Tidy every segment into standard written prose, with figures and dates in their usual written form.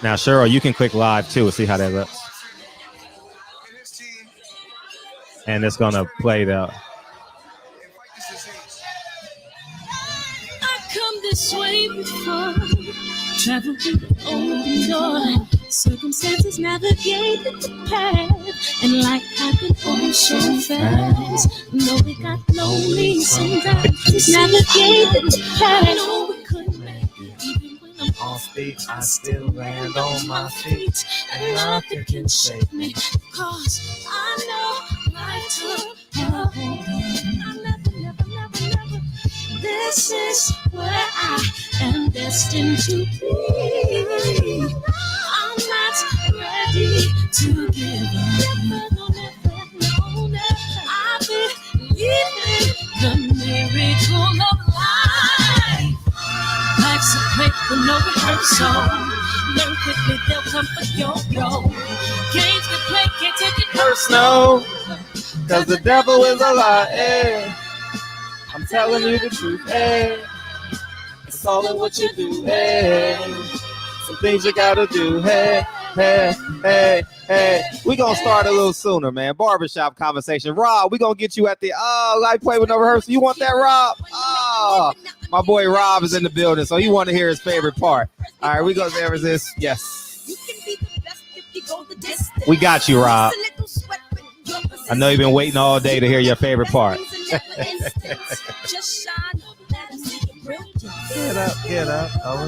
Now, Cheryl, you can click live too and see how that looks. And it's gonna play the. I come this way before, travel through the open door. Circumstances navigated the path, and life happened all so fast. No, we got lonely sometimes. Navigated the path. No, we couldn't make it. Even when I'm off beat, I still land on my feet, and nothing can shake me. Cause I know life took a hold of me. I never. This is where I am destined to be. I'm not ready to give up. No. I believe in the miracle of life. Life's a play for no rehearsal. Learn quickly, they'll come for your blow. Games we play can't take it personal, cause the devil is a lie. I'm telling you the truth, hey. It's all in what you do, hey. Some things you gotta do, hey. We gonna start a little sooner, man. Barbershop conversation. Rob, we gonna get you at the light play with no rehearsal. You want that, Rob? Oh, my boy Rob is in the building, so he want to hear his favorite part. All right, we go there. Is this? Yes. We got you, Rob. I know you've been waiting all day to hear your favorite part. Get up. Oh,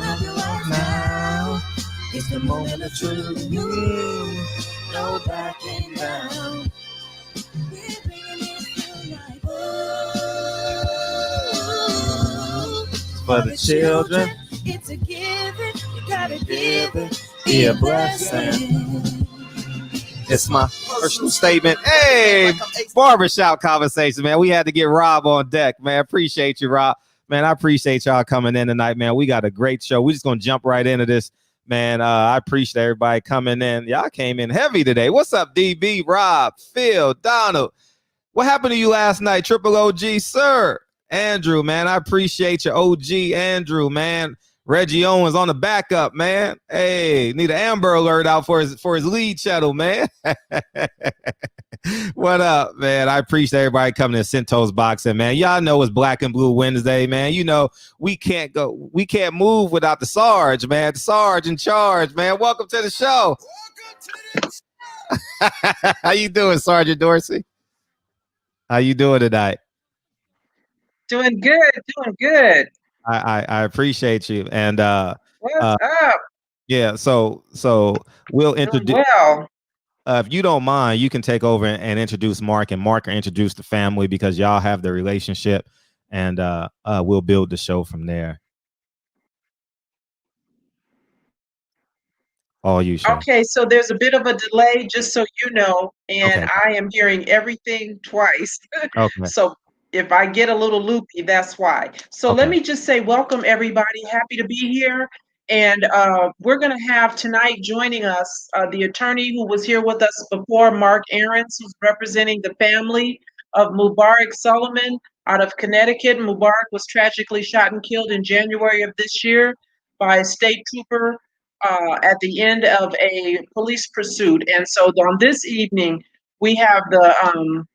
now it's the moment of truth. No backing down. For the children, it's a given. You gotta give it. Be a blessing. It's my personal statement. Hey, barbershop conversation, man. We had to get Rob on deck, man. Appreciate you, Rob. Man, I appreciate y'all coming in tonight, man. We got a great show. We're just going to jump right into this, man. I appreciate everybody coming in. Y'all came in heavy today. What's up, DB, Rob, Phil, Donald? What happened to you last night, Triple OG, sir? Andrew, man, I appreciate your OG, Andrew, man. Reggie Owens on the backup, man. Hey, need an Amber Alert out for his lead channel, man. What up, man? I appreciate everybody coming to Centos Boxing, man. Y'all know it's Black and Blue Wednesday, man. You know, we can't move without the Sarge, man. The Sarge in charge, man. Welcome to the show. How you doing, Sergeant Dorsey? How you doing tonight? Doing good. I appreciate you. And what's up? Yeah, so we'll introduce. Well, if you don't mind, you can take over and introduce Mark, and Mark will introduce the family because y'all have the relationship, and we'll build the show from there. All you, Cheryl. Okay, so there's a bit of a delay, just so you know, and okay. I am hearing everything twice. Okay. So if I get a little loopy, that's why. So Let me just say welcome, everybody. Happy to be here. And we're going to have tonight joining us the attorney who was here with us before, Mark Aarons, who's representing the family of Mubarak Soulemane out of Connecticut. Mubarak was tragically shot and killed in January of this year by a state trooper at the end of a police pursuit. And so on this evening, we have the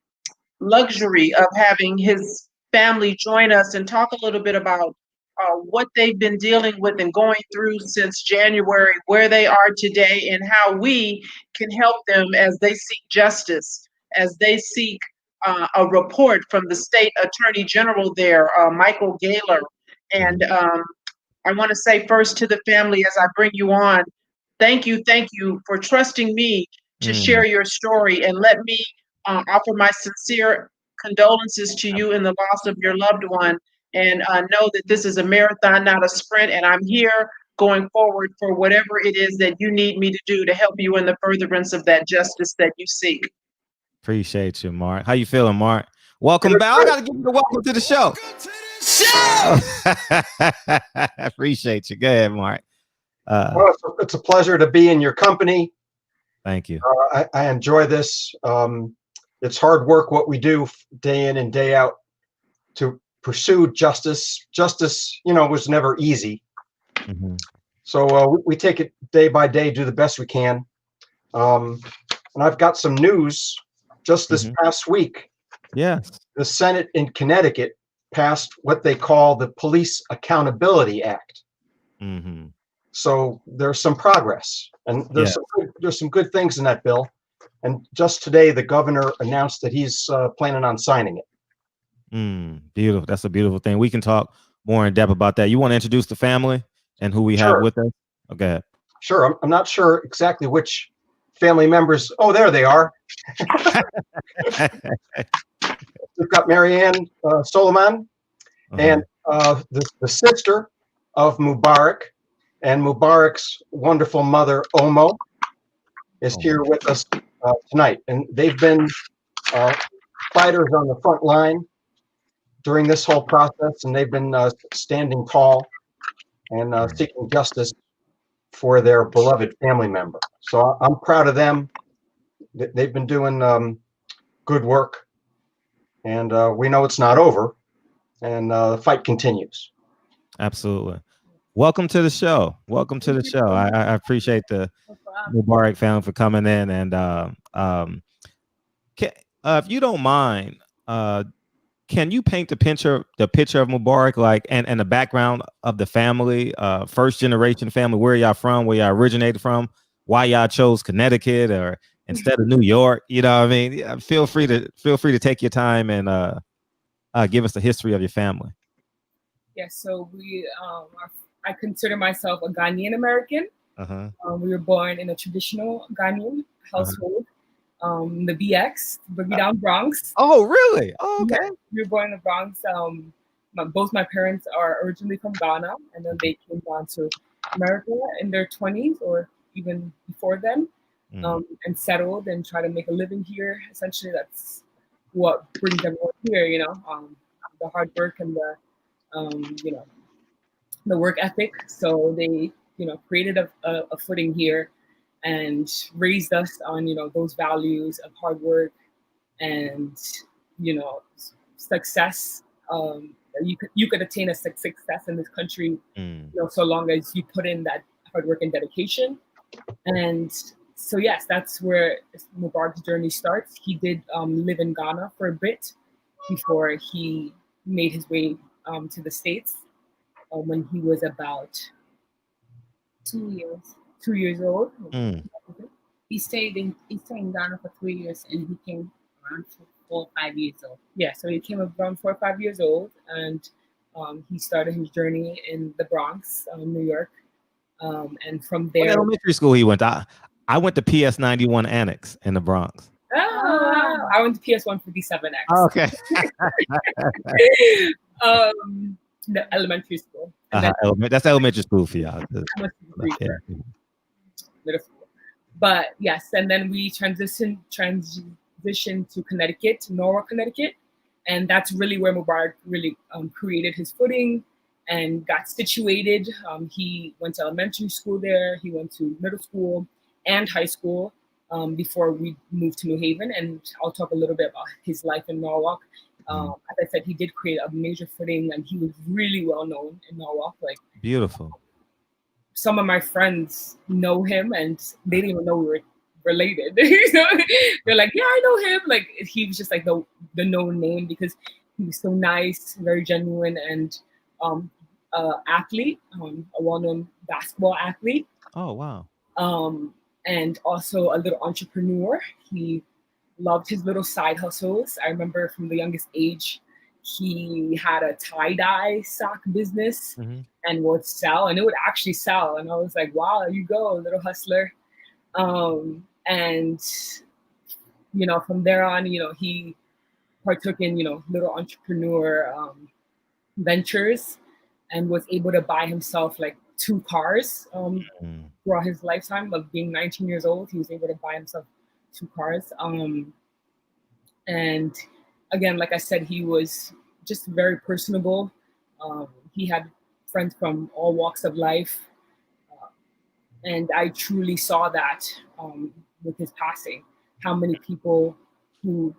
luxury of having his family join us and talk a little bit about what they've been dealing with and going through since January, where they are today, and how we can help them as they seek justice, as they seek a report from the state attorney general there, Michael Gaylor. And I want to say first to the family as I bring you on, thank you for trusting me to share your story, and let me offer my sincere condolences to you in the loss of your loved one, and know that this is a marathon, not a sprint, and I'm here going forward for whatever it is that you need me to do to help you in the furtherance of that justice that you seek. Appreciate you, Mark. How you feeling, Mark? Welcome back. I got to give you a welcome to the show. I appreciate you. Go ahead, Mark. Well, it's a pleasure to be in your company. Thank you. I enjoy this. It's hard work what we do day in and day out to pursue justice. Justice, was never easy. So we take it day by day, do the best we can. And I've got some news. Just this past week, Yes. the Senate in Connecticut passed what they call the Police Accountability Act. Mm-hmm. So there's some progress, and Yeah. there's some good things in that bill. And just today, the governor announced that he's planning on signing it. Beautiful. That's a beautiful thing. We can talk more in depth about that. You want to introduce the family and who we have Sure. with us? Okay. Sure. I'm not sure exactly which family members. Oh, there they are. We've got Marianne Soulemane and the sister of Mubarak, and Mubarak's wonderful mother, Omo, is here with us tonight. And they've been fighters on the front line during this whole process, and they've been standing tall and seeking justice for their beloved family member. So I'm proud of them. They've been doing good work, and we know it's not over, and the fight continues. Absolutely. Welcome to the show. Welcome to the show. I appreciate the Mubarak family for coming in, and if you don't mind, can you paint the picture of Mubarak, like, and the background of the family, first generation family, where y'all from, where y'all originated from, why y'all chose Connecticut or instead of New York? You know what I mean? Yeah, feel free to take your time and give us the history of your family. Yes, so I consider myself a Ghanaian American. We were born in a traditional Ghanaian household, the BX, Boogie Down Bronx. Oh, really? Oh, okay. Yeah, we were born in the Bronx. Both my parents are originally from Ghana, and then they came down to America in their 20s or even before then, and settled and try to make a living here. Essentially, that's what brings everyone here, the hard work and the the work ethic. So they, created a footing here and raised us on, those values of hard work and, success. You could attain a success in this country, so long as you put in that hard work and dedication. And so, yes, that's where Mubarak's journey starts. He did live in Ghana for a bit before he made his way to the States when he was about 2 years. 2 years old. He stayed in Ghana for 3 years, and he came around 4 or 5 years old. Yeah, so he came around 4 or 5 years old, and he started his journey in the Bronx, New York, and from there. What elementary school he went to? I went to PS 91 Annex in the Bronx. Oh, I went to PS 157X. Oh, okay. The elementary school. That's elementary school for y'all. Middle school. But yes, and then we transitioned to Connecticut, Norwalk, Connecticut, and that's really where Mubarak really created his footing and got situated. He went to elementary school there. He went to middle school and high school before we moved to New Haven, and I'll talk a little bit about his life in Norwalk. As I said, he did create a major footing, and he was really well known in Norwalk. Like, beautiful. Some of my friends know him, and they didn't even know we were related. They're like, "Yeah, I know him." Like, he was just like the known name because he was so nice, very genuine, and athlete, a well-known basketball athlete. Oh, wow. And also a little entrepreneur. He loved his little side hustles. I remember from the youngest age, he had a tie-dye sock business and would sell, and it would actually sell. And I was like, wow, you go, little hustler. And, from there on, he partook in, little entrepreneur ventures and was able to buy himself like 2 cars throughout his lifetime of being 19 years old. He was able to buy himself 2 cars. And again, like I said, he was just very personable. He had friends from all walks of life. And I truly saw that with his passing, how many people who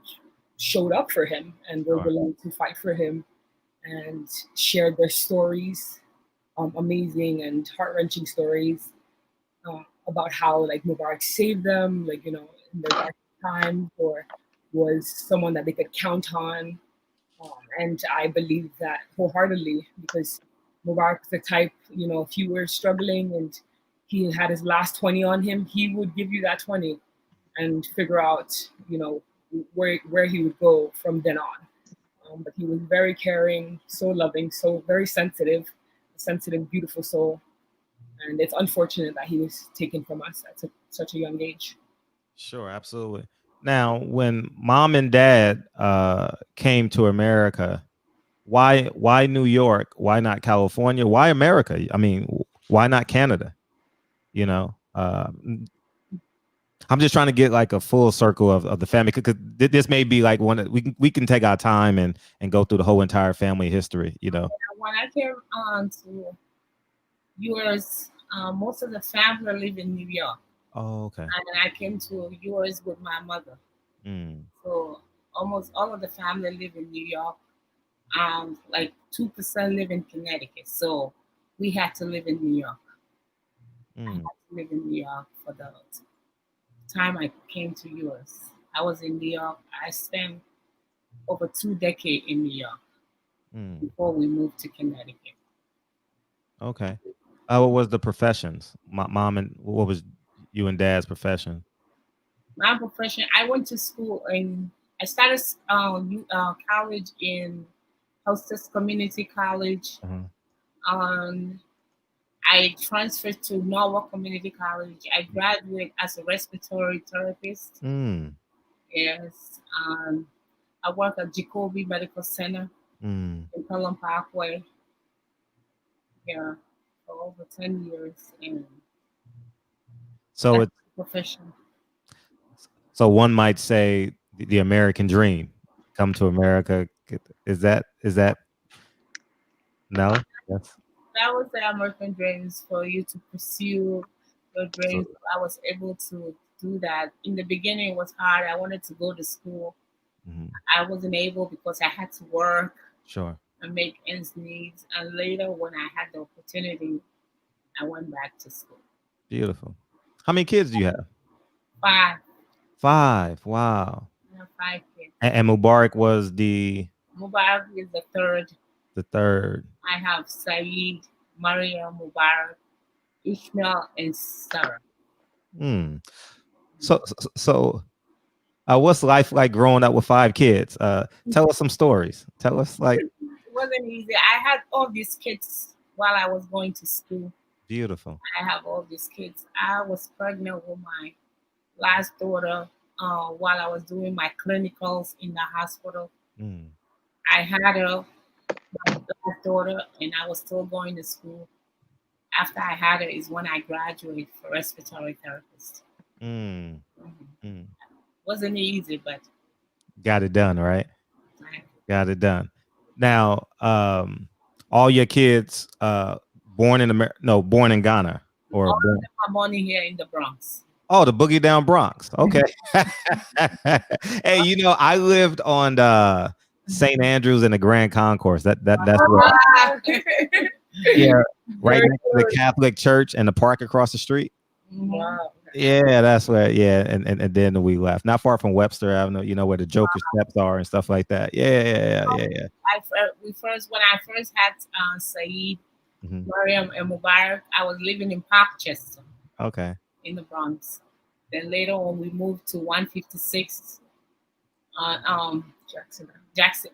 showed up for him and were willing to fight for him and shared their stories amazing and heart-wrenching stories about how like Mubarak saved them, like, you know, in their dark times, or was someone that they could count on. And I believe that wholeheartedly, because Mubarak's the type, you know, if you were struggling and he had his last 20 on him, he would give you that 20 and figure out, you know, where he would go from then on. But he was very caring, so loving, so very sensitive, a sensitive, beautiful soul. And it's unfortunate that he was taken from us at such a young age. Sure, absolutely. Now, when mom and dad came to America, why New York? Why not California? Why America? I mean, why not Canada? You know, I'm just trying to get like a full circle of the family, because this may be like one we can take our time and go through the whole entire family history. You know, When I came to US, most of the family live in New York. oh, okay. And then I came to US with my mother. Mm, So almost all of the family live in New York. Like 2% live in Connecticut. So we had to live in New York. I had mm, to live in New York for the time I came to US. I was in New York. I spent over 2 decades in New York mm. before we moved to Connecticut. Okay. What was the professions? Mom and what was you and dad's profession? My profession, I went to school and I started college in Hostess Community College. Uh-huh. I transferred to Norwalk Community College. I graduated as a respiratory therapist. Mm, Yes. I work at Jacoby Medical Center mm. in Pelham Parkway. Yeah, for over 10 years in So that it's profession. so one might say the American dream, come to America. Is that no? Yes. That was the American dreams for you to pursue your dreams. Absolutely. I was able to do that. In the beginning, it was hard. I wanted to go to school. Mhm. I wasn't able because I had to work Sure. and make ends meet. And later, when I had the opportunity, I went back to school. Beautiful. How many kids do you have? Five. 5. Wow. I have 5 kids. And Mubarak was the Mubarak is the third. third. I have Saeed, Mariam, Mubarak, Ishmael, and Sarah. Hmm. So, what's life like growing up with 5 kids? Tell us some stories. Tell us like It wasn't easy. I had all these kids while I was going to school. beautiful. I have all these kids. I was pregnant with my last daughter while I was doing my clinicals in the hospital. Mm. I had my last daughter, and I was still going to school. After I had her is when I graduated for respiratory therapist. Mm. Mhm. Mm. Wasn't easy, but Got it done, right? I, Got it done. Now, all your kids born in America? No, born in Ghana or all born. of them are born here in the Bronx. Oh, the Boogie Down Bronx. Okay. Hey, I lived on St. Andrews in the Grand Concourse. That's where. Ah. Yeah, right Very next to the Catholic Church and the park across the street. Wow. Yeah, that's where. Yeah, and then we left. Not far from Webster Avenue. Where the Joker steps are and stuff like that. Yeah. When I first had Saeed, Mhm. Mariam, and Mubarak, I was living in Parkchester Okay. in the Bronx. Then later on, we moved to 156 on Jackson.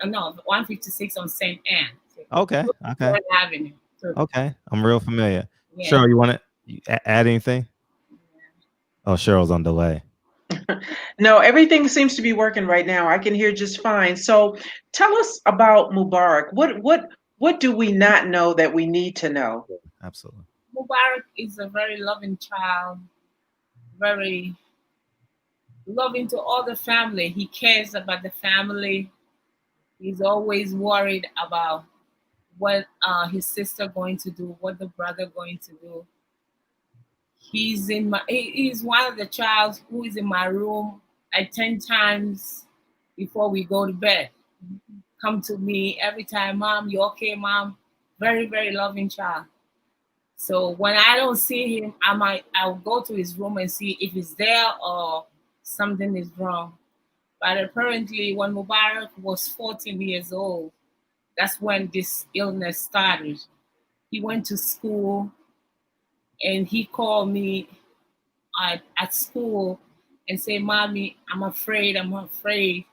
No, 156 on St. Anne. Okay. Third Avenue. Okay. I'm real familiar. Yeah. Cheryl, you want to add anything? Oh, Cheryl's on delay. No, everything seems to be working right now. I can hear just fine. So tell us about Mubarak. What do we not know that we need to know? Absolutely. Mubarak is a very loving child, very loving to all the family. He cares about the family. He's always worried about what his sister going to do, what the brother going to do. He's one of the child who is in my room like 10 times before we go to bed. Come to me every time, Mom, you okay, Mom? Very, very loving child. So when I don't see him, I'll go to his room and see if he's there or something is wrong. But apparently, when Mubarak was 14 years old, that's when this illness started. He went to school and he called me at school and said, "Mommy, I'm afraid. I'm afraid.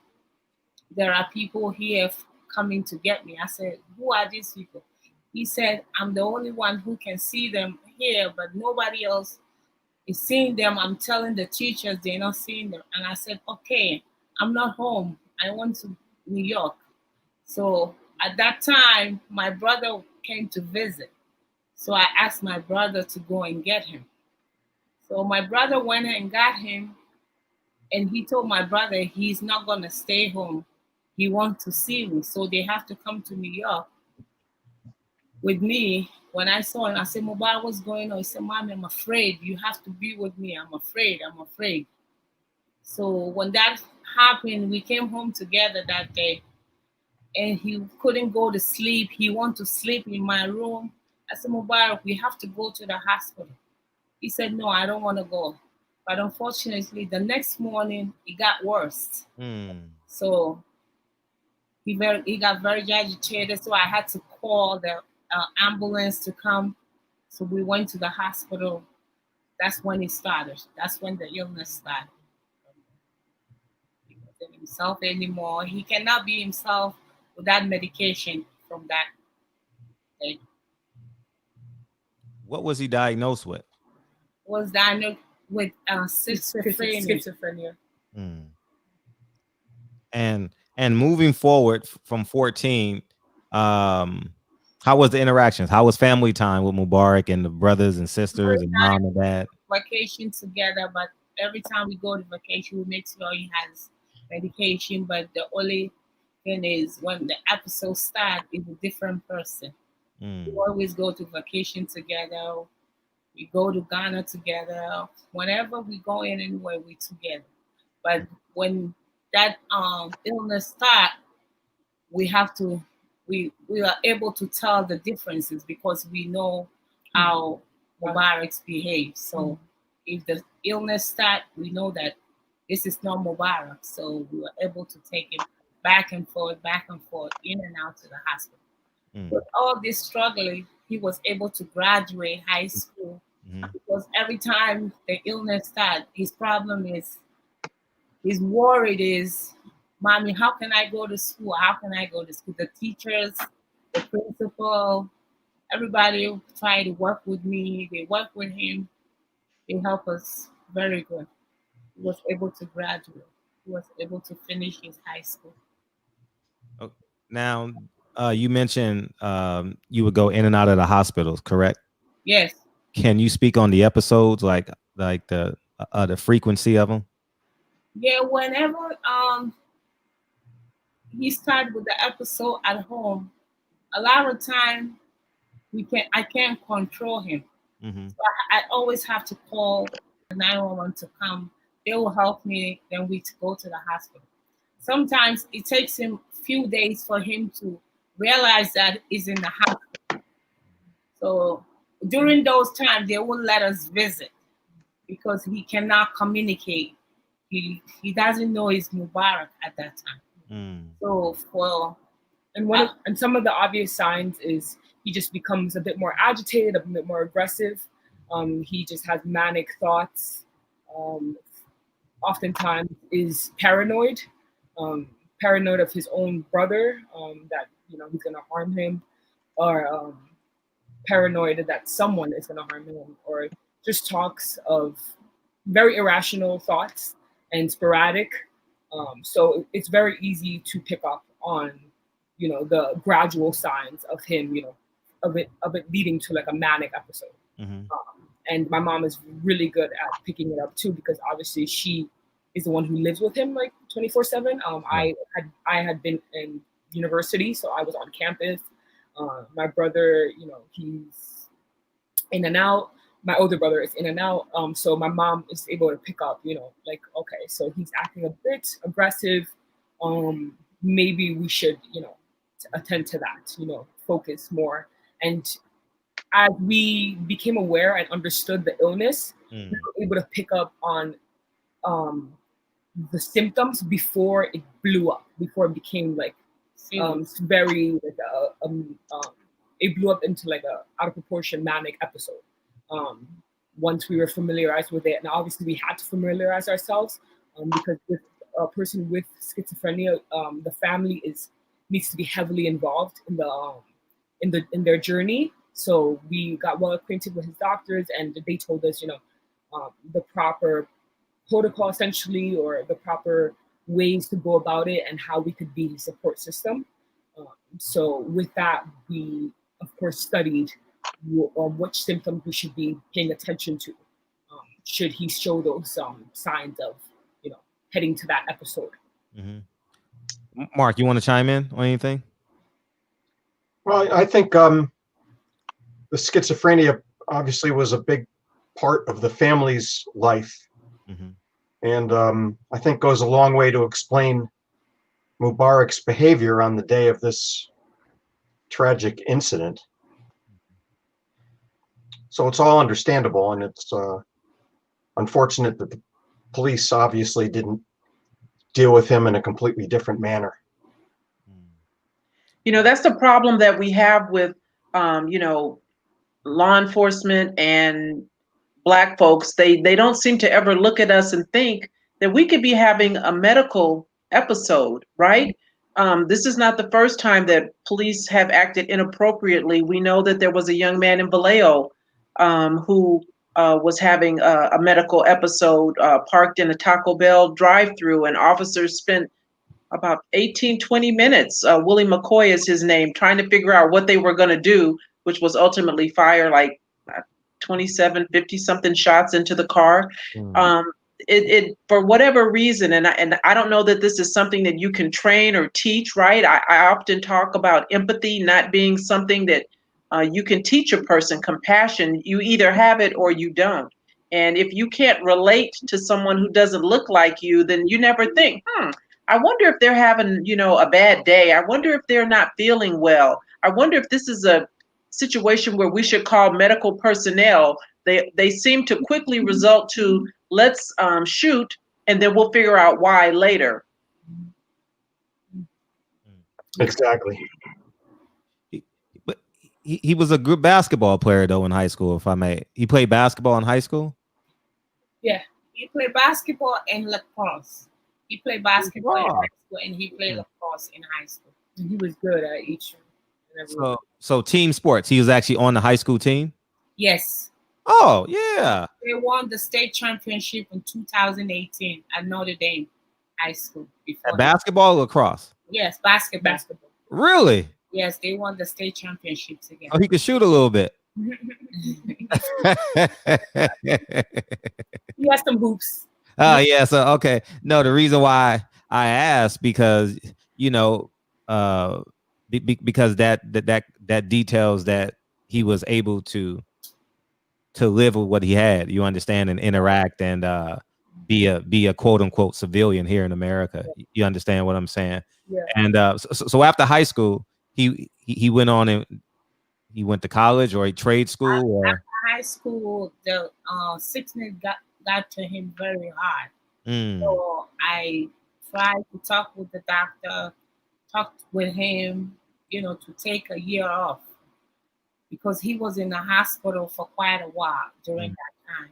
There are people here coming to get me." I said, "Who are these people?" He said, "I'm the only one who can see them here, but nobody else is seeing them. I'm telling the teachers they're not seeing them." And I said, "Okay, I'm not home. I went to New York." So at that time, my brother came to visit. So I asked my brother to go and get him. So my brother went and got him, and he told my brother he's not going to stay home. He wants to see me. So they have to come to New York with me. When I saw him, I said, "Mubarak, what's going on?" He said, "Mommy, I'm afraid. You have to be with me. I'm afraid. I'm afraid." So when that happened, we came home together that day, and he couldn't go to sleep. He wanted to sleep in my room. I said, "Mubarak, we have to go to the hospital." He said, "No, I don't want to go." But unfortunately, the next morning, it got worse. So he got very agitated. So I had to call the ambulance to come. So we went to the hospital. That's when it started. That's when the illness started. He wasn't himself anymore. He cannot be himself without medication from that day. What was he diagnosed with? Was diagnosed with schizophrenia. Schizophrenia. And moving forward from 14, how was the interactions? How was family time with Mubarak and the brothers and sisters and mom and dad? Vacation together, but every time we go to vacation, we make sure he has medication. But the only thing is, when the episode starts, it's a different person. We always go to vacation together. We go to Ghana together. Whenever we go in anywhere, we together. But when that illness start, we have to we are able to tell the differences because we know how Mubaraks behave. So if the illness start, we know that this is not Mubarak. So we were able to take him back and forth, in and out to the hospital. With all this struggling, he was able to graduate high school because every time the illness starts, his problem is, he's worried is, "Mommy, how can I go to school? How can I go to school?" The teachers, the principal, everybody try to work with me. They work with him. They help us very good. He was able to graduate. He was able to finish his high school. Now, you mentioned you would go in and out of the hospitals, correct? Yes. Can you speak on the episodes, like the frequency of them? Yeah, whenever he started with the episode at home, a lot of time I can't control him. So I always have to call 911 to come. They will help me, then we go to the hospital. Sometimes it takes him a few days for him to realize that he's in the hospital. So during those times, they won't let us visit because he cannot communicate. He doesn't know he's Mubarak at that time. So and some of the obvious signs is he just becomes a bit more agitated, a bit more aggressive. He just has manic thoughts. Oftentimes is paranoid, paranoid of his own brother, that he's gonna harm him, or paranoid that someone is gonna harm him, or just talks of very irrational thoughts and sporadic. So it's very easy to pick up on, the gradual signs of him, of it leading to like a manic episode. And my mom is really good at picking it up too, because obviously she is the one who lives with him like 24/7. I had been in university, so I was on campus. My brother, he's in and out. My older brother is in and out. So my mom is able to pick up, like, okay, so he's acting a bit aggressive. Maybe we should, attend to that, focus more. And as we became aware and understood the illness, we were able to pick up on the symptoms before it blew up, before it became like very like it blew up into like a out of proportion manic episode. Once we were familiarized with it, and obviously we had to familiarize ourselves because with a person with schizophrenia, the family needs to be heavily involved in their journey. So we got well acquainted with his doctors, and they told us, the proper protocol essentially, or the proper ways to go about it, and how we could be his support system. So with that, we of course studied which symptoms we should be paying attention to. Should he show those signs of, heading to that episode? Mm-hmm. Mark, you want to chime in on anything? Well, I think the schizophrenia obviously was a big part of the family's life. Mm-hmm. And I think goes a long way to explain Mubarak's behavior on the day of this tragic incident. So it's all understandable, and it's unfortunate that the police obviously didn't deal with him in a completely different manner. That's the problem that we have with, law enforcement and Black folks. They don't seem to ever look at us and think that we could be having a medical episode, right? This is not the first time that police have acted inappropriately. We know that there was a young man in Vallejo who was having a medical episode parked in a Taco Bell drive-through, and officers spent about 20 minutes, Willie McCoy is his name, trying to figure out what they were going to do, which was ultimately fire like 27, 50-something shots into the car. It for whatever reason, and I don't know that this is something that you can train or teach, right? I often talk about empathy not being something that you can teach a person. Compassion, you either have it or you don't. And if you can't relate to someone who doesn't look like you, then you never think, I wonder if they're having, a bad day. I wonder if they're not feeling well. I wonder if this is a situation where we should call medical personnel. They seem to quickly result to let's shoot, and then we'll figure out why later. Exactly. But he was a good basketball player though in high school, if I may. He played basketball in high school? Yeah, he played basketball and lacrosse. He played basketball in high school, and he played lacrosse in high school. And he was good at each. So team sports. He was actually on the high school team? Yes. Oh, yeah. They won the state championship in 2018 at Notre Dame High School. At basketball or lacrosse? Yes, basketball. Really? Yes, they won the state championships again. Oh, he could shoot a little bit. He has some hoops. Oh, yeah. So, okay. No, the reason why I asked because, because that details that he was able to live with what he had, you understand, and interact and be a quote unquote civilian here in America. You understand what I'm saying? Yeah. And so after high school, he went on and he went to college or a trade school or after high school. The sickness got to him very hard. So I tried to talk with the doctor, talked with him, to take a year off, because he was in the hospital for quite a while during that time.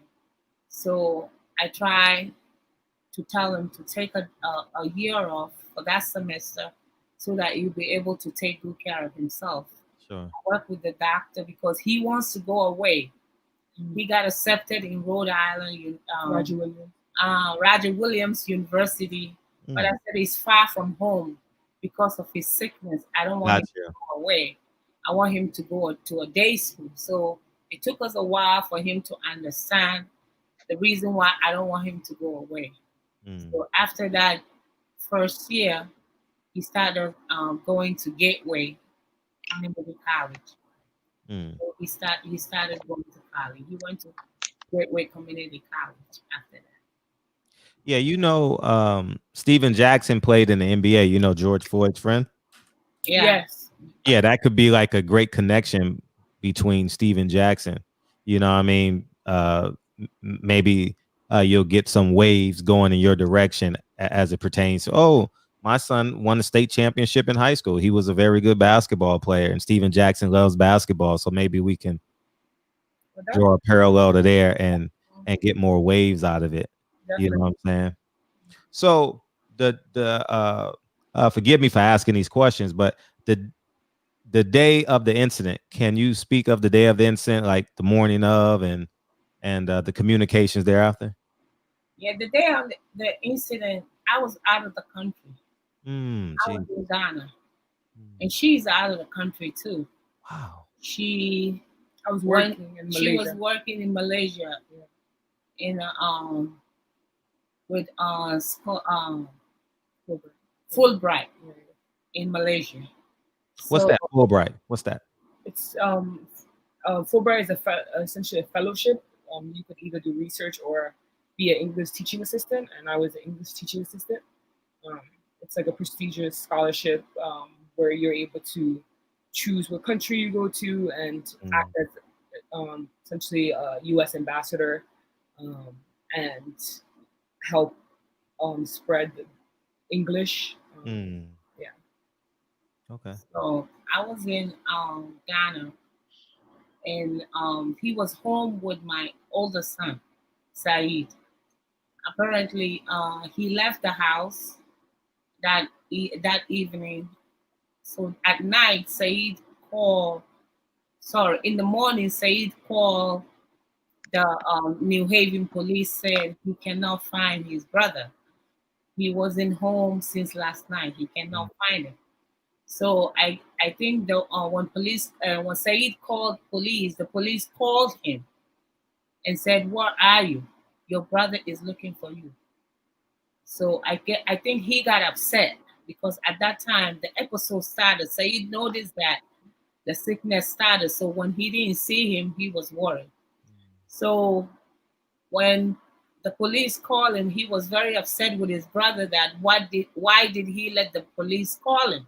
So I tried to tell him to take a year off for that semester so that he'll be able to take good care of himself. Sure. I work with the doctor because he wants to go away. He got accepted in Rhode Island, Roger Williams University. But I said he's far from home because of his sickness. I don't want him to go away. I want him to go to a day school. So it took us a while for him to understand the reason why I don't want him to go away. So after that first year, he started going to Gateway Community College. So he started going to college. He went to Gateway Community College after that. Yeah, Steven Jackson played in the NBA, George Floyd's friend. Yeah. Yes. Yeah, that could be like a great connection between Steven Jackson. You know what I mean? Maybe you'll get some waves going in your direction as it pertains to, oh, my son won a state championship in high school. He was a very good basketball player, and Steven Jackson loves basketball. So maybe we can draw a parallel to there and get more waves out of it. You know what I'm saying? So forgive me for asking these questions, but the day of the incident, can you speak of the day of the incident, like the morning of and the communications thereafter? Yeah, the day of the incident, I was out of the country. I was Geez. in Ghana, and she's out of the country too. Wow. She was working in She was Malaysia. working in Malaysia, in with Fulbright in Malaysia. What's So that? Fulbright. What's that? It's Fulbright is essentially a fellowship. You could either do research or be an English teaching assistant, and I was an English teaching assistant. It's like a prestigious scholarship where you're able to choose what country you go to and act as essentially a U.S. ambassador and help spread English. Yeah. Okay. So I was in Ghana, and he was home with my older son, Saeed. Apparently, he left the house that evening. So at night, Saeed called. Sorry, in the morning, Saeed called the New Haven police. Said he cannot find his brother. He wasn't home since last night. He cannot find him. So I think the when Saeed called police, the police called him and said, "Where are you? Your brother is looking for you." So I think he got upset because at that time the episode started. Saeed noticed that the sickness started. So when he didn't see him, he was worried. So when the police called him, he was very upset with his brother that why did he let the police call him?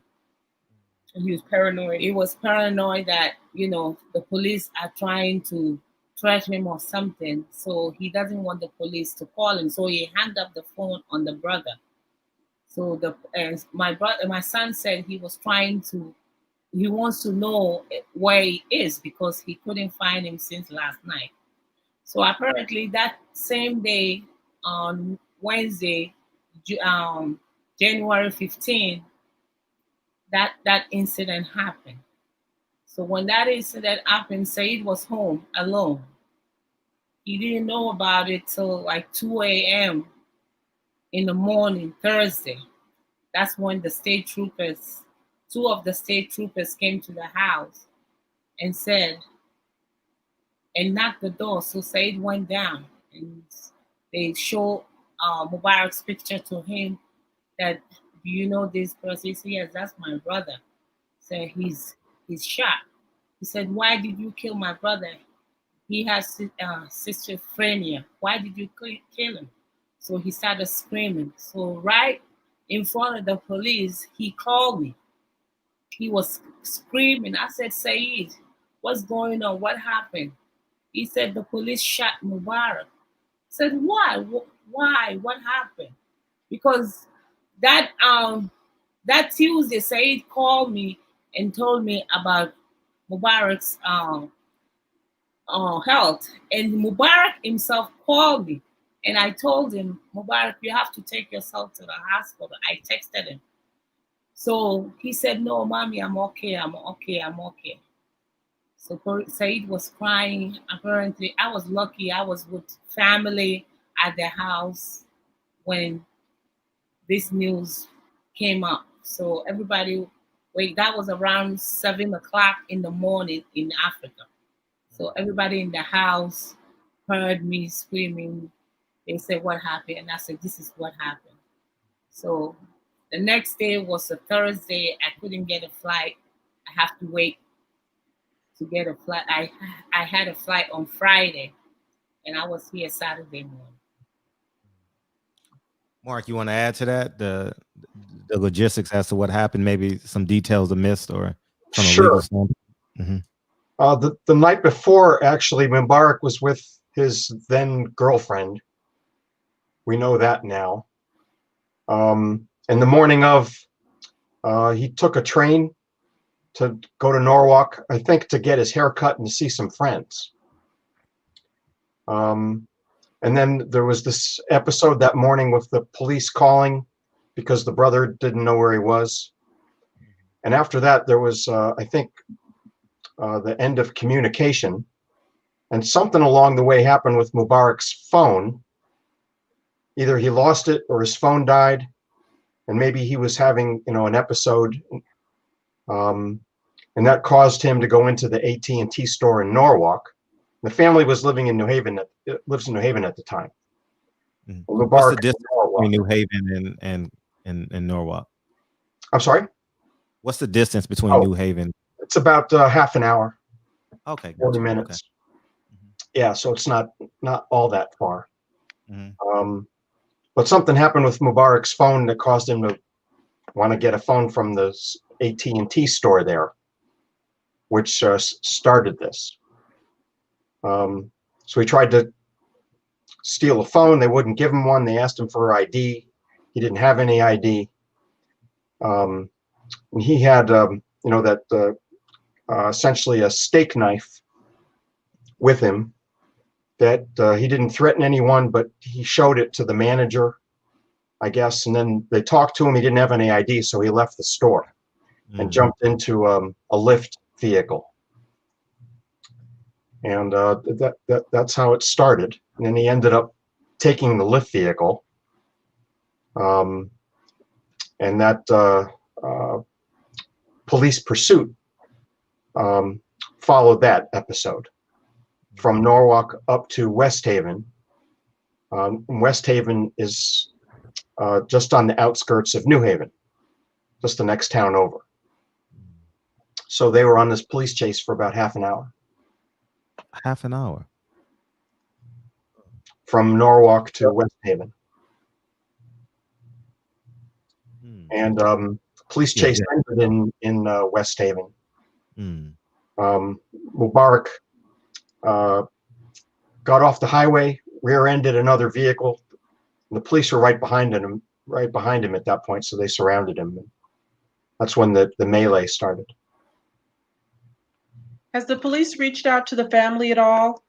And he was paranoid. He was paranoid that, the police are trying to threaten him or something. So he doesn't want the police to call him. So he hung up the phone on the brother. So my son said he wants to know where he is because he couldn't find him since last night. So apparently that same day, on Wednesday, January 15th, that incident happened. So when that incident happened, Saeed was home alone. He didn't know about it till like 2 a.m. in the morning, Thursday. That's when two of the state troopers came to the house and knocked the door. So Saeed went down and they showed Mubarak's picture to him that, "Do you know this person?" He said, "Yes, that's my brother." Said he's shot. He said, "Why did you kill my brother? He has schizophrenia. Why did you kill him?" So he started screaming. So right in front of the police, he called me. He was screaming. I said, "Saeed, what's going on? What happened?" He said, "The police shot Mubarak." I said, "Why? Why? What happened?" Because that Tuesday, Saeed called me and told me about Mubarak's health, and Mubarak himself called me, and I told him, "Mubarak, you have to take yourself to the hospital." I texted him. So he said, "No, mommy, I'm okay. I'm okay. I'm okay." So Saeed was crying. Apparently, I was lucky. I was with family at the house when this news came up. So everybody, that was around 7 o'clock in the morning in Africa. So everybody in the house heard me screaming. They said, "What happened?" And I said, "This is what happened." So the next day was a Thursday. I couldn't get a flight. I have to wait to get a flight. I had a flight on Friday, and I was here Saturday morning. Mark, you want to add to that the logistics as to what happened? Maybe some details are missed or from a legal Sure. standpoint. The night before, actually, Mubarak was with his then girlfriend. We know that now. And the morning of, he took a train to go to Norwalk, I think, to get his hair cut and to see some friends. And then there was this episode that morning with the police calling because the brother didn't know where he was. And after that, there was, I think, the end of communication. And something along the way happened with Mubarak's phone. Either he lost it or his phone died. And maybe he was having, an episode. And that caused him to go into the AT&T store in Norwalk. The family was living in New Haven. Lives in New Haven at the time. Mhm. Well, What's the Mubarak distance between New Haven and Norwalk? I'm sorry? What's the distance between Oh. New Haven? It's about half an hour, Okay, 40 gotcha. minutes. Okay. Yeah, so it's not all that far. Mhm. But something happened with Mubarak's phone that caused him to want to get a phone from the AT&T store there, which started this. So he tried to steal a phone. They wouldn't give him one. They asked him for ID. He didn't have any ID. And he had, that essentially a steak knife with him that he didn't threaten anyone, but he showed it to the manager, I guess. And then they talked to him. He didn't have any ID, so he left the store and jumped into a Lyft vehicle. And that's how it started. And then he ended up taking the Lyft vehicle. And that police pursuit followed that episode from Norwalk up to West Haven. West Haven is just on the outskirts of New Haven, just the next town over. So they were on this police chase for about half an hour. Half an hour. From Norwalk to West Haven. And police chase ended in West Haven. Mubarak got off the highway, rear-ended another vehicle. The police were right behind him at that point, so they surrounded him. That's when the melee started. Has the police reached out to the family at all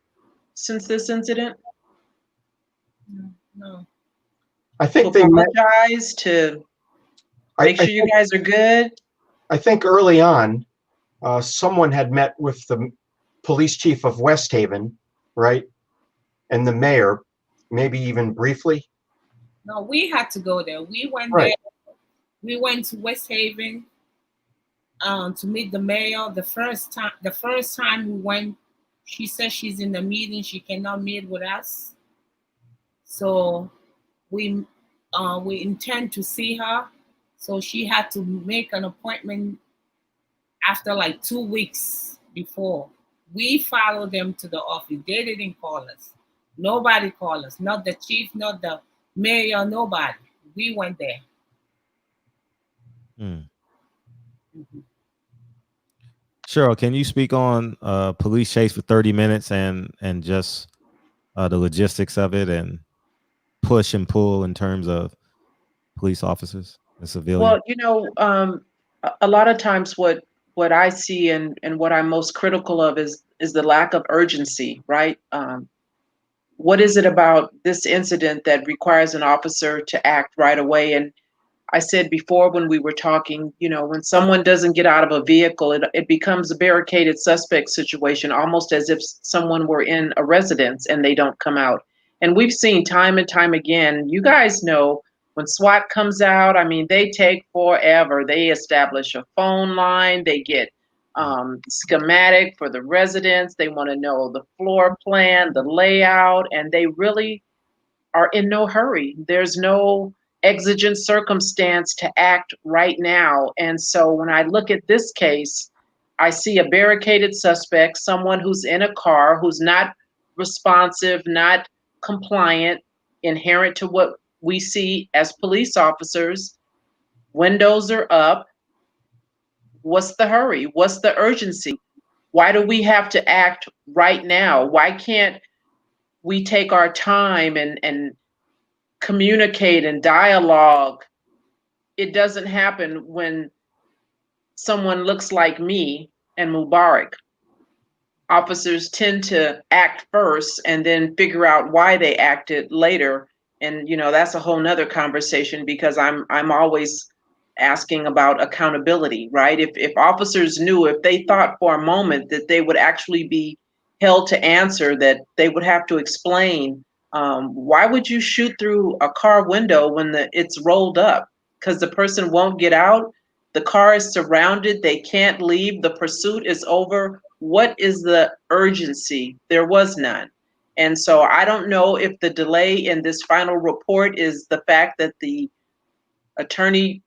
since this incident? No. I think to they apologize, to make sure you guys are good? I think early on, someone had met with the police chief of West Haven, right? And the mayor, maybe even briefly. No, we had to go there. We went Right. there. We went to West Haven to meet the mayor. The first time we went, she said she's in the meeting. She cannot meet with us. So we intend to see her. So she had to make an appointment after like 2 weeks before. We followed them to the office. They didn't call us. Nobody called us. Not the chief, not the mayor, nobody. We went there. Cheryl, can you speak on police chase for 30 minutes and just the logistics of it and push and pull in terms of police officers and civilians? Well, a lot of times what I see and what I'm most critical of is the lack of urgency, right? What is it about this incident that requires an officer to act right away? And I said before when we were talking, when someone doesn't get out of a vehicle, it becomes a barricaded suspect situation, almost as if someone were in a residence and they don't come out. And we've seen time and time again, you guys know, when SWAT comes out, I mean, they take forever. They establish a phone line, they get schematic for the residents, they want to know the floor plan, the layout, and they really are in no hurry. There's no exigent circumstance to act right now. And so when I look at this case, I see a barricaded suspect, someone who's in a car, who's not responsive, not compliant, inherent to what we see as police officers. Windows are up. What's the hurry? What's the urgency? Why do we have to act right now? Why can't we take our time and communicate and dialogue? It doesn't happen when someone looks like me and Mubarak. Officers tend to act first and then figure out why they acted later. And that's a whole nother conversation, because I'm always asking about accountability, right? If officers knew, if they thought for a moment that they would actually be held to answer, that they would have to explain, why would you shoot through a car window when it's rolled up? Because the person won't get out. The car is surrounded. They can't leave. The pursuit is over. What is the urgency? There was none. And so I don't know if the delay in this final report is the fact that the attorney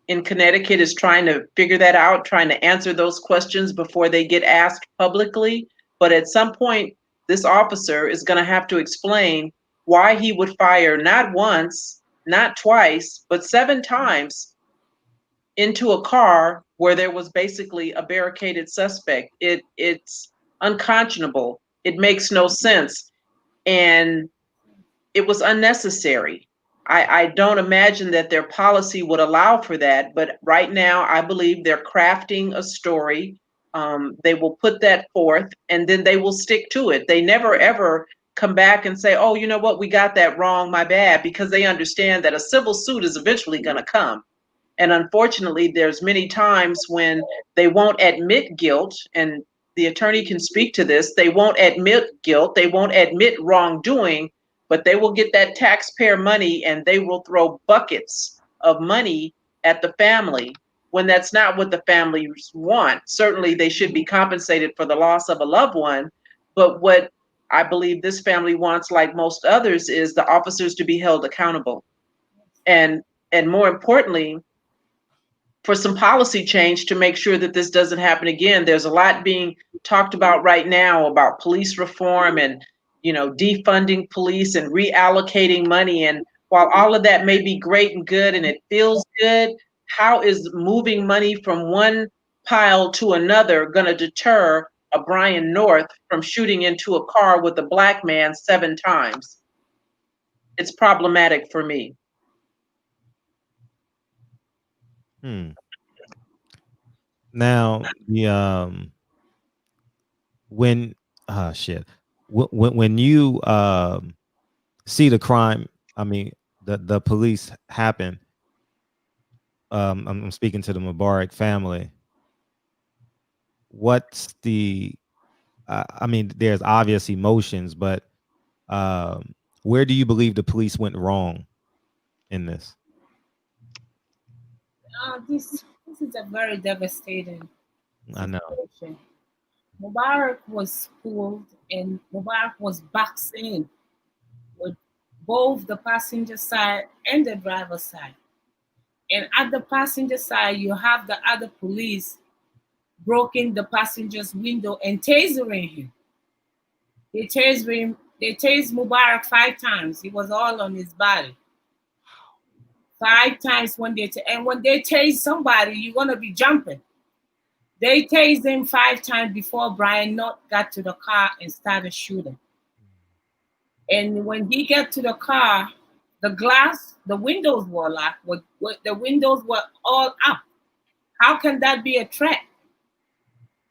in Connecticut is trying to figure that out, trying to answer those questions before they get asked publicly. But at some point, this officer is going to have to explain why he would fire not once, not twice, but 7 times into a car where there was basically a barricaded suspect. It's unconscionable. It makes no sense. And it was unnecessary. I don't imagine that their policy would allow for that, but right now I believe they're crafting a story. They will put that forth and then they will stick to it. They never ever come back and say, oh, you know what, we got that wrong, my bad, because they understand that a civil suit is eventually going to come. And unfortunately, there's many times when they won't admit guilt, and the attorney can speak to this. They won't admit guilt. They won't admit wrongdoing, but they will get that taxpayer money and they will throw buckets of money at the family when that's not what the families want. Certainly, they should be compensated for the loss of a loved one. But what I believe this family wants, like most others, is the officers to be held accountable. And more importantly, for some policy change to make sure that this doesn't happen again. There's a lot being talked about right now about police reform and, defunding police and reallocating money. And while all of that may be great and good and it feels good, how is moving money from one pile to another going to deter a Brian North from shooting into a car with a black man 7 times? It's problematic for me. Now the when when you see the crime, I mean the police happen. I'm speaking to the Mubarak family. What's the? I mean, there's obvious emotions, but where do you believe the police went wrong in this? This is a very devastating I know. situation. Mubarak was pulled and Mubarak was boxed in with both the passenger side and the driver's side. And at the passenger side, you have the other police broken the passenger's window and tasering him. They tased Mubarak 5 times. He was all on his body. 5 times when they tase somebody, you're gonna be jumping. They tased him 5 times before Brian North got to the car and started shooting. And when he got to the car, the windows were locked. The windows were all up. How can that be a threat?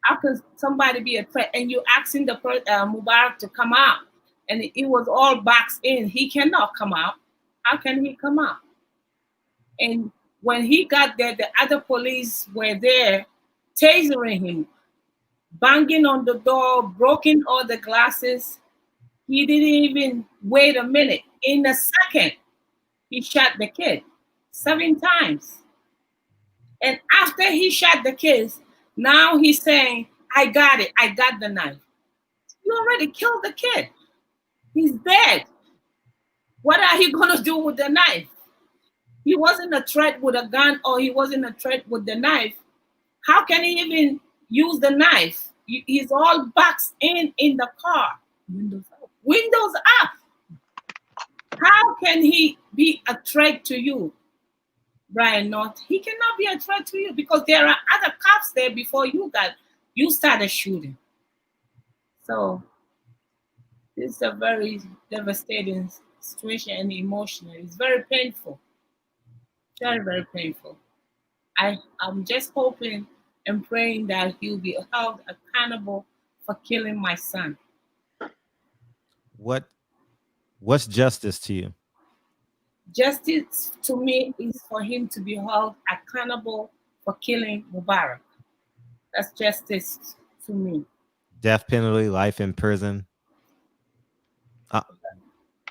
How can somebody be a threat? And you asking the Mubarak to come out, and it was all boxed in. He cannot come out. How can he come out? And when he got there, the other police were there, tasering him, banging on the door, broken all the glasses. He didn't even wait a minute. In a second, he shot the kid 7 times. And after he shot the kids, now he's saying, I got it. I got the knife. You already killed the kid. He's dead. What are you going to do with the knife? He wasn't a threat with a gun, or he wasn't a threat with the knife. How can he even use the knife? He's all boxed in the car. Windows up. How can he be a threat to you, Brian North? He cannot be a threat to you because there are other cops there before you got You started shooting. So this is a very devastating situation and emotional. It's very painful. Very, very painful. I'm just hoping and praying that he'll be held accountable for killing my son. What's justice to you? Justice to me is for him to be held accountable for killing Mubarak. That's justice to me. Death penalty, life in prison.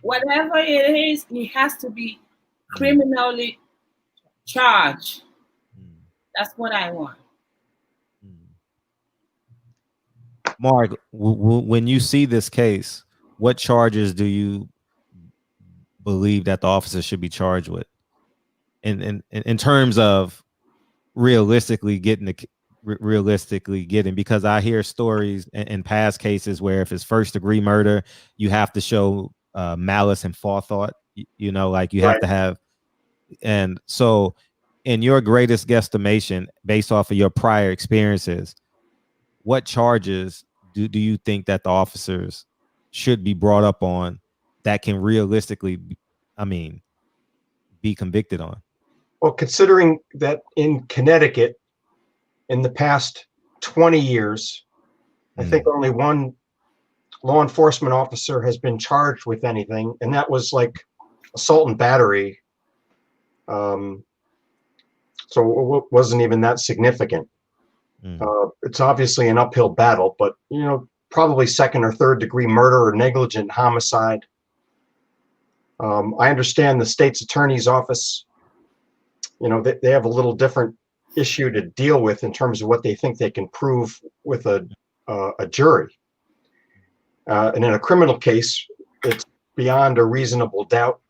Whatever it is, he has to be criminally charged. That's what I want. Mark, when you see this case, what charges do you believe that the officer should be charged with? In terms of realistically getting, because I hear stories in past cases where if it's first degree murder, you have to show malice and forethought. You know, like you have to have. And so, in your greatest guesstimation, based off of your prior experiences, what charges do you think that the officers should be brought up on that can realistically, be convicted on? Well, considering that in Connecticut, in the past 20 years, I think only one law enforcement officer has been charged with anything, and that was like assault and battery. So it wasn't even that significant. It's obviously an uphill battle, but probably second or third degree murder or negligent homicide. I understand the state's attorney's office, they have a little different issue to deal with in terms of what they think they can prove with a jury. And in a criminal case, it's beyond a reasonable doubt.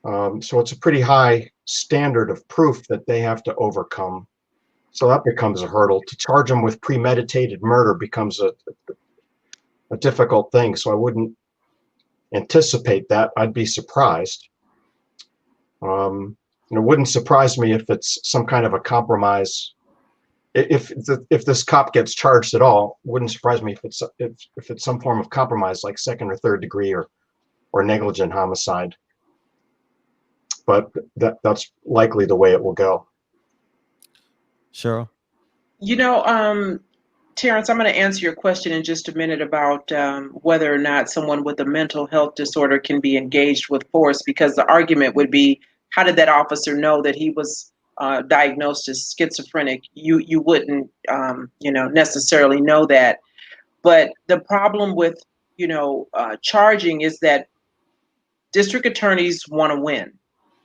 So it's a pretty high standard of proof that they have to overcome. So that becomes a hurdle. To charge them with premeditated murder becomes a difficult thing. So I wouldn't anticipate that. I'd be surprised. It wouldn't surprise me if it's some kind of a compromise. If this cop gets charged at all, wouldn't surprise me if it's some form of compromise, like second or third degree or negligent homicide. But that's likely the way it will go. Cheryl? Terrence, I'm going to answer your question in just a minute about whether or not someone with a mental health disorder can be engaged with force, because the argument would be, how did that officer know that he was diagnosed as schizophrenic? You wouldn't, necessarily know that. But the problem with, charging is that district attorneys want to win,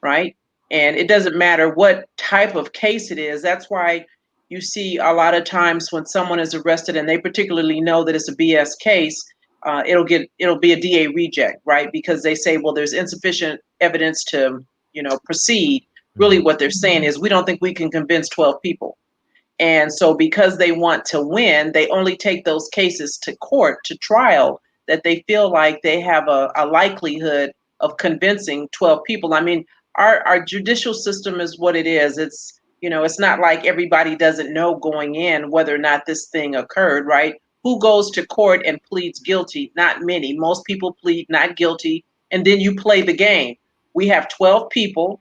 right? And it doesn't matter what type of case it is. That's why you see a lot of times when someone is arrested and they particularly know that it's a BS case, it'll be a DA reject, right? Because they say, well, there's insufficient evidence to, proceed. Really what they're saying is, we don't think we can convince 12 people. And so because they want to win, they only take those cases to court, to trial, that they feel like they have a likelihood of convincing 12 people. I mean, our judicial system is what it is. It's, it's not like everybody doesn't know going in whether or not this thing occurred, right? Who goes to court and pleads guilty? Not many. Most people plead not guilty, and then you play the game. We have 12 people.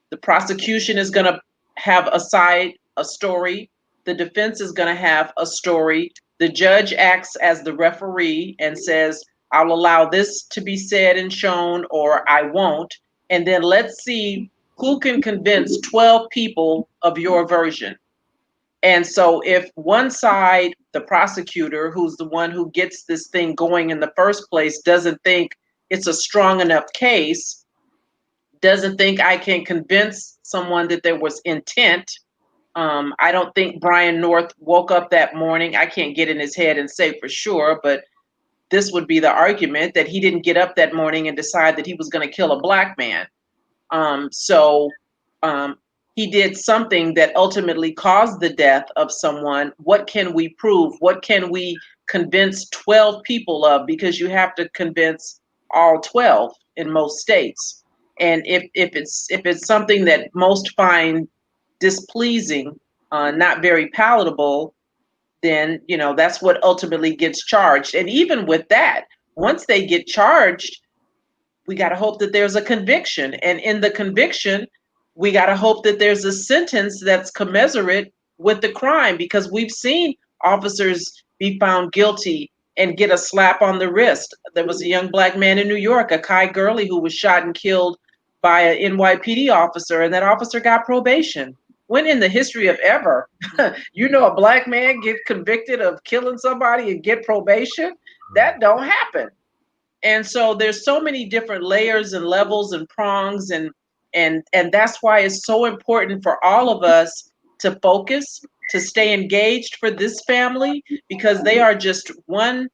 The prosecution is going to have a story. The defense is going to have a story. The judge acts as the referee and says, I'll allow this to be said and shown, or I won't. And then let's see who can convince 12 people of your version. And so if one side, the prosecutor, who's the one who gets this thing going in the first place, doesn't think it's a strong enough case, doesn't think I can convince someone that there was intent. I don't think Brian North woke up that morning. I can't get in his head and say for sure, but this would be the argument, that he didn't get up that morning and decide that he was going to kill a black man. So he did something that ultimately caused the death of someone. What can we prove? What can we convince 12 people of? Because you have to convince all 12 in most states. And if it's something that most find displeasing, not very palatable, then, that's what ultimately gets charged. And even with that, once they get charged, we got to hope that there's a conviction. And in the conviction, we got to hope that there's a sentence that's commensurate with the crime, because we've seen officers be found guilty and get a slap on the wrist. There was a young black man in New York, Akai Gurley, who was shot and killed by an NYPD officer, and that officer got probation. When in the history of ever, a black man get convicted of killing somebody and get probation? That don't happen. And so there's so many different layers and levels and prongs, and that's why it's so important for all of us to focus, to stay engaged for this family, because they are just one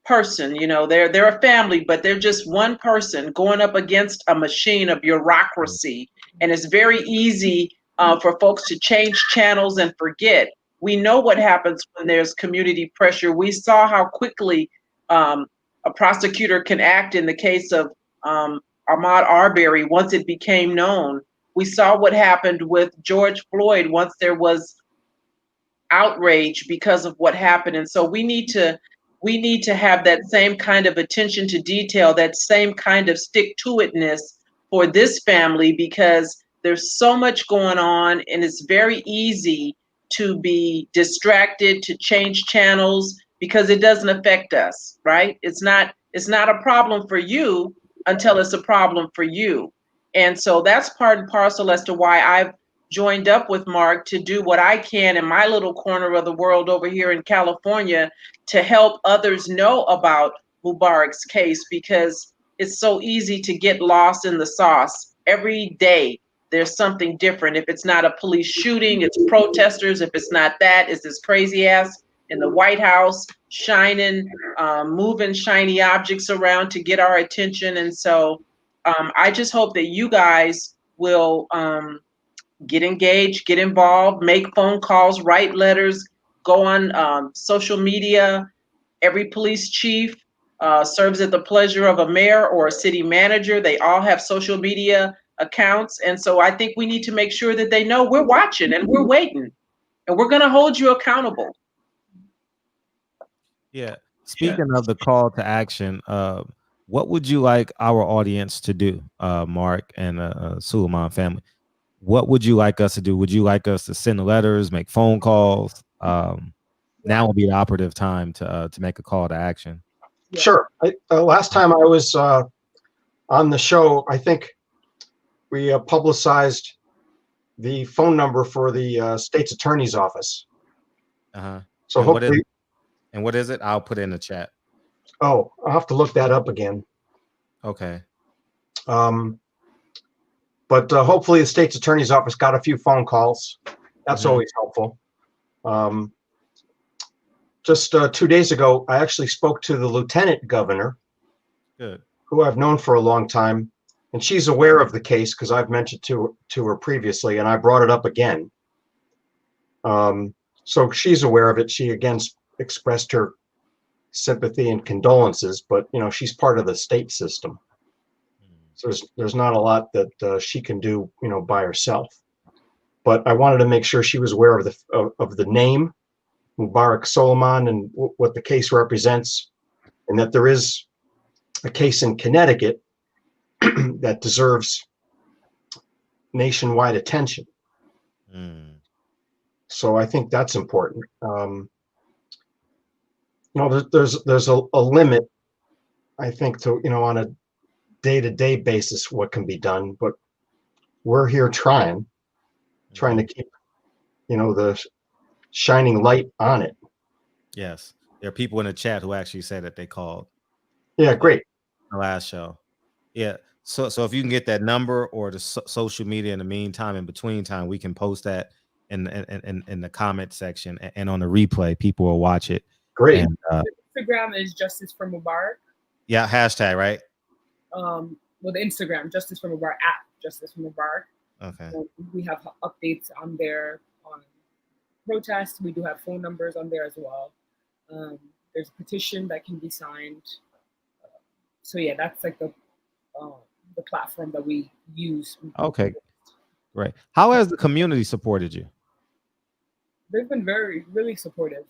person. They're a family, but they're just one person going up against a machine of bureaucracy. And it's very easy for folks to change channels and forget. We know what happens when there's community pressure. We saw how quickly a prosecutor can act in the case of Ahmaud Arbery once it became known. We saw what happened with George Floyd once there was outrage because of what happened. And so we need to have that same kind of attention to detail, that same kind of stick-to-itness for this family, because there's so much going on, and it's very easy to be distracted, to change channels, because it doesn't affect us, right? It's not a problem for you until it's a problem for you. And so that's part and parcel as to why I've joined up with Mark to do what I can in my little corner of the world over here in California to help others know about Mubarak's case, because it's so easy to get lost in the sauce. Every day there's something different. If it's not a police shooting, it's protesters. If it's not that, it's this crazy ass in the White House shining, moving shiny objects around to get our attention. And so I just hope that you guys will get engaged, get involved, make phone calls, write letters, go on social media. Every police chief serves at the pleasure of a mayor or a city manager. They all have social media accounts. And so I think we need to make sure that they know we're watching and we're waiting, and we're going to hold you accountable. Yeah. Speaking of the call to action, what would you like our audience to do, Mark and Soulemane family? What would you like us to do? Would you like us to send letters, make phone calls? Now would be the operative time to make a call to action. Sure. Last time I was on the show, I think we publicized the phone number for the state's attorney's office. So hopefully. And what is it? I'll put it in the chat. Oh, I'll have to look that up again. Okay. But hopefully the state's attorney's office got a few phone calls. That's always helpful. Just 2 days ago, I actually spoke to the lieutenant governor, who I've known for a long time, and she's aware of the case because I've mentioned to her previously, and I brought it up again. So she's aware of it. She again expressed her sympathy and condolences, but she's part of the state system, so there's not a lot that she can do by herself. But I wanted to make sure she was aware of the name Mubarak Soulemane and what the case represents, and that there is a case in Connecticut that deserves nationwide attention. So I think that's important. There's a limit, I think, to on a day-to-day basis what can be done, but we're here trying to keep the shining light on it. Yes, there are people in the chat who actually said that they called. Yeah, great. The last show. Yeah, so if you can get that number or the social media in the meantime, in between time, we can post that in the comment section, and on the replay, people will watch it. Great. And, Instagram is Justice for Mubarak. Yeah, hashtag, right? Well, the Instagram, Justice for Mubarak, at Justice for Mubarak. Okay. So we have updates on there on protests. We do have phone numbers on there as well. There's a petition that can be signed. So yeah, that's like the platform that we use. Okay, great. How has the community supported you? they've been really supportive.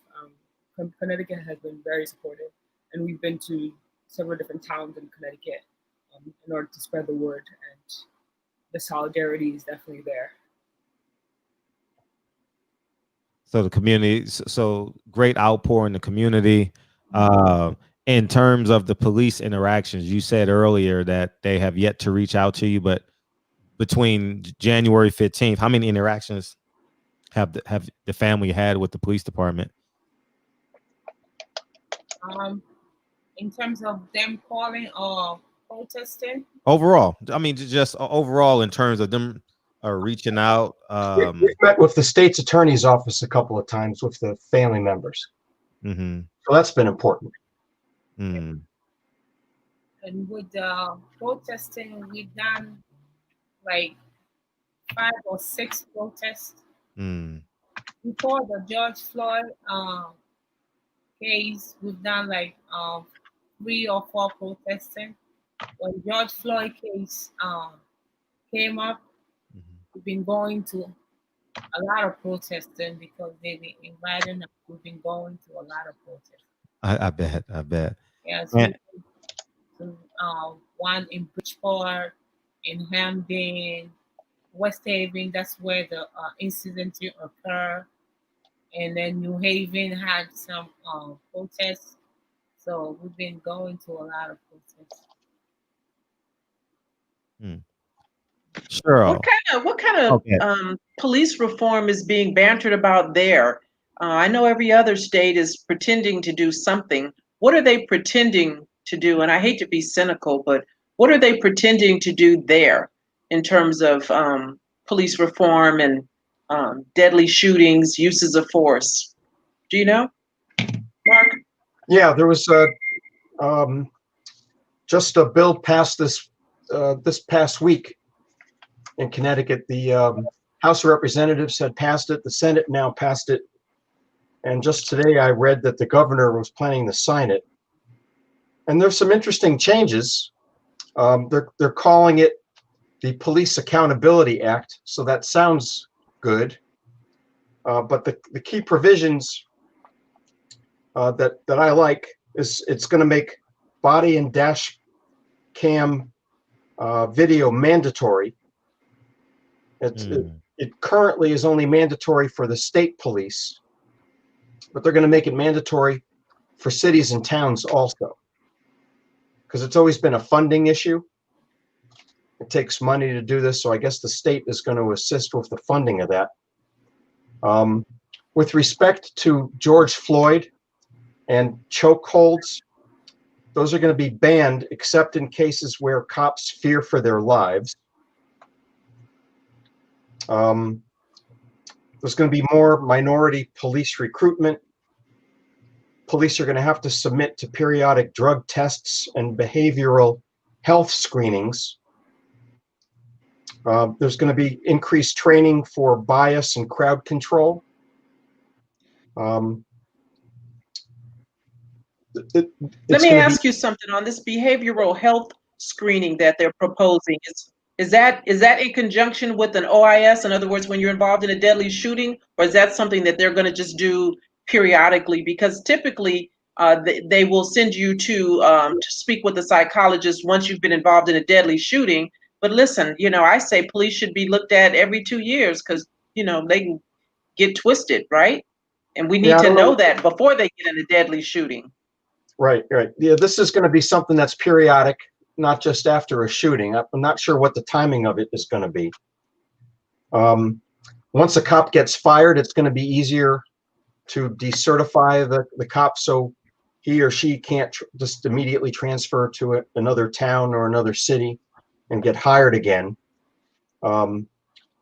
Connecticut has been very supportive, and we've been to several different towns in Connecticut in order to spread the word, and the solidarity is definitely there. So the community, so great outpour in the community. In terms of the police interactions, you said earlier that they have yet to reach out to you, but between January 15th, how many interactions have the family had with the police department? In terms of them calling or protesting? Overall, I mean, just overall in terms of them reaching out. We've met with the state's attorney's office a couple of times with the family members. Mm-hmm. So that's been important. Mm. And with the protesting, we've done like 5 or 6 protests. Mm. Before the George Floyd case, we've done like 3 or 4 protesting. When George Floyd case came up, we've been going to a lot of protesting because they've been inviting us. We've been going to a lot of protests. I bet. Yes, And, one in Bridgeport, in Hamden, West Haven. That's where the incident occurred. And then New Haven had some protests. So we've been going to a lot of protests. Cheryl, What kind of police reform is being bantered about there? I know every other state is pretending to do something. What are they pretending to do? And I hate to be cynical, but what are they pretending to do there in terms of police reform and deadly shootings, uses of force? Do you know, Mark? Yeah, there was just a bill passed this past week in Connecticut. The House of Representatives had passed it. The Senate now passed it. And just today I read that the governor was planning to sign it. And there's some interesting changes. They're calling it the Police Accountability Act. So that sounds good. But the key provisions that I like is it's going to make body and dash cam video mandatory. It currently is only mandatory for the state police, but they're going to make it mandatory for cities and towns also, because it's always been a funding issue. It takes money to do this, so I guess the state is going to assist with the funding of that. With respect to George Floyd and chokeholds, those are going to be banned except in cases where cops fear for their lives. There's going to be more minority police recruitment. Police are going to have to submit to periodic drug tests and behavioral health screenings. There's going to be increased training for bias and crowd control. Let me ask you something on this behavioral health screening that they're proposing. Is that in conjunction with an OIS? In other words, when you're involved in a deadly shooting, or is that something that they're going to just do periodically? Because typically they will send you to speak with a psychologist once you've been involved in a deadly shooting. But listen, I say police should be looked at every 2 years because, they can get twisted, right? And we need to know that before they get in a deadly shooting. Right. Yeah, this is going to be something that's periodic, not just after a shooting. I'm not sure what the timing of it is going to be. Once a cop gets fired, it's going to be easier to decertify the cop so he or she can't just immediately transfer to another town or another city and get hired again.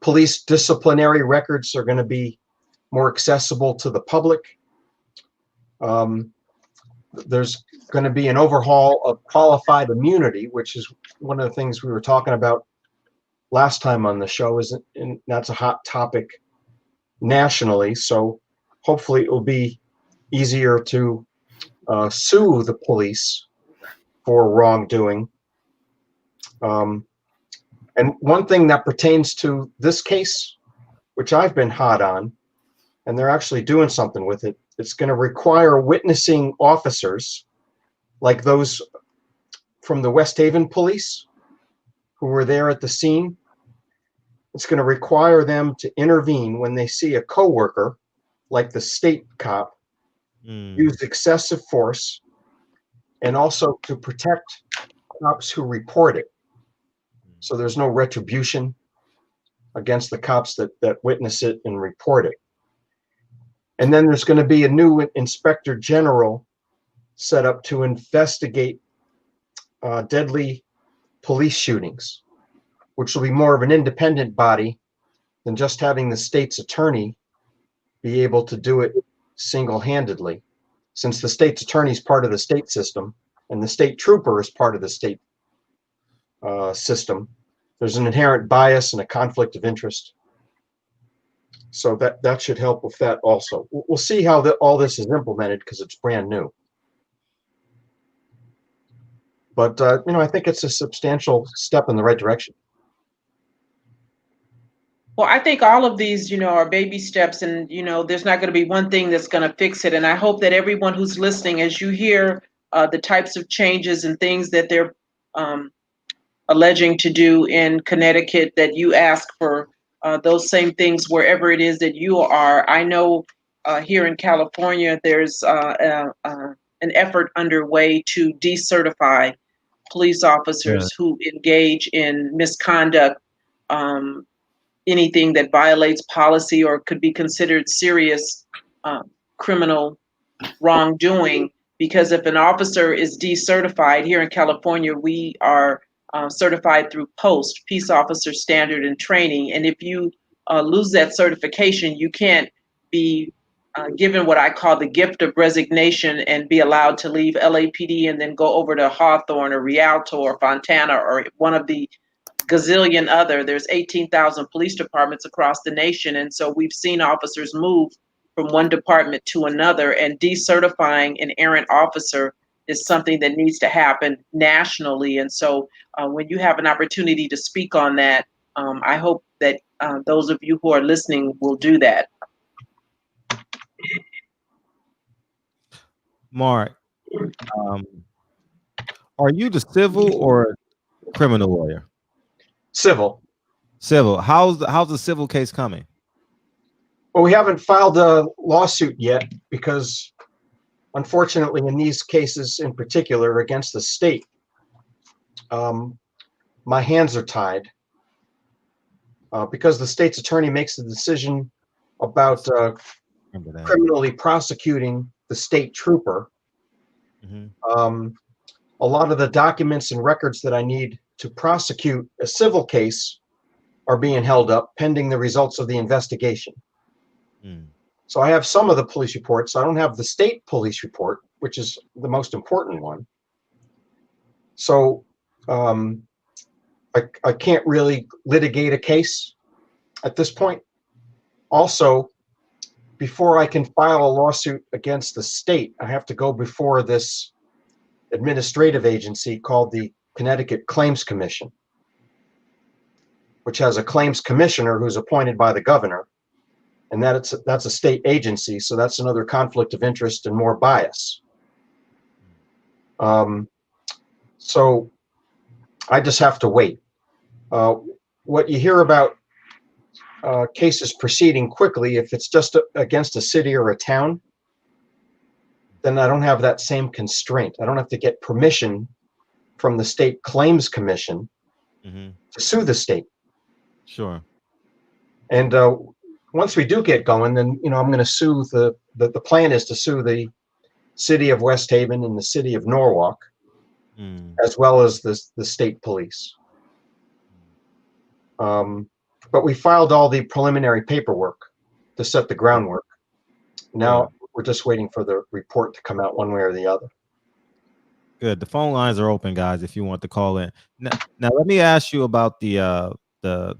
Police disciplinary records are going to be more accessible to the public. There's going to be an overhaul of qualified immunity, which is one of the things we were talking about last time on the show, and that's a hot topic nationally. So hopefully it will be easier to sue the police for wrongdoing. And one thing that pertains to this case, which I've been hot on, and they're actually doing something with it. It's going to require witnessing officers like those from the West Haven police who were there at the scene. It's going to require them to intervene when they see a coworker, like the state cop, use excessive force, and also to protect cops who report it. So there's no retribution against the cops that witness it and report it. And then there's going to be a new inspector general set up to investigate deadly police shootings, which will be more of an independent body than just having the state's attorney be able to do it single-handedly. Since the state's attorney is part of the state system and the state trooper is part of the state system, there's an inherent bias and a conflict of interest. So that should help with that also. We'll see how all this is implemented because it's brand new. But I think it's a substantial step in the right direction. Well, I think all of these, are baby steps, and, there's not going to be one thing that's going to fix it. And I hope that everyone who's listening, as you hear the types of changes and things that they're alleging to do in Connecticut, that you ask for those same things wherever it is that you are. I know here in California, there's an effort underway to decertify police officers who engage in misconduct, anything that violates policy or could be considered serious criminal wrongdoing. Because if an officer is decertified, here in California, we are certified through POST, Peace Officer Standard and Training. And if you lose that certification, you can't be given what I call the gift of resignation and be allowed to leave LAPD and then go over to Hawthorne or Rialto or Fontana or one of the gazillion other. There's 18,000 police departments across the nation. And so we've seen officers move from one department to another, and decertifying an errant officer is something that needs to happen nationally. And so when you have an opportunity to speak on that, I hope that those of you who are listening will do that. Mark, are you the civil or criminal lawyer? Civil. Civil. How's the civil case coming? Well, we haven't filed a lawsuit yet because, unfortunately, in these cases in particular against the state, my hands are tied because the state's attorney makes the decision about criminally prosecuting the state trooper. A lot of the documents and records that I need to prosecute a civil case are being held up pending the results of the investigation. So I have some of the police reports. I don't have the state police report, which is the most important one. So I can't really litigate a case at this point. Also, before I can file a lawsuit against the state, I have to go before this administrative agency called the Connecticut Claims Commission, which has a claims commissioner who's appointed by the governor. And that's a state agency, so that's another conflict of interest and more bias. So I just have to wait. What you hear about cases proceeding quickly, if it's just against a city or a town, then I don't have that same constraint. I don't have to get permission from the state claims commission to sue the state. Sure. And once we do get going, then I'm going to sue the plan is to sue the city of West Haven and the city of Norwalk, as well as the state police. But we filed all the preliminary paperwork to set the groundwork. Now we're just waiting for the report to come out one way or the other. Good. The phone lines are open, guys, if you want to call in. Now let me ask you about the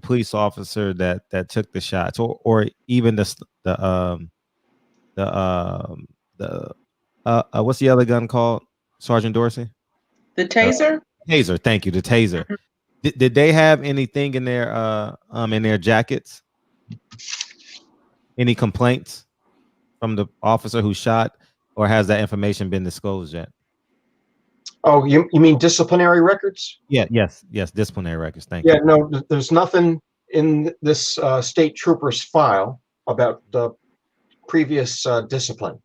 police officer that took the shots, or even the what's the other gun called, Sergeant Dorsey? The taser? Taser. Thank you. The taser. Did they have anything in their jackets? Any complaints? from the officer who shot, or has that information been disclosed yet? Oh, you mean disciplinary records? Yeah, yes, disciplinary records. Thank Yeah, you. no, there's nothing in this state trooper's file about the previous discipline.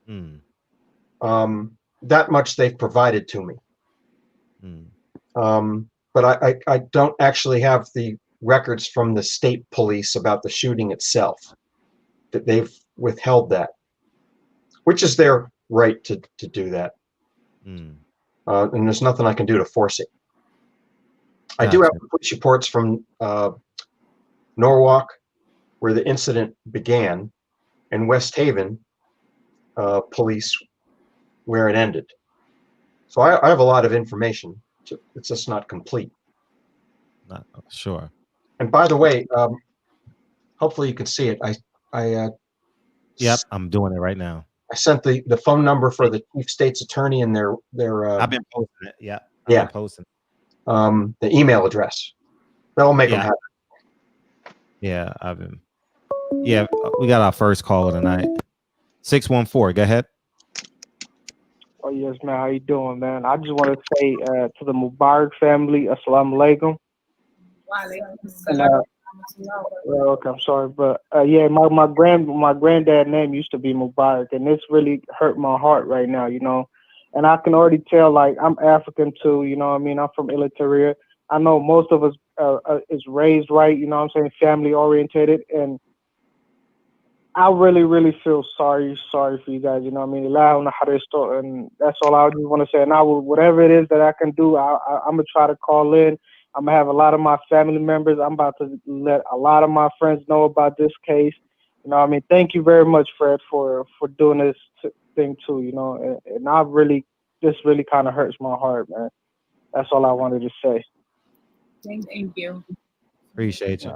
Mm, That much they've provided to me. mm. But I don't actually have the records from the state police about the shooting itself. That they've withheld that, which is their right to do that. Mm. And there's nothing I can do to force it. I do have police reports from Norwalk, where the incident began, and West Haven police, where it ended. So I have a lot of information. It's just not complete. Not sure. And by the way, hopefully you can see it. Yep, I'm doing it right now. I sent the phone number for the chief state's attorney and their I've been posting it. Yeah. Yeah. I've been posting. The email address. That'll make them happy. Yeah, I've been. Yeah, we got our first caller tonight. 614. Go ahead. Oh yes, man. How you doing, man? I just want to say to the Mubarak family, Assalamu alaikum. Well, okay, I'm sorry, but yeah, my granddad name used to be Mubarak, and it's really hurt my heart right now, you know. And I can already tell, like, I'm African too, you know what I mean? I'm from Eritrea. I know most of us is raised right, you know what I'm saying, family orientated, and I really, really feel sorry for you guys, you know what I mean? And that's all I just want to say. And I will, whatever it is that I can do, I'm going to try to call in. I'm going to have a lot of my family members. I'm about to let a lot of my friends know about this case. You know what I mean? Thank you very much, Fred, for doing this thing too, you know? And this really kind of hurts my heart, man. That's all I wanted to say. Thank you. Appreciate you.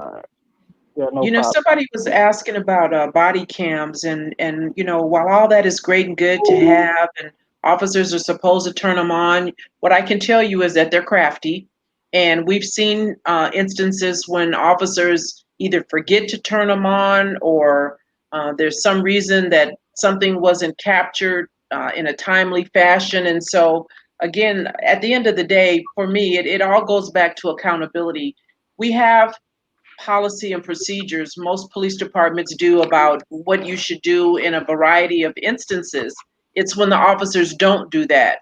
Yeah, no You know, problem. somebody was asking about body cams, and you know, while all that is great and good to have, and officers are supposed to turn them on, what I can tell you is that they're crafty, and we've seen instances when officers either forget to turn them on, or there's some reason that something wasn't captured in a timely fashion. And so, again, at the end of the day, for me, it all goes back to accountability. We have policy and procedures most police departments do about what you should do in a variety of instances. It's when the officers don't do that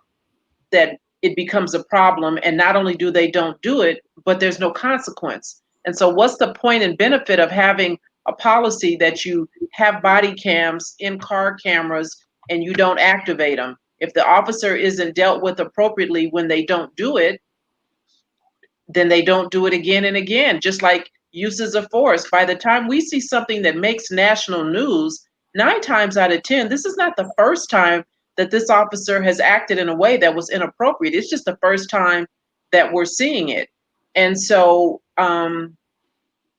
it becomes a problem. And not only do they don't do it, but there's no consequence. And so what's the point and benefit of having a policy that you have body cams in car cameras and you don't activate them? If the officer isn't dealt with appropriately when they don't do it, then they don't do it again and again. Just like uses of force. By the time we see something that makes national news, 9 times out of 10, this is not the first time that this officer has acted in a way that was inappropriate. It's just the first time that we're seeing it. And so,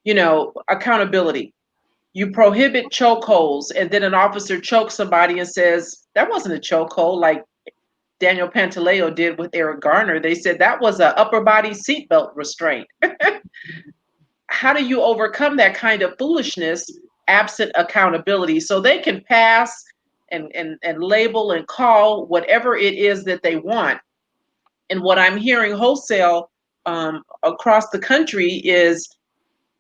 you know, accountability. You prohibit chokeholds, and then an officer chokes somebody and says, that wasn't a chokehold, like Daniel Pantaleo did with Eric Garner. They said that was an upper body seatbelt restraint. How do you overcome that kind of foolishness absent accountability? So they can pass and label and call whatever it is that they want. And what I'm hearing wholesale across the country is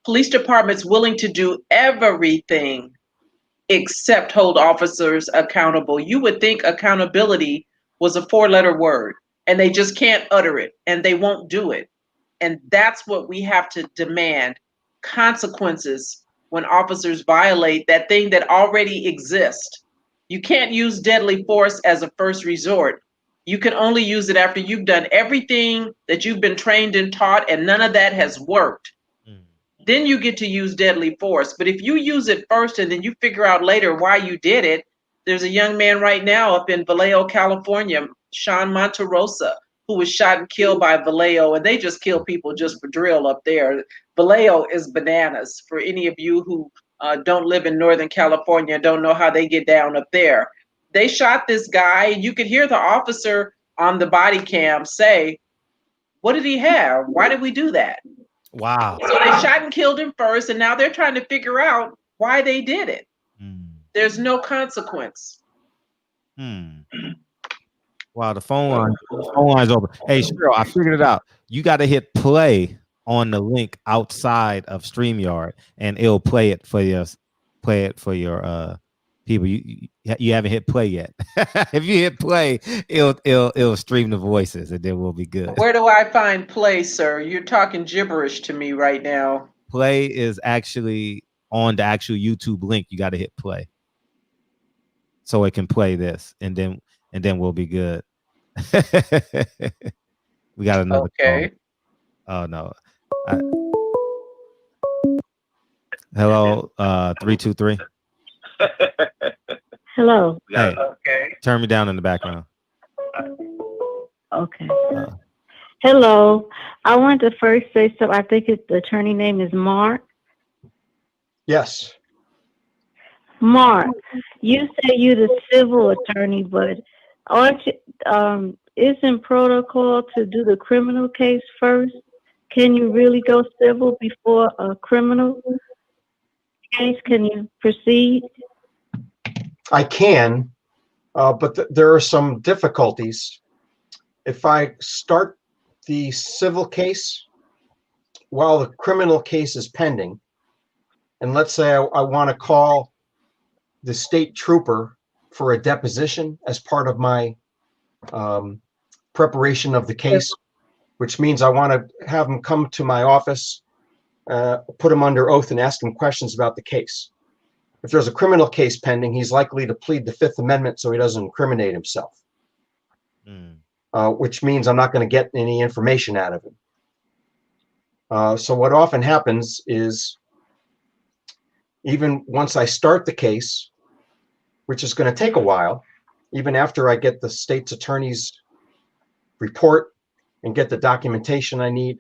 police departments willing to do everything except hold officers accountable. You would think accountability was a 4-letter word, and they just can't utter it, and they won't do it. And that's what we have to demand: consequences when officers violate that thing that already exists. You can't use deadly force as a first resort. You can only use it after you've done everything that you've been trained and taught, and none of that has worked. Then you get to use deadly force. But if you use it first and then you figure out later why you did it, there's a young man right now up in Vallejo, California, Sean Monterosa, who was shot and killed by Vallejo, and they just kill people just for drill up there. Vallejo is bananas. For any of you who don't live in Northern California, don't know how they get down up there. They shot this guy. You could hear the officer on the body cam say, what did he have? Why did we do that? Wow. So they shot and killed him first, and now they're trying to figure out why they did it. There's no consequence. Wow, the phone line's open. Hey, Cheryl, I figured it out. You got to hit play on the link outside of StreamYard, and it'll play it for your people. You haven't hit play yet. If you hit play, it'll stream the voices, and then we'll be good. Where do I find play, sir? You're talking gibberish to me right now. Play is actually on the actual YouTube link. You got to hit play, so it can play this, and then we'll be good. We got another call. Oh no. Hello, 323. Hello. Hey, turn me down in the background. Okay. Hello. I want to first say something. I think the attorney name is Mark. Yes. Mark, you say you're the civil attorney, but aren't you, isn't protocol to do the criminal case first? Can you really go civil before a criminal case? Can you proceed? I can, but there are some difficulties. If I start the civil case while the criminal case is pending, and let's say I want to call the state trooper for a deposition as part of my preparation of the case, which means I want to have him come to my office, put him under oath and ask him questions about the case. If there's a criminal case pending, he's likely to plead the Fifth Amendment so he doesn't incriminate himself, which means I'm not going to get any information out of him. So what often happens is, even once I start the case, which is going to take a while, even after I get the state's attorney's report and get the documentation I need,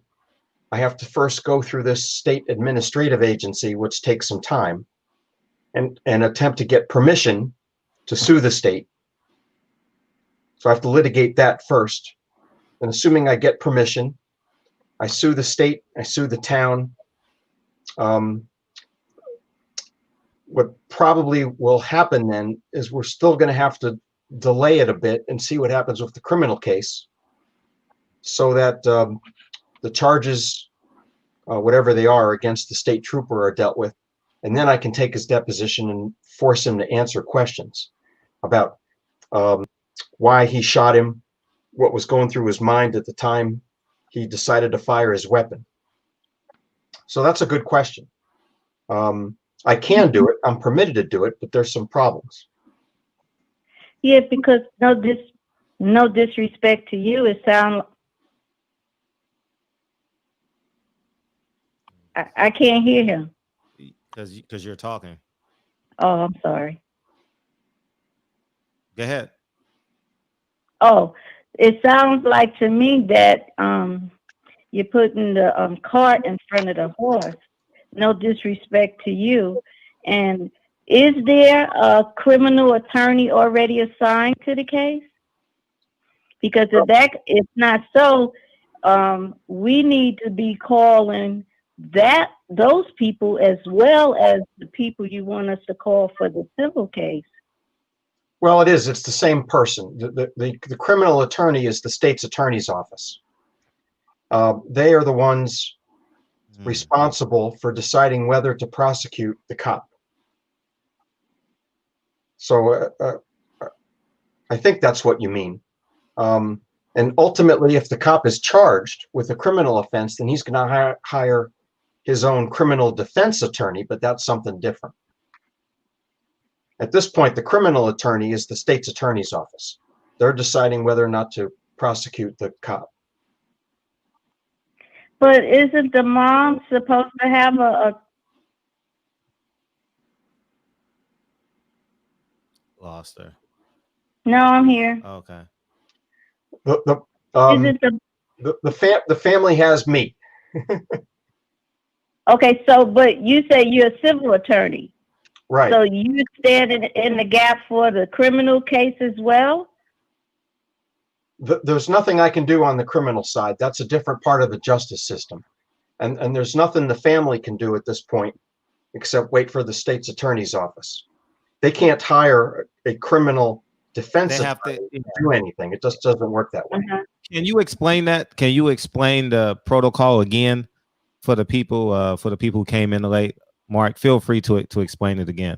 I have to first go through this state administrative agency, which takes some time, and attempt to get permission to sue the state. So I have to litigate that first. And assuming I get permission, I sue the state, I sue the town. What probably will happen then is we're still going to have to delay it a bit and see what happens with the criminal case, so that the charges, whatever they are, against the state trooper are dealt with. And then I can take his deposition and force him to answer questions about why he shot him, what was going through his mind at the time he decided to fire his weapon. So that's a good question. I can do it. I'm permitted to do it, but there's some problems. Yeah, because no disrespect to you, it sounds. I can't hear him. Because you're talking. Oh, I'm sorry. Go ahead. Oh, it sounds like to me that you're putting the cart in front of the horse. No disrespect to you. And is there a criminal attorney already assigned to the case? Because if not so, we need to be calling those people as well as the people you want us to call for the civil case. Well, it's the same person. The criminal attorney is the state's attorney's office. They are the ones responsible for deciding whether to prosecute the cop. So I think that's what you mean. And ultimately, if the cop is charged with a criminal offense, then he's going to hire his own criminal defense attorney, but that's something different. At this point, the criminal attorney is the state's attorney's office. They're deciding whether or not to prosecute the cop. But isn't the mom supposed to have a Lost her. No, I'm here. Okay. The family has me. Okay, so but you say you're a civil attorney, right? So you stand in the gap for the criminal case as well. There's nothing I can do on the criminal side. That's a different part of the justice system, and there's nothing the family can do at this point except wait for the state's attorney's office. they can't hire a criminal defense They have to attorney to do anything. It just doesn't work that way. Can you explain that? Can you explain the protocol again for the people who came in late? Mark, feel free to explain it again.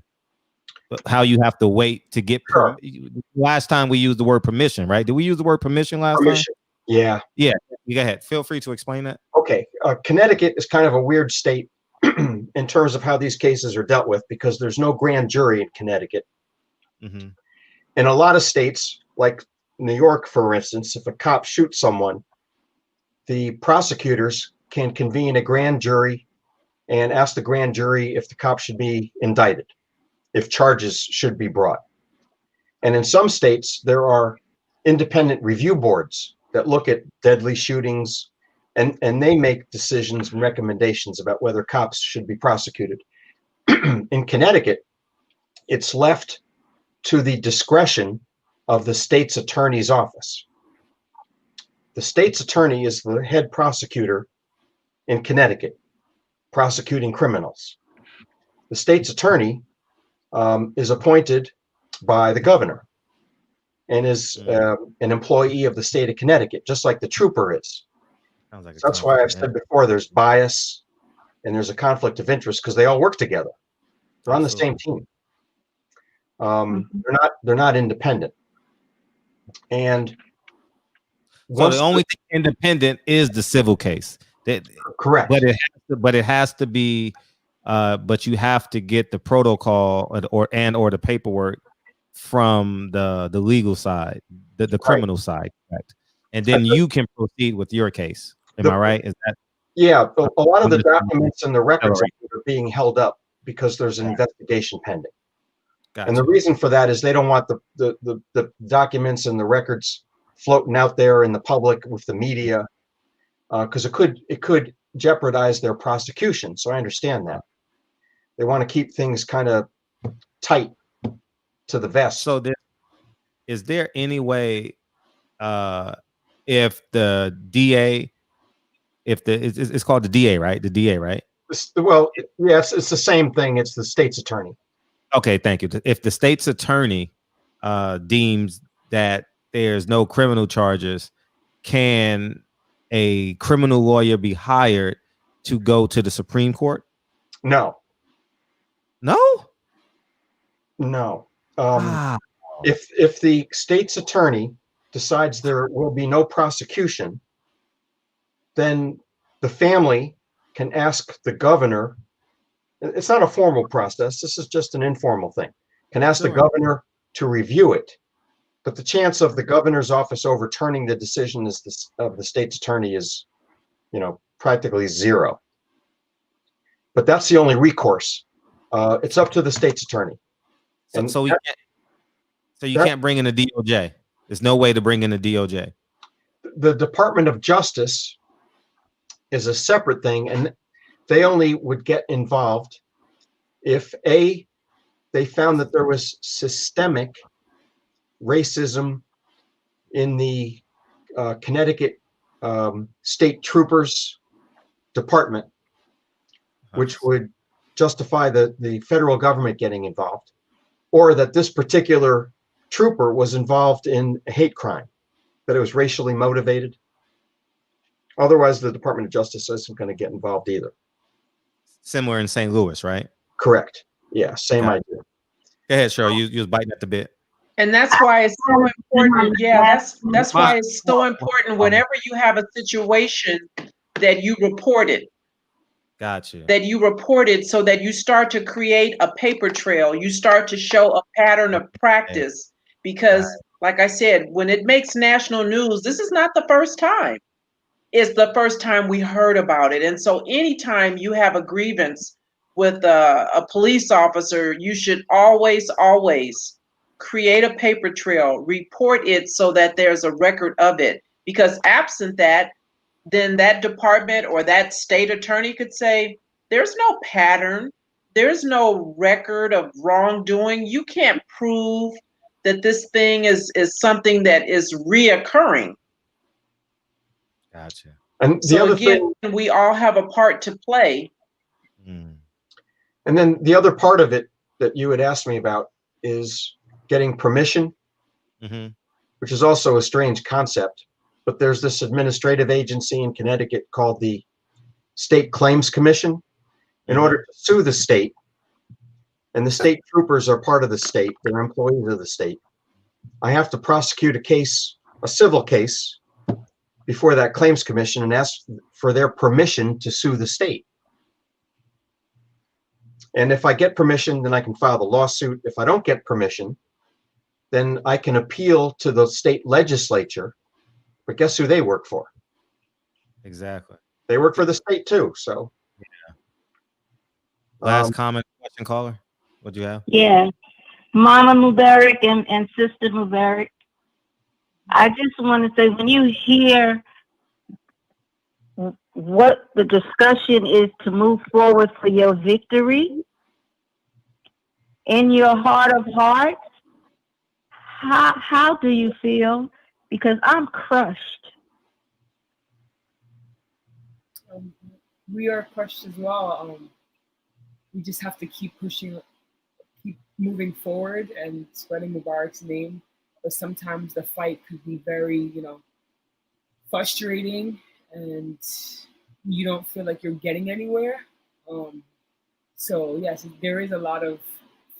How you have to wait to get last time we used the word permission, right? Did we use the word permission last time? Yeah. Yeah. You go ahead. Feel free to explain that. Okay. Connecticut is kind of a weird state in terms of how these cases are dealt with because there's no grand jury in Connecticut. Mm-hmm. In a lot of states, like New York, for instance, if a cop shoots someone, the prosecutors can convene a grand jury and ask the grand jury if the cop should be indicted, if charges should be brought. And in some states, there are independent review boards that look at deadly shootings, and they make decisions and recommendations about whether cops should be prosecuted. In Connecticut, it's left to the discretion of the state's attorney's office. The state's attorney is the head prosecutor in Connecticut, prosecuting criminals. The state's attorney is appointed by the governor and is an employee of the state of Connecticut, just like the trooper is. Like that's why I've said before, there's bias and there's a conflict of interest because they all work together. They're on the same team. They're not independent. And so the only thing independent is the civil case. Correct. But it has to be. But you have to get the protocol or the paperwork from the legal side, the criminal side, correct? And then you can proceed with your case. Am I right? Is that? Yeah, a lot of the documents and the records are being held up because there's an investigation pending. Gotcha. And the reason for that is they don't want the documents and the records floating out there in the public with the media, because it could jeopardize their prosecution. So I understand that. They want to keep things kind of tight to the vest. So is there any way, if the DA, it's called the DA, right? The DA, right? Well, yes, it's the same thing. It's the state's attorney. Okay, thank you. If the state's attorney deems that there's no criminal charges, can a criminal lawyer be hired to go to the Supreme Court? No. No? No. If the state's attorney decides there will be no prosecution, then the family can ask the governor. It's not a formal process. This is just an informal thing. Can ask the governor to review it. But the chance of the governor's office overturning the decision of the state's attorney is, practically zero. But that's the only recourse. It's up to the state's attorney. So you can't bring in a DOJ. There's no way to bring in a DOJ. The Department of Justice is a separate thing, and they only would get involved if they found that there was systemic racism in the Connecticut State Troopers Department, which would justify the federal government getting involved, or that this particular trooper was involved in a hate crime, that it was racially motivated. Otherwise, the Department of Justice isn't going to get involved either. Similar in St. Louis, right? Correct. Yeah, same idea. Go ahead, Cheryl. You was biting at the bit. And that's why it's so important. Yeah, that's why it's so important whenever you have a situation that you report it. Gotcha. That you report it so that you start to create a paper trail. You start to show a pattern of practice. Because, like I said, when it makes national news, this is not the first time. It's the first time we heard about it. And so anytime you have a grievance with a police officer, you should always create a paper trail, report it so that there's a record of it. Because absent that, then that department or that state attorney could say, there's no pattern, there's no record of wrongdoing. You can't prove that this thing is something that is reoccurring. Gotcha. And the other thing, we all have a part to play. And then the other part of it that you had asked me about is getting permission, Mm-hmm. which is also a strange concept. But there's this administrative agency in Connecticut called the State Claims Commission. In order to sue the state, and the state troopers are part of the state, they're employees of the state, I have to prosecute a case, a civil case, before that claims commission and ask for their permission to sue the state. And if I get permission, then I can file the lawsuit. If I don't get permission, then I can appeal to the state legislature. But guess who they work for? Exactly. They work for the state too. So, Last comment, question, caller. What do you have? Yeah. Mama Mubarak and Sister Mubarak. I just want to say, when you hear what the discussion is to move forward for your victory, in your heart of hearts, how do you feel? Because I'm crushed. We are crushed as well. We just have to keep pushing, keep moving forward and spreading Mubarak's name. But sometimes the fight could be very, frustrating, and you don't feel like you're getting anywhere. So yes, there is a lot of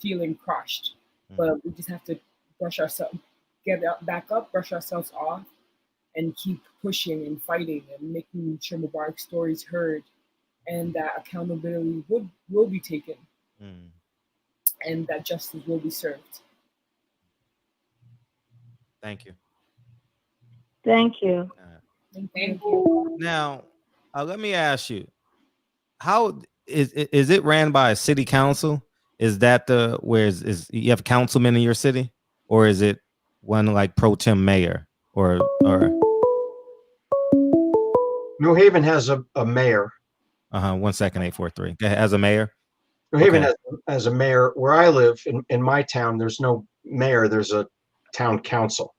feeling crushed, but we just have to back up, brush ourselves off, and keep pushing and fighting and making sure Mubarak's story is heard, and that accountability will be taken, and that justice will be served. Thank you. Thank you. Thank you. Now, let me ask you, how is it ran by a city council? Is that is you have councilmen in your city, or is it one like pro tem mayor or? New Haven has a mayor. 1 second, 843. As a mayor. New Haven has a mayor. Where I live in my town, there's no mayor. There's a town council.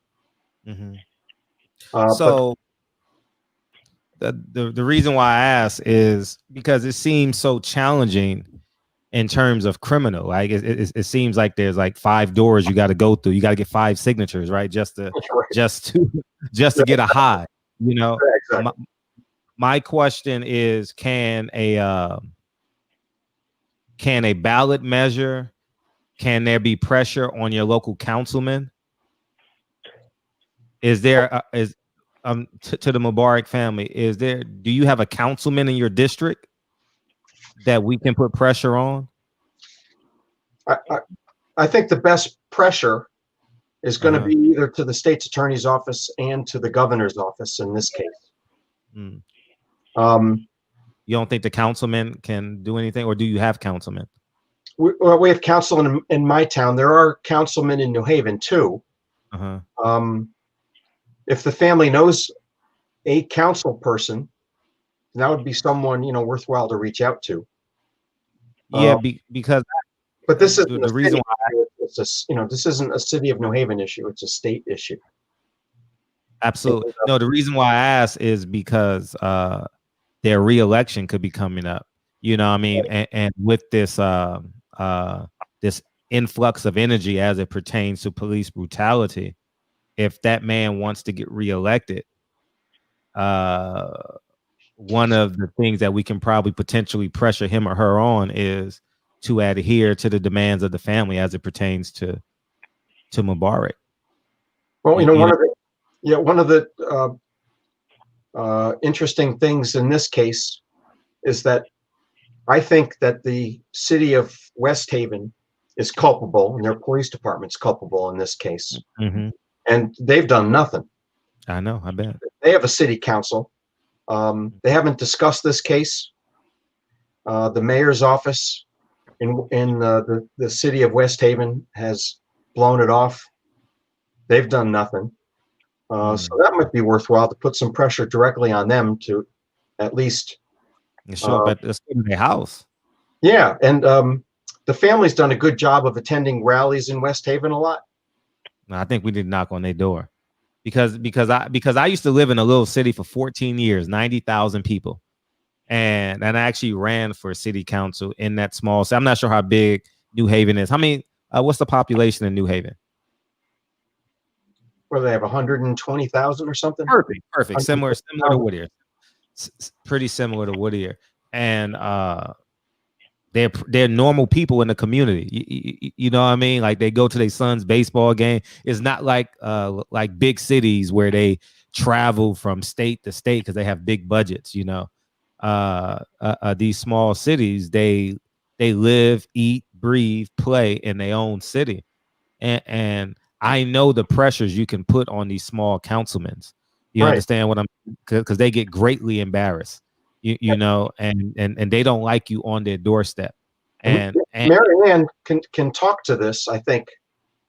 So the reason why I ask is because it seems so challenging in terms of criminal. Like it seems like there's like 5 doors you got to go through. You got to get 5 signatures, right? Just to get a high. Exactly. My question is, can a ballot measure? Can there be pressure on your local councilman? Is there to the Mubarak family? Do you have a councilman in your district that we can put pressure on? I think the best pressure is going to be either to the state's attorney's office and to the governor's office in this case. You don't think the councilman can do anything, or do you have councilmen? We have councilmen in my town. There are councilmen in New Haven too. If the family knows a council person, that would be someone worthwhile to reach out to. Yeah, because. But this is the reason why this isn't a city of New Haven issue; it's a state issue. Absolutely. No, the reason why I ask is because their re-election could be coming up. You know what I mean? And with this this influx of energy as it pertains to police brutality, if that man wants to get re-elected, one of the things that we can probably potentially pressure him or her on is to adhere to the demands of the family as it pertains to Mubarak. Well, one of the interesting things in this case is that I think that the city of West Haven is culpable, and their police department's culpable in this case. And they've done nothing. I know, I bet. They have a city council. They haven't discussed this case. The mayor's office in the city of West Haven has blown it off. They've done nothing. So that might be worthwhile to put some pressure directly on them to at least show up at their house. Yeah, and the family's done a good job of attending rallies in West Haven a lot. I think we need to knock on their door because I used to live in a little city for 14 years, 90,000 people. And I actually ran for city council in that small city. I'm not sure how big New Haven is. What's the population in New Haven? Where they have 120,000 or something. Perfect. Similar to Whittier. Pretty similar to Whittier, and they're normal people in the community. You know what I mean? Like they go to their son's baseball game. It's not like big cities where they travel from state to state because they have big budgets. You know, these small cities, they live, eat, breathe, play in their own city, and I know the pressures you can put on these small councilmen. You understand what I'm? Because they get greatly embarrassed. You know, and they don't like you on their doorstep. And Mary Ann can talk to this, I think,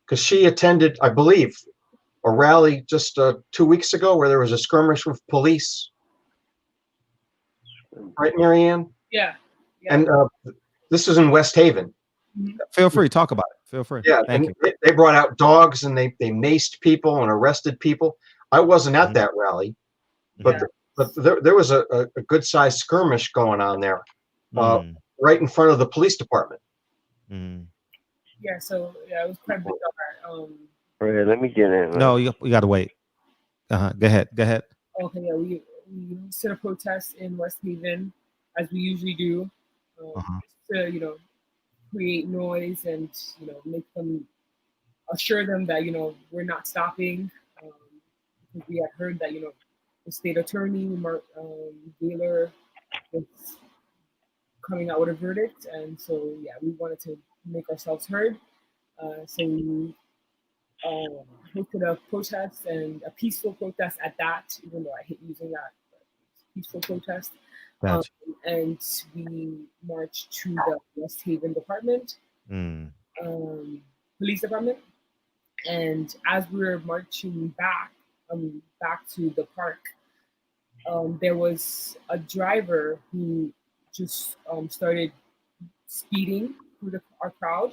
because she attended, I believe, a rally just 2 weeks ago where there was a skirmish with police. Right, Mary Ann? Yeah. And this is in West Haven. Feel free to talk about it. Feel free. Yeah, Thank you. They brought out dogs and they maced people and arrested people. I wasn't at that rally, but there was a good sized skirmish going on there, right in front of the police department. Yeah, so it was quite bizarre. Right, let me get in. No, you got to wait. Go ahead. Okay, yeah, we hosted a protest in West Haven as we usually do, to create noise and make them assure them that we're not stopping. Because we had heard that the state attorney Gaylor was coming out with a verdict, and so we wanted to make ourselves heard. So we hosted a protest, and a peaceful protest at that, even though I hate using that, but peaceful protest. Gotcha. And we marched to the West Haven department, police department. And as we were marching back to the park, there was a driver who just started speeding through our crowd,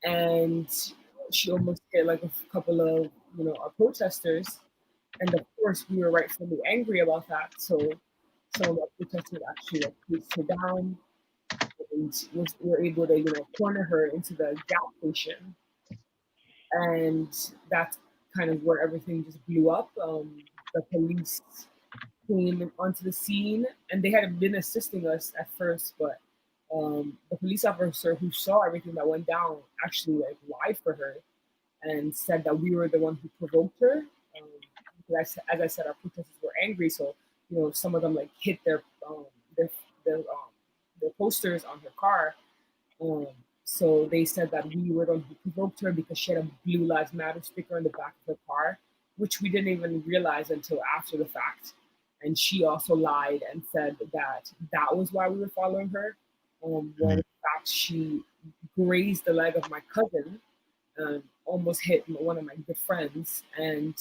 and she almost hit like a couple of our protesters, and of course we were rightfully angry about that. So some of our protesters actually pushed her down, and were able to corner her into the gas station, and that's kind of where everything just blew up. The police came onto the scene, and they had been assisting us at first, but the police officer who saw everything that went down actually lied for her and said that we were the one who provoked her. As I said, our protesters were angry, so some of them hit their posters on her car. So they said that we were the one who provoked her because she had a Blue Lives Matter sticker on the back of her car, which we didn't even realize until after the fact. And she also lied and said that was why we were following her. When in fact she grazed the leg of my cousin, almost hit one of my good friends, and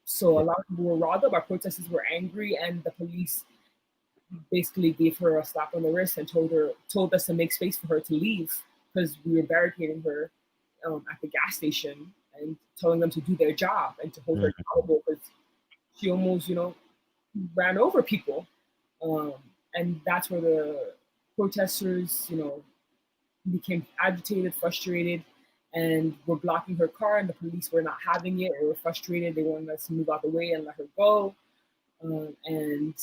so a lot of people were riled up. Our protesters were angry, and the police basically gave her a slap on the wrist and told us to make space for her to leave because we were barricading her at the gas station and telling them to do their job and to hold her accountable because she almost ran over people, and that's where the protesters became agitated, frustrated, and were blocking her car, and the police were not having it. They were frustrated. They wanted us to move out the way and let her go, and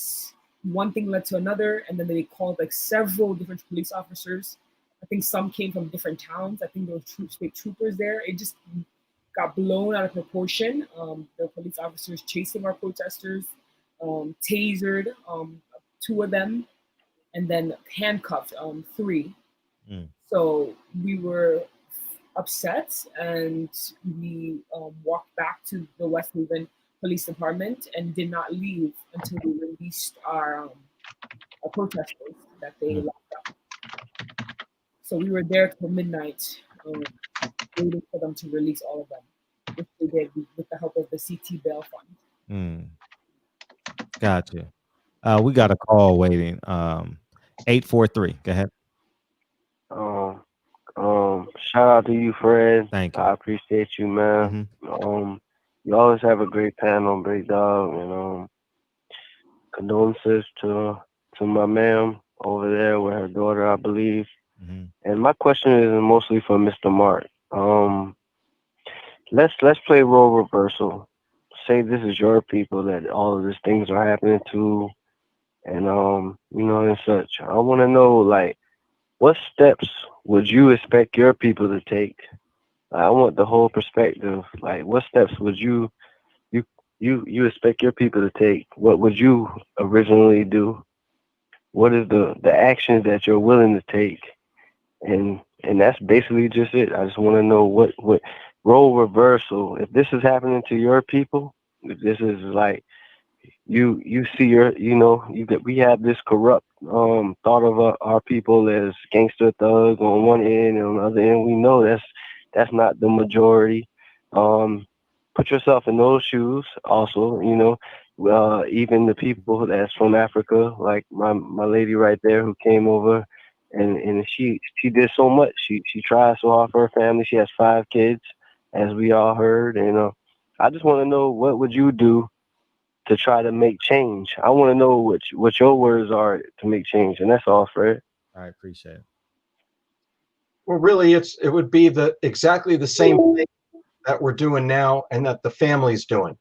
one thing led to another, and then they called several different police officers. I think some came from different towns. I think there were state troopers there. It just got blown out of proportion. The police officers chasing our protesters, tasered 2 of them, and then handcuffed 3. So we were upset, and we walked back to the West Haven Police Department and did not leave until we released our protesters that they locked up. So we were there till midnight, waiting for them to release all of them, which they did with the help of the CT bail fund. Gotcha. We got a call waiting. 843. Go ahead. Shout out to you, Fred. Thank you. I appreciate you, man. You always have a great panel, Big Dog, and condolences to my ma'am over there with her daughter, I believe. And my question is mostly for Mr. Mark. Let's play role reversal. Say this is your people that all of these things are happening to, and and such. I want to know, like, what steps would you expect your people to take? I want the whole perspective. Like, what steps would you you expect your people to take? What would you originally do? What is the actions that you're willing to take? And that's basically just it. I just want to know what role reversal. If this is happening to your people, if this is like you see we have this corrupt thought of our people as gangster thugs on one end, and on the other end we know that's not the majority. Put yourself in those shoes also, even the people that's from Africa, like my lady right there who came over, and she did so much. She tried so hard for her family. She has 5 kids, as we all heard, and I just want to know, what would you do to try to make change? I want to know what your words are to make change, and that's all, Fred. I appreciate it. Well, really, it would be exactly the same thing that we're doing now and that the family's doing.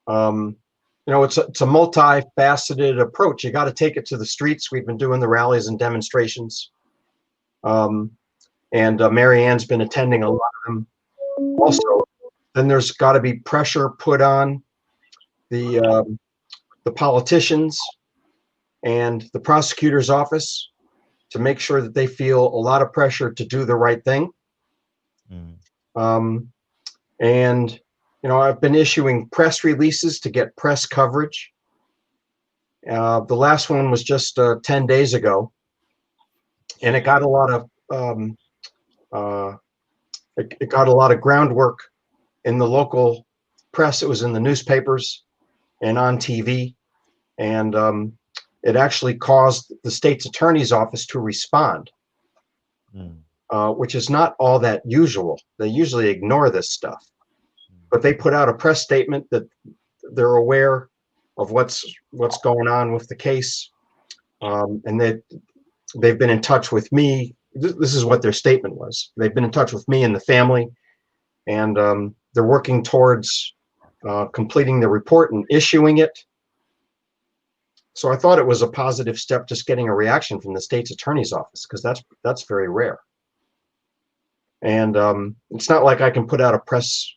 It's a multifaceted approach. You got to take it to the streets. We've been doing the rallies and demonstrations, and Mary Ann's been attending a lot of them. Also, then there's got to be pressure put on the politicians and the prosecutor's office to make sure that they feel a lot of pressure to do the right thing. And I've been issuing press releases to get press coverage. The last one was just 10 days ago, and it got a lot of groundwork in the local press. It was in the newspapers and on TV, and it actually caused the state's attorney's office to respond, which is not all that usual. They usually ignore this stuff. But they put out a press statement that they're aware of what's going on with the case, and they've been in touch with me. This is what their statement was. They've been in touch with me and the family, and they're working towards completing the report and issuing it. So I thought it was a positive step, just getting a reaction from the state's attorney's office, because that's very rare. And it's not like I can put out a press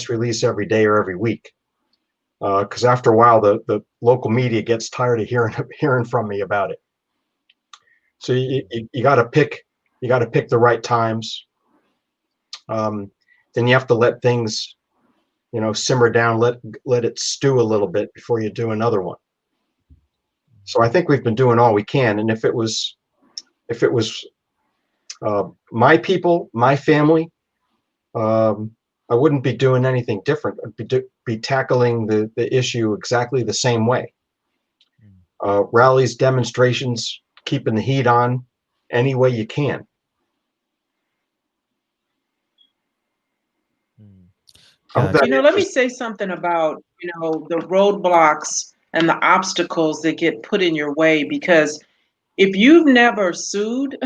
release every day or every week, because after a while the local media gets tired of hearing from me about it. So you got to pick the right times. Then you have to let things simmer down, let it stew a little bit before you do another one. So I think we've been doing all we can. And if it was my people, my family, I wouldn't be doing anything different. I'd be tackling the issue exactly the same way. Rallies, demonstrations, keeping the heat on any way you can. Let me say something about, the roadblocks and the obstacles that get put in your way, because if you've never sued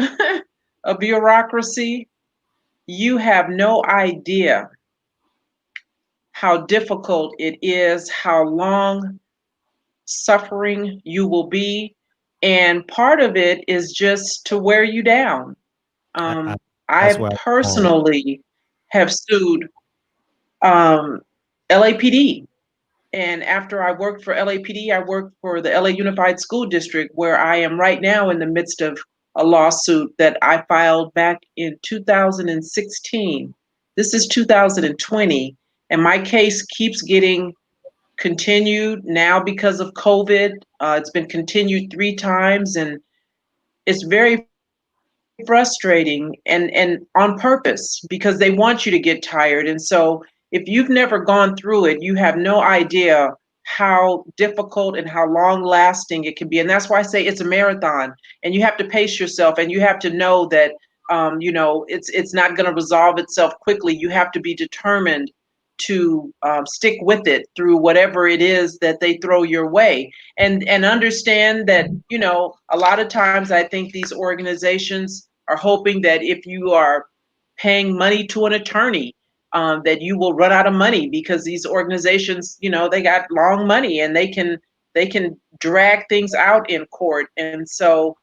a bureaucracy, you have no idea how difficult it is, how long suffering you will be. And part of it is just to wear you down. I personally have sued LAPD. And after I worked for LAPD, I worked for the LA Unified School District, where I am right now in the midst of a lawsuit that I filed back in 2016. This is 2020, and my case keeps getting continued now because of COVID. It's been continued 3 times, and it's very frustrating, and on purpose, because they want you to get tired. And so if you've never gone through it, you have no idea how difficult and how long lasting it can be. And that's why I say it's a marathon, and you have to pace yourself, and you have to know that it's not going to resolve itself quickly. You have to be determined to stick with it through whatever it is that they throw your way, and understand that a lot of times I think these organizations are hoping that if you are paying money to an attorney, that you will run out of money, because these organizations, you know, they got long money and they can drag things out in court. And so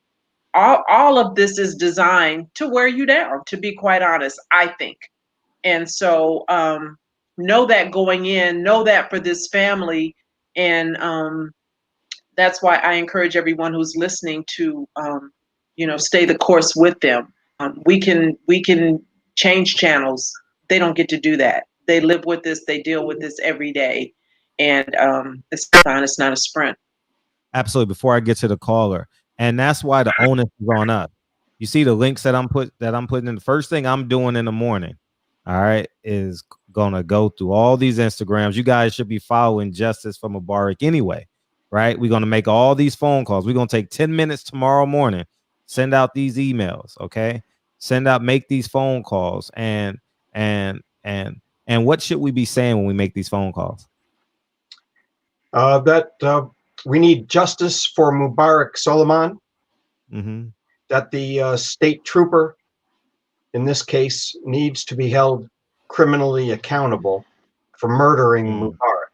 all of this is designed to wear you down, to be quite honest, I think. And so know that going in, know that for this family. And that's why I encourage everyone who's listening to, you know, stay the course with them. We can change channels. They don't get to do that. They live with this. They deal with this every day. And it's fine. It's not a sprint. Absolutely. Before I get to the caller, and that's why the onus is on us. You see the links that I'm putting in. The first thing I'm doing in the morning, all right, is gonna go through all these Instagrams. You guys should be following Justice for Mubarak anyway, right? We're gonna make all these phone calls. We're gonna take 10 minutes tomorrow morning, send out these emails, okay? Make these phone calls, and what should we be saying when we make these phone calls? That we need justice for Mubarak Soulemane. Mm-hmm. That the state trooper, in this case, needs to be held criminally accountable for murdering Mubarak.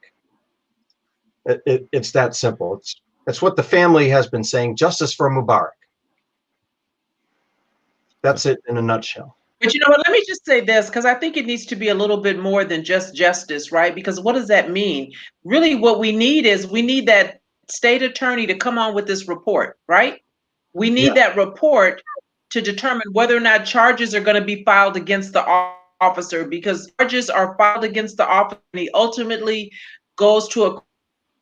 It's that simple. It's what the family has been saying. Justice for Mubarak. That's it in a nutshell. But you know what, let me just say this, because I think it needs to be a little bit more than just justice, right? Because what does that mean? Really, what we need is that state attorney to come on with this report, right? We need that report to determine whether or not charges are going to be filed against the officer, because charges are filed against the officer and he ultimately goes to a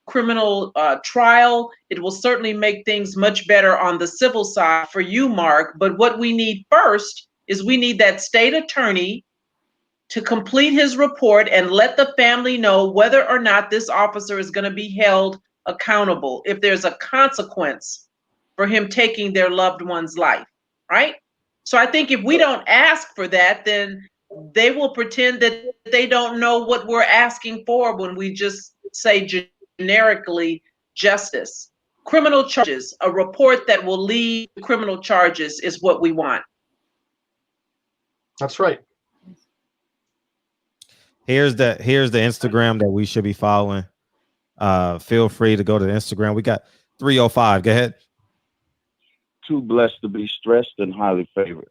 criminal trial. It will certainly make things much better on the civil side for you, Mark. But what we need first is we need that state attorney to complete his report and let the family know whether or not this officer is going to be held accountable, if there's a consequence for him taking their loved one's life, right? So I think if we don't ask for that, then they will pretend that they don't know what we're asking for when we just say generically justice. Criminal charges, a report that will lead to criminal charges is what we want. That's right. Here's the Instagram that we should be following. Feel free to go to the Instagram. We got 305. Go ahead. Too blessed to be stressed and highly favored.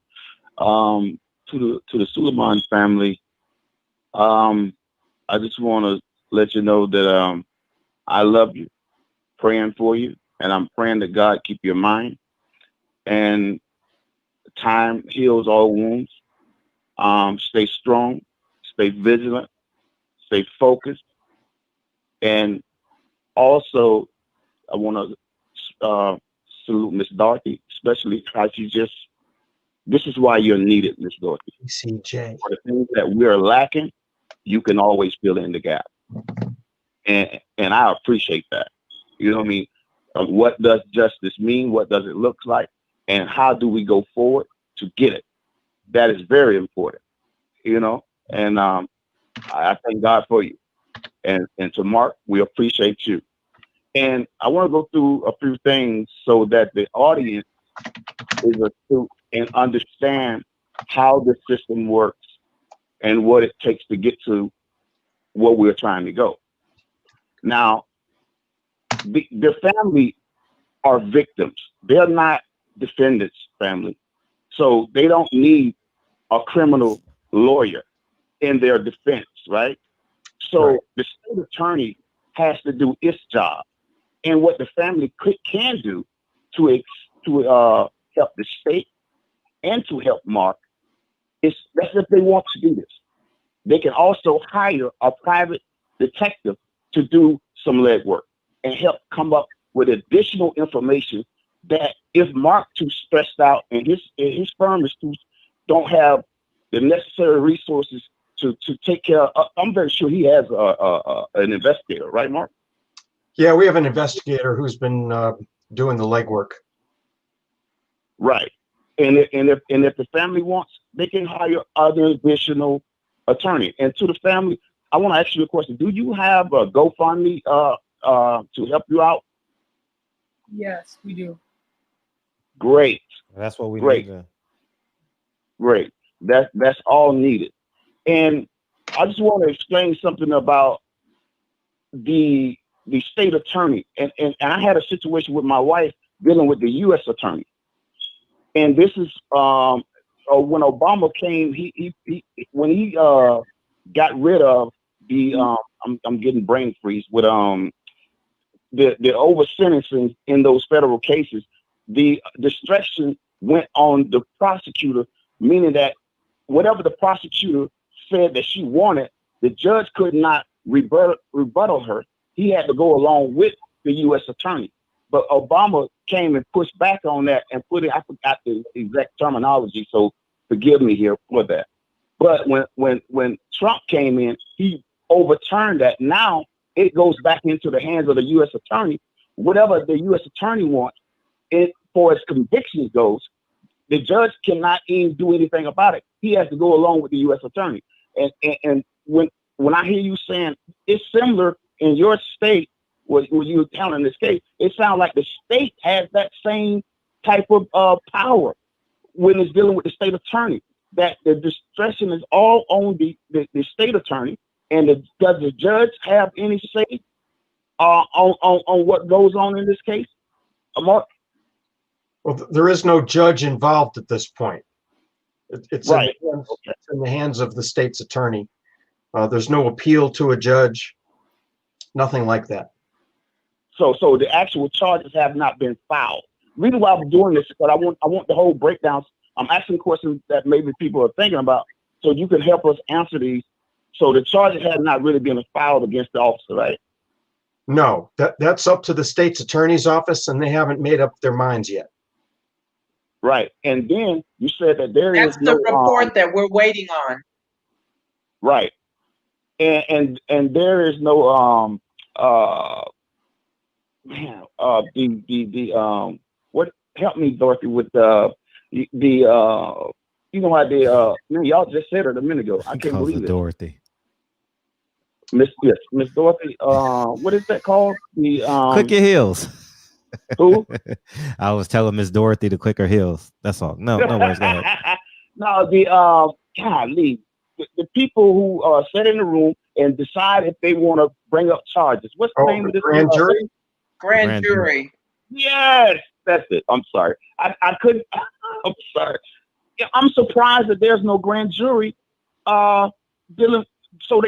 To the Soulemane family, I just want to let you know that I love you, praying for you, and I'm praying that God keep your mind, and time heals all wounds. Stay strong, stay vigilant, stay focused, and also I want to salute Miss Dorsey, especially because this is why you're needed, Miss Dorsey. CJ. For the things that we're lacking, you can always fill in the gap. And I appreciate that. You know what I mean? What does justice mean? What does it look like? And how do we go forward to get it? That is very important, you know? And I thank God for you. And to Mark, we appreciate you. And I want to go through a few things so that the audience is astute and understand how the system works and what it takes to get to where we're trying to go. Now, the family are victims. They're not defendants, family. So they don't need a criminal lawyer in their defense, right? So the state attorney has to do its job. And what the family can do to help the state and to help Mark is that's if they want to do this. They can also hire a private detective to do some legwork and help come up with additional information that if Mark too stressed out and his firm is too don't have the necessary resources to take care of, I'm very sure he has an investigator, right, Mark? Yeah, we have an investigator who's been doing the legwork. Right, and if the family wants, they can hire other additional attorney. And to the family, I want to ask you a question: do you have a GoFundMe to help you out? Yes, we do. Great. That's what we Great. need. Great. That's all needed. And I just want to explain something about the state attorney. And I had a situation with my wife dealing with the U.S. attorney. And this is when Obama came, when he got rid of the I'm getting brain freeze with the over sentencing in those federal cases. The discretion went on the prosecutor, meaning that whatever the prosecutor said that she wanted, the judge could not rebuttal her. He had to go along with the U.S. attorney. But Obama came and pushed back on that and put it, I forgot the exact terminology, so forgive me here for that. But when Trump came in, he overturned that. Now it goes back into the hands of the U.S. attorney. Whatever the U.S. attorney wants, for as convictions goes, the judge cannot even do anything about it. He has to go along with the U.S. attorney. And when I hear you saying it's similar in your state, when you were telling this case, it sounds like the state has that same type of power when it's dealing with the state attorney. That the discretion is all on the state attorney, and does the judge have any say on what goes on in this case? Mark? Well, there is no judge involved at this point. It's right. It's in the hands of the state's attorney. There's no appeal to a judge, nothing like that. So the actual charges have not been filed. The reason why I'm doing this is because I want the whole breakdown. I'm asking questions that maybe people are thinking about, so you can help us answer these. So the charges have not really been filed against the officer, right? No, that's up to the state's attorney's office, and they haven't made up their minds yet. Right, and then you said that that's the report that we're waiting on. Right, and there is no what, help me, Dorsey, with you know how they y'all just said it a minute ago. I can't believe it. Dorothy. Miss Dorothy, what is that called? The Click your heels. Who? I was telling Miss Dorothy to click her heels. That's all. No worries. Go ahead. No, golly, the people who sit in the room and decide if they want to bring up charges. What's the name of this? Grand jury? Grand jury. Yes, that's it. I'm sorry. I couldn't. I'm sorry. I'm surprised that there's no grand jury dealing. So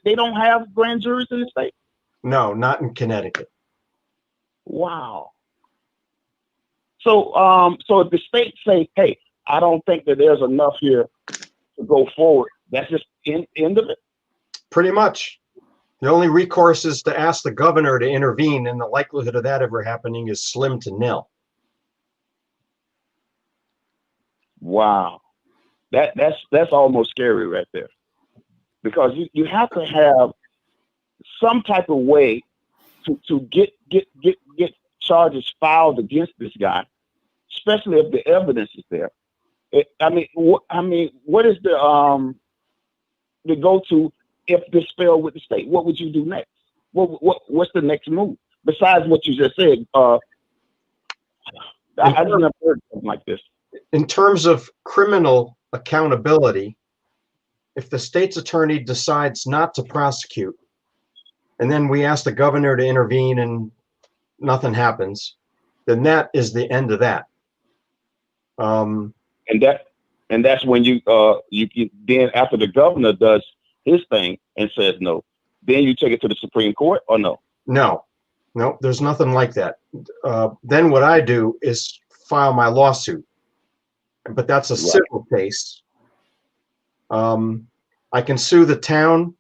they don't have grand juries in the state? No, not in Connecticut. Wow. So if the state say, hey, I don't think that there's enough here to go forward, that's just end of it? Pretty much. The only recourse is to ask the governor to intervene, and the likelihood of that ever happening is slim to nil. Wow. That's almost scary right there. Because you have to have some type of way to get charges filed against this guy, especially if the evidence is there. What is the go-to if this fell with the state? What would you do next? What's the next move besides what you just said? I just never heard something like this. In terms of criminal accountability, if the state's attorney decides not to prosecute, and then we ask the governor to intervene and nothing happens, then that is the end of that. And that's when you then, after the governor does his thing and says no, then you take it to the Supreme Court, or no? No, there's nothing like that. Then what I do is file my lawsuit, but that's a civil case. I can sue the town.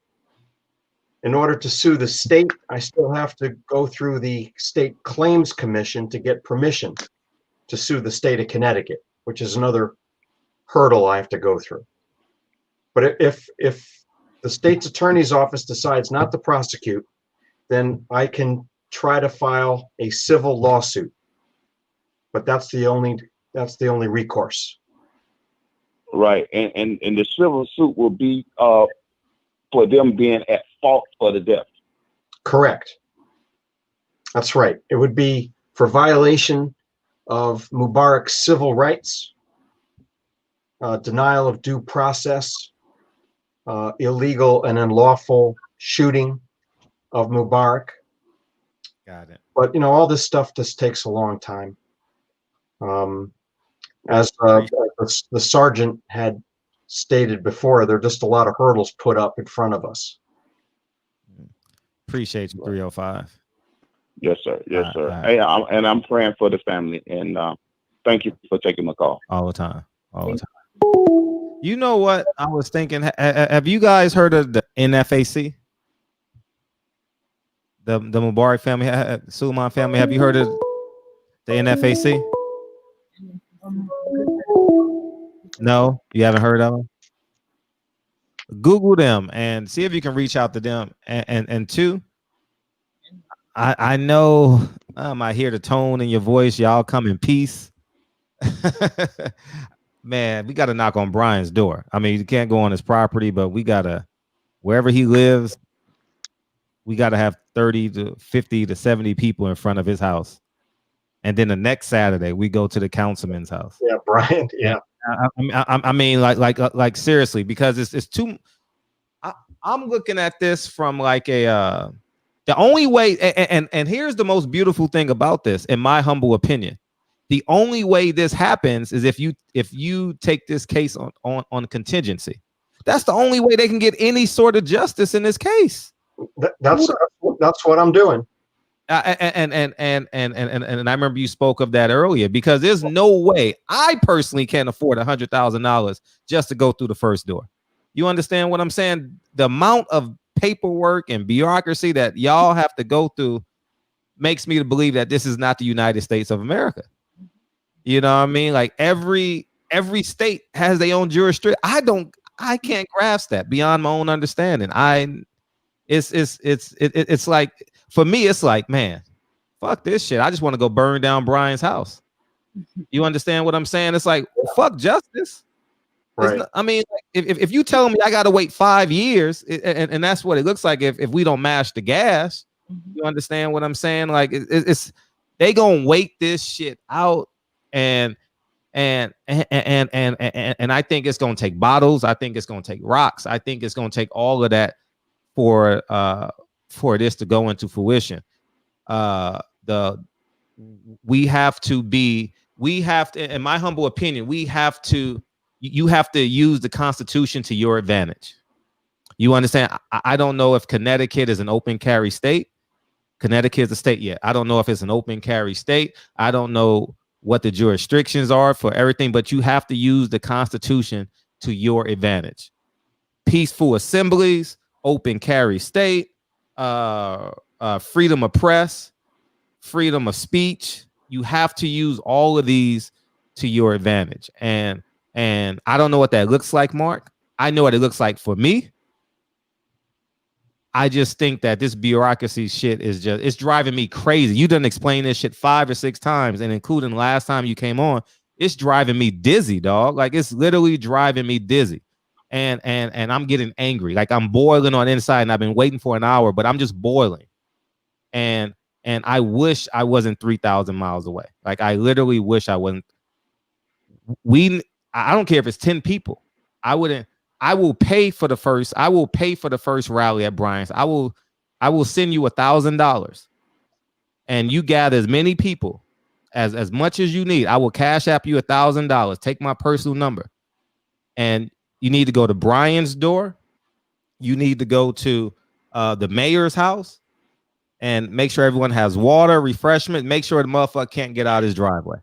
In order to sue the state, I still have to go through the State Claims Commission to get permission to sue the state of Connecticut, which is another hurdle I have to go through. But if the state's attorney's office decides not to prosecute, then I can try to file a civil lawsuit. But that's the only recourse. Right, and the civil suit will be for them being at fault for the death. Correct. That's right. It would be for violation of Mubarak's civil rights, denial of due process, illegal and unlawful shooting of Mubarak. Got it. But you know, all this stuff just takes a long time. As the sergeant had stated before, there are just a lot of hurdles put up in front of us. Appreciate you, 305. Yes, sir. Yes, sir. Hey, I'm praying for the family, and thank you for taking my call. All the time. All the time. You know what I was thinking? Have you guys heard of the NFAC? The Mubarak family, Soulemane family. Have you heard of the NFAC? No, you haven't heard of them? Google them and see if you can reach out to them. And two, I know I hear the tone in your voice. Y'all come in peace. Man, we got to knock on Brian's door. I mean, you can't go on his property, but we got to, wherever he lives, we got to have 30 to 50 to 70 people in front of his house. And then the next Saturday, we go to the councilman's house. Yeah, Brian. Yeah. I mean, like seriously, because it's too. I'm looking at this from like a the only way, and here's the most beautiful thing about this, in my humble opinion, the only way this happens is if you take this case on contingency. That's the only way they can get any sort of justice in this case. That's what I'm doing. And I remember you spoke of that earlier, because there's no way I personally can't afford $100,000 just to go through the first door. You understand what I'm saying? The amount of paperwork and bureaucracy that y'all have to go through makes me to believe that this is not the United States of America. You know what I mean? Like every state has their own jurisdiction. I can't grasp that beyond my own understanding. It's like, for me, it's like, man, fuck this shit. I just want to go burn down Brian's house. You understand what I'm saying? It's like, fuck justice. Right. I mean, if you tell me I got to wait 5 years, and that's what it looks like if we don't mash the gas, you understand what I'm saying? Like it's they gonna wait this shit out, and I think it's gonna take bottles. I think it's gonna take rocks. I think it's gonna take all of that for this to go into fruition. We have to, in my humble opinion, you have to use the Constitution to your advantage. You understand? I don't know if Connecticut is an open carry state. Connecticut is a state yet. I don't know if it's an open carry state. I don't know what the jurisdictions are for everything, but you have to use the Constitution to your advantage. Peaceful assemblies, open carry state, freedom of press, freedom of speech. You have to use all of these to your advantage. And I don't know what that looks like, Mark. I know what it looks like for me. I just think that this bureaucracy shit it's driving me crazy. You done explained this shit 5 or 6 times, and including last time you came on, it's driving me dizzy, dog. Like it's literally driving me dizzy. And I'm getting angry. Like I'm boiling on inside, and I've been waiting for an hour, but I'm just boiling. And I wish I wasn't 3,000 miles away. Like I literally wish I wasn't. I don't care if it's 10 people. I will pay for the first rally at Brian's. I will send you $1,000, and you gather as many people as much as you need. I will cash app you $1,000. Take my personal number, and you need to go to Brian's door. You need to go to the mayor's house and make sure everyone has water, refreshment. Make sure the motherfucker can't get out of his driveway.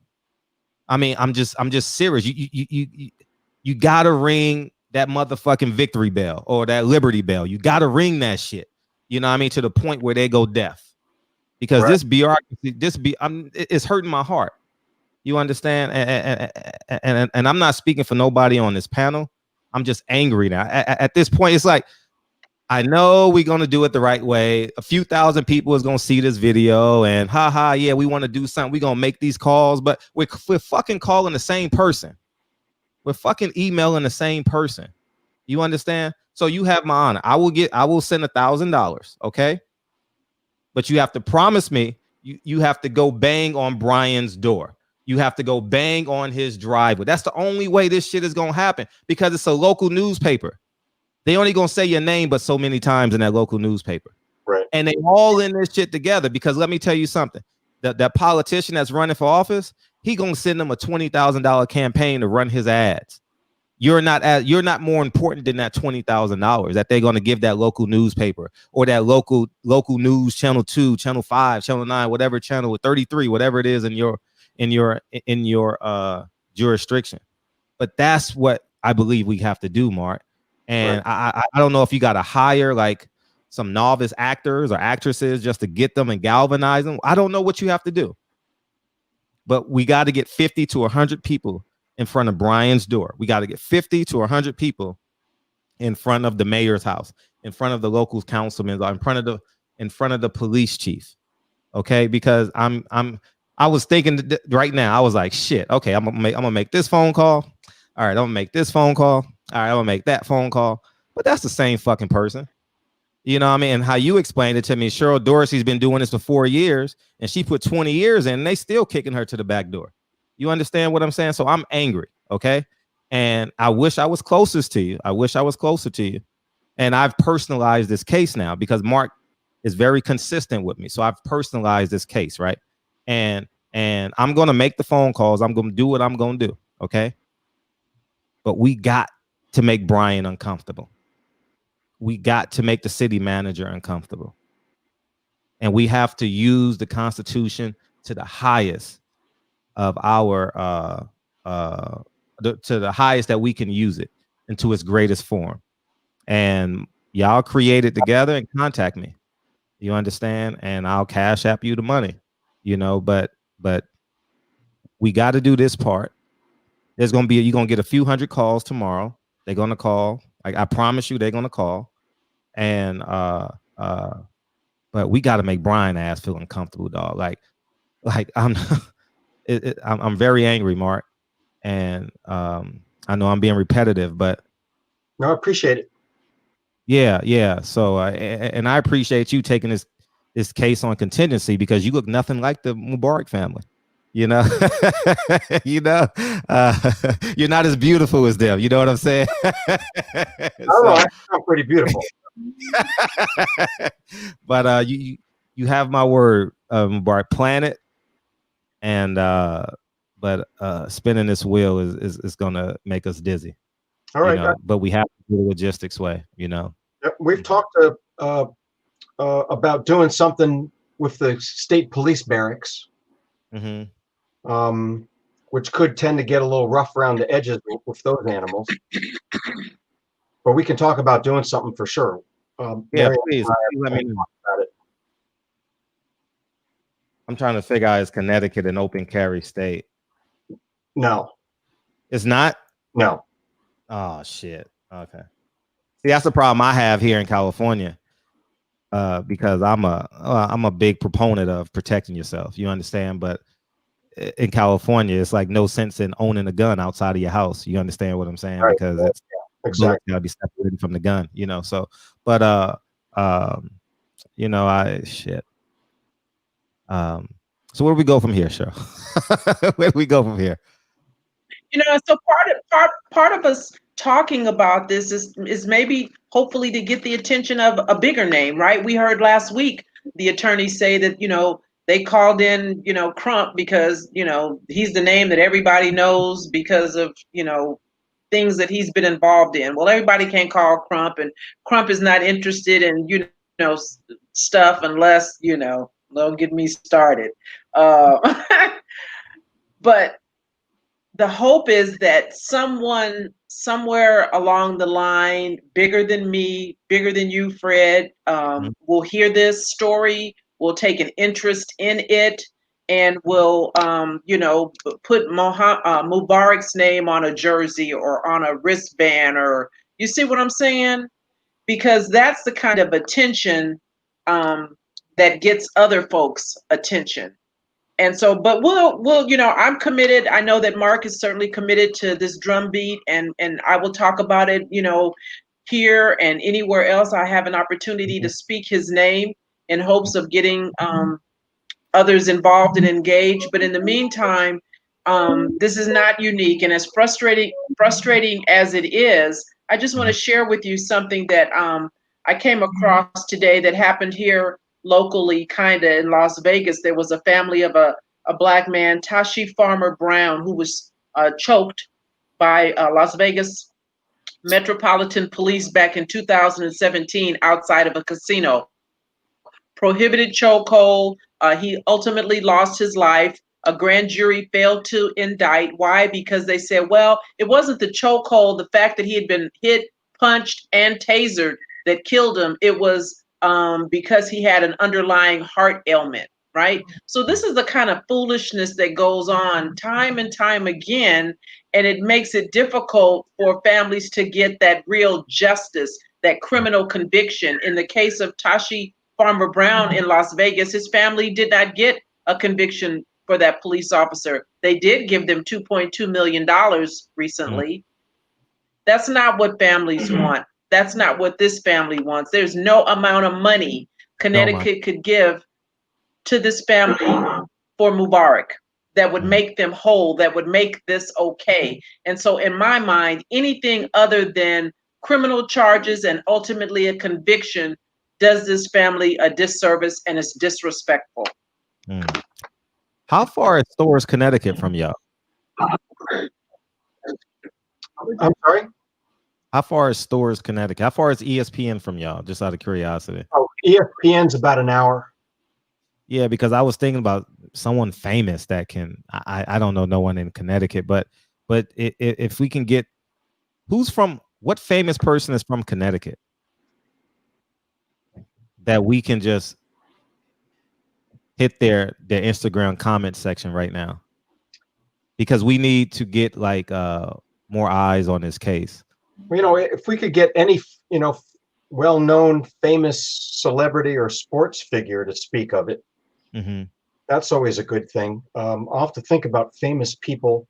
I mean, I'm just serious. You gotta ring that motherfucking victory bell or that liberty bell. You gotta ring that shit. You know what I mean? To the point where they go deaf, because this bureaucracy, it's hurting my heart. You understand? And I'm not speaking for nobody on this panel. I'm just angry now. At this point, it's like, I know we're going to do it the right way. A few thousand people is going to see this video and yeah, we want to do something. We're going to make these calls, but we're fucking calling the same person. We're fucking emailing the same person. You understand? So you have my honor. I will send $1,000. Okay. But you have to promise me, you have to go bang on Brian's door. You have to go bang on his driveway. That's the only way this shit is gonna happen, because it's a local newspaper. They only gonna say your name but so many times in that local newspaper. Right. And they all in this shit together, because let me tell you something. That politician that's running for office, he gonna send them a $20,000 campaign to run his ads. You're not more important than that $20,000 that they're gonna give that local newspaper or that local news, channel 2, channel 5, channel 9, whatever channel, 33, whatever it is in your jurisdiction. But that's what I believe we have to do, Mark. And right. I don't know if you got to hire like some novice actors or actresses just to get them and galvanize them. I don't know what you have to do, but we got to get 50 to 100 people in front of Brian's door. We got to get 50 to 100 people in front of the mayor's house, in front of the local councilman, in front of the police chief. Okay, because I was thinking right now, I was like, shit, okay, I'm gonna make this phone call. All right, I'm gonna make this phone call. All right, I'm gonna make that phone call. But that's the same fucking person. You know what I mean? And how you explained it to me, Cheryl Dorsey's been doing this for 4 years, and she put 20 years in, and they still kicking her to the back door. You understand what I'm saying? So I'm angry, okay? And I wish I was closest to you. I wish I was closer to you. And I've personalized this case now because Mark is very consistent with me. So I've personalized this case, right? And I'm going to make the phone calls. I'm going to do what I'm going to do, okay? But we got to make Brian uncomfortable. We got to make the city manager uncomfortable. And we have to use the Constitution to the highest of our to the highest that we can use it, and to its greatest form. And y'all create it together and contact me. You understand? And I'll cash app you the money, you know, but we got to do this part. You're going to get a few hundred calls tomorrow. They're going to call. I promise you they're going to call. And but we got to make Brian ass feel uncomfortable, dog. Like I'm I'm very angry, Mark. And I know I'm being repetitive, but no, I appreciate it. Yeah. So and I appreciate you taking this case on contingency, because you look nothing like the Mubarak family. You know, you're not as beautiful as them. You know what I'm saying? I don't know. I'm pretty beautiful. But you have my word, Mubarak. Plan it, and but spinning this wheel is gonna make us dizzy. All right, you know? But we have to do the logistics way. You know, we've talked about doing something with the state police barracks. Mm-hmm. Which could tend to get a little rough around the edges with those animals. But we can talk about doing something for sure. Yeah, please let me know about it. I'm trying to figure out, is Connecticut an open carry state? No. It's not? No. Oh, shit. Okay. See, that's the problem I have here in California, because I'm a big proponent of protecting yourself. You understand? But in California, it's like no sense in owning a gun outside of your house. You understand what I'm saying? Right. Because it's exactly gotta be separated from the gun, you know. So, but you know, so where do we go from here, Cheryl? Where do we go from here? You know, so part of us talking about this is maybe hopefully to get the attention of a bigger name, right? We heard last week the attorney say that, you know, they called in, you know, Crump because, you know, he's the name that everybody knows because of, you know, things that he's been involved in. Well, everybody can't call Crump, and Crump is not interested in, you know, stuff unless, you know, don't get me started. But the hope is that someone somewhere along the line, bigger than me, bigger than you, Fred, will hear this story, will take an interest in it, and will, you know, put Mubarak's name on a jersey or on a wristband, or you see what I'm saying? Because that's the kind of attention that gets other folks' attention. And so, but we'll, you know, I'm committed. I know that Mark is certainly committed to this drumbeat, and I will talk about it, you know, here and anywhere else I have an opportunity to speak his name in hopes of getting others involved and engaged. But in the meantime, This is not unique, and as frustrating as it is, I just want to share with you something that I came across today that happened here locally, kind of in Las Vegas. There was a family of a black man, Tashi Farmer Brown, who was choked by Las Vegas Metropolitan Police back in 2017 outside of a casino. Prohibited chokehold. He ultimately lost his life. A grand jury failed to indict. Why? Because they said, well, it wasn't the chokehold, the fact that he had been hit, punched, and tasered that killed him. It was because he had an underlying heart ailment, right? So this is the kind of foolishness that goes on time and time again, and it makes it difficult for families to get that real justice, that criminal conviction. In the case of Tashi Farmer Brown in Las Vegas, his family did not get a conviction for that police officer. They did give them $2.2 million recently. That's not what families want. That's not what this family wants. There's no amount of money Connecticut could give to this family for Mubarak that would make them whole, that would make this okay. And so in my mind, anything other than criminal charges and ultimately a conviction does this family a disservice, and it's disrespectful. How far is Storrs, Connecticut from y'all? I'm sorry? How far is Storrs, Connecticut? How far is ESPN from y'all? Just out of curiosity. Oh, ESPN's about an hour. Yeah, because I was thinking about someone famous that can. I don't know no one in Connecticut, but if we can get what famous person is from Connecticut that we can just hit their Instagram comment section right now, because we need to get like more eyes on this case. If we could get any well-known famous celebrity or sports figure to speak of it, that's always a good thing. I'll have to think about famous people.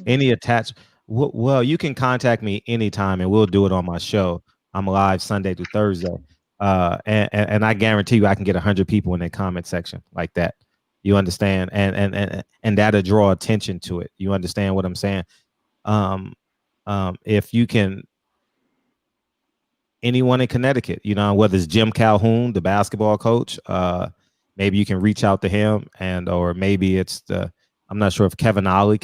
Any attached? Well, you can contact me anytime and we'll do it on my show. I'm live Sunday through Thursday. And I guarantee you I can get 100 people in the comment section like that. You understand? And that'll draw attention to it. You understand what I'm saying? If you can, anyone in Connecticut, whether it's Jim Calhoun, the basketball coach, maybe you can reach out to him, or maybe it's I'm not sure if Kevin Ollie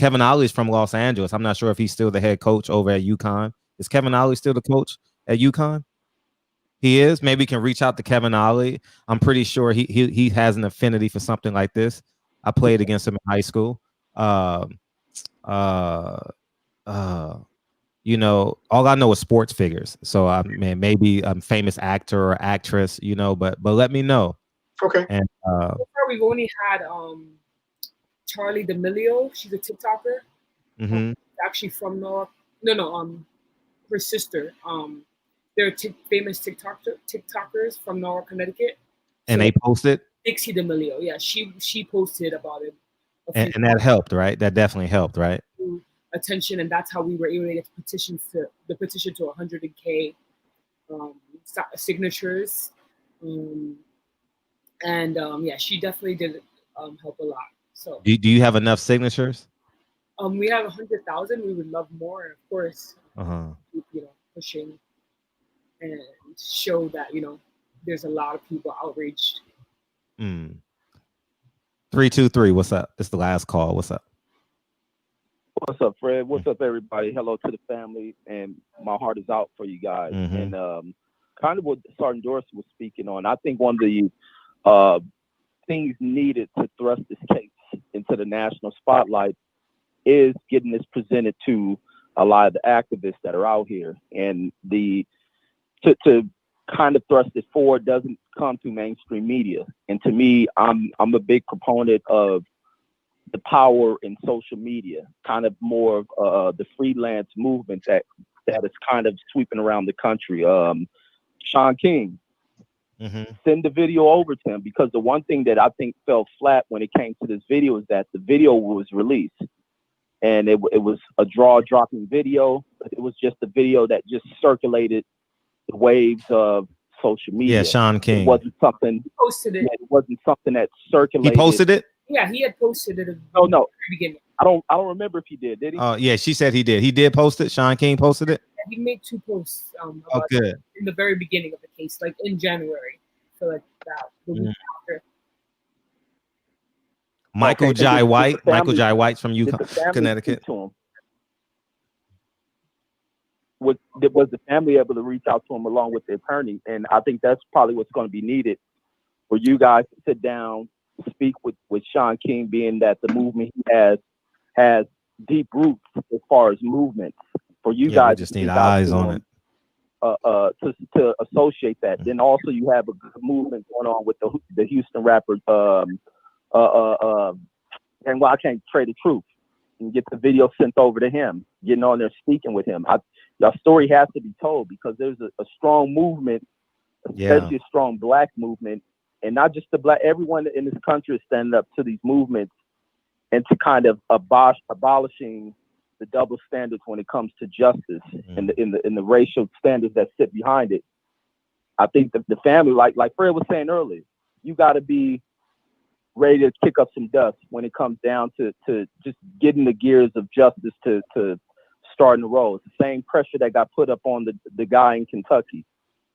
is from Los Angeles. I'm not sure if he's still the head coach over at UConn. Is Kevin Ollie still the coach at UConn? He is. Maybe you can reach out to Kevin Ollie. I'm pretty sure he has an affinity for something like this. I played against him in high school. All I know is sports figures. So maybe a famous actor or actress, but let me know. Okay. And we've only had Charlie D'Amelio. She's a TikToker. Actually from North. Her sister. They're famous TikTokers from Norwalk, Connecticut. And they posted? Dixie D'Amelio, yeah, she posted about it. And that helped, right? That definitely helped, right? Attention, and that's how we were able to get the petition to 100K signatures. Yeah, she definitely did help a lot. So, do you have enough signatures? We have 100,000. We would love more, of course. Pushing and show that there's a lot of people outraged. 323, what's up? This is the last call. What's up? What's up, Fred? What's up, everybody? Hello to the family, and my heart is out for you guys. And kind of what Sergeant Dorsey was speaking on, I think one of the things needed to thrust this case into the national spotlight is getting this presented to a lot of the activists that are out here, and to kind of thrust it forward doesn't come through mainstream media. And to me, I'm a big proponent of the power in social media, kind of more of the freelance movement that is kind of sweeping around the country. Sean King, send the video over to him, because the one thing that I think fell flat when it came to this video is that the video was released. And it was a jaw-dropping video, but it was just a video that just circulated the waves of social media. Yeah, Sean King. It wasn't something. He posted it. It wasn't something that circulated. He posted it? Yeah, he had posted it at No, the beginning. I don't remember if he did he? Yeah, she said he did. He did post it. Sean King posted it. Yeah, he made 2 posts about good. it in the very beginning of the case, like in January. So like that the week after. Michael Jai White. Michael Jai White's from Connecticut. Was the family able to reach out to him along with the attorney? And I think that's probably what's going to be needed for you guys to sit down, speak with Sean King, being that the movement he has deep roots as far as movement. For you guys, we just need eyes on it. To associate that. Then also you have a good movement going on with the Houston rapper and I can't trade the truth and get the video sent over to him, getting on there speaking with him. Your story has to be told because there's a strong movement, especially a strong black movement, and not just the black. Everyone in this country is standing up to these movements and to kind of abolishing the double standards when it comes to justice and the racial standards that sit behind it. I think that the family, like Fred was saying earlier, you got to be ready to kick up some dust when it comes down to just getting the gears of justice to starting to roll. It's the same pressure that got put up on the guy in Kentucky,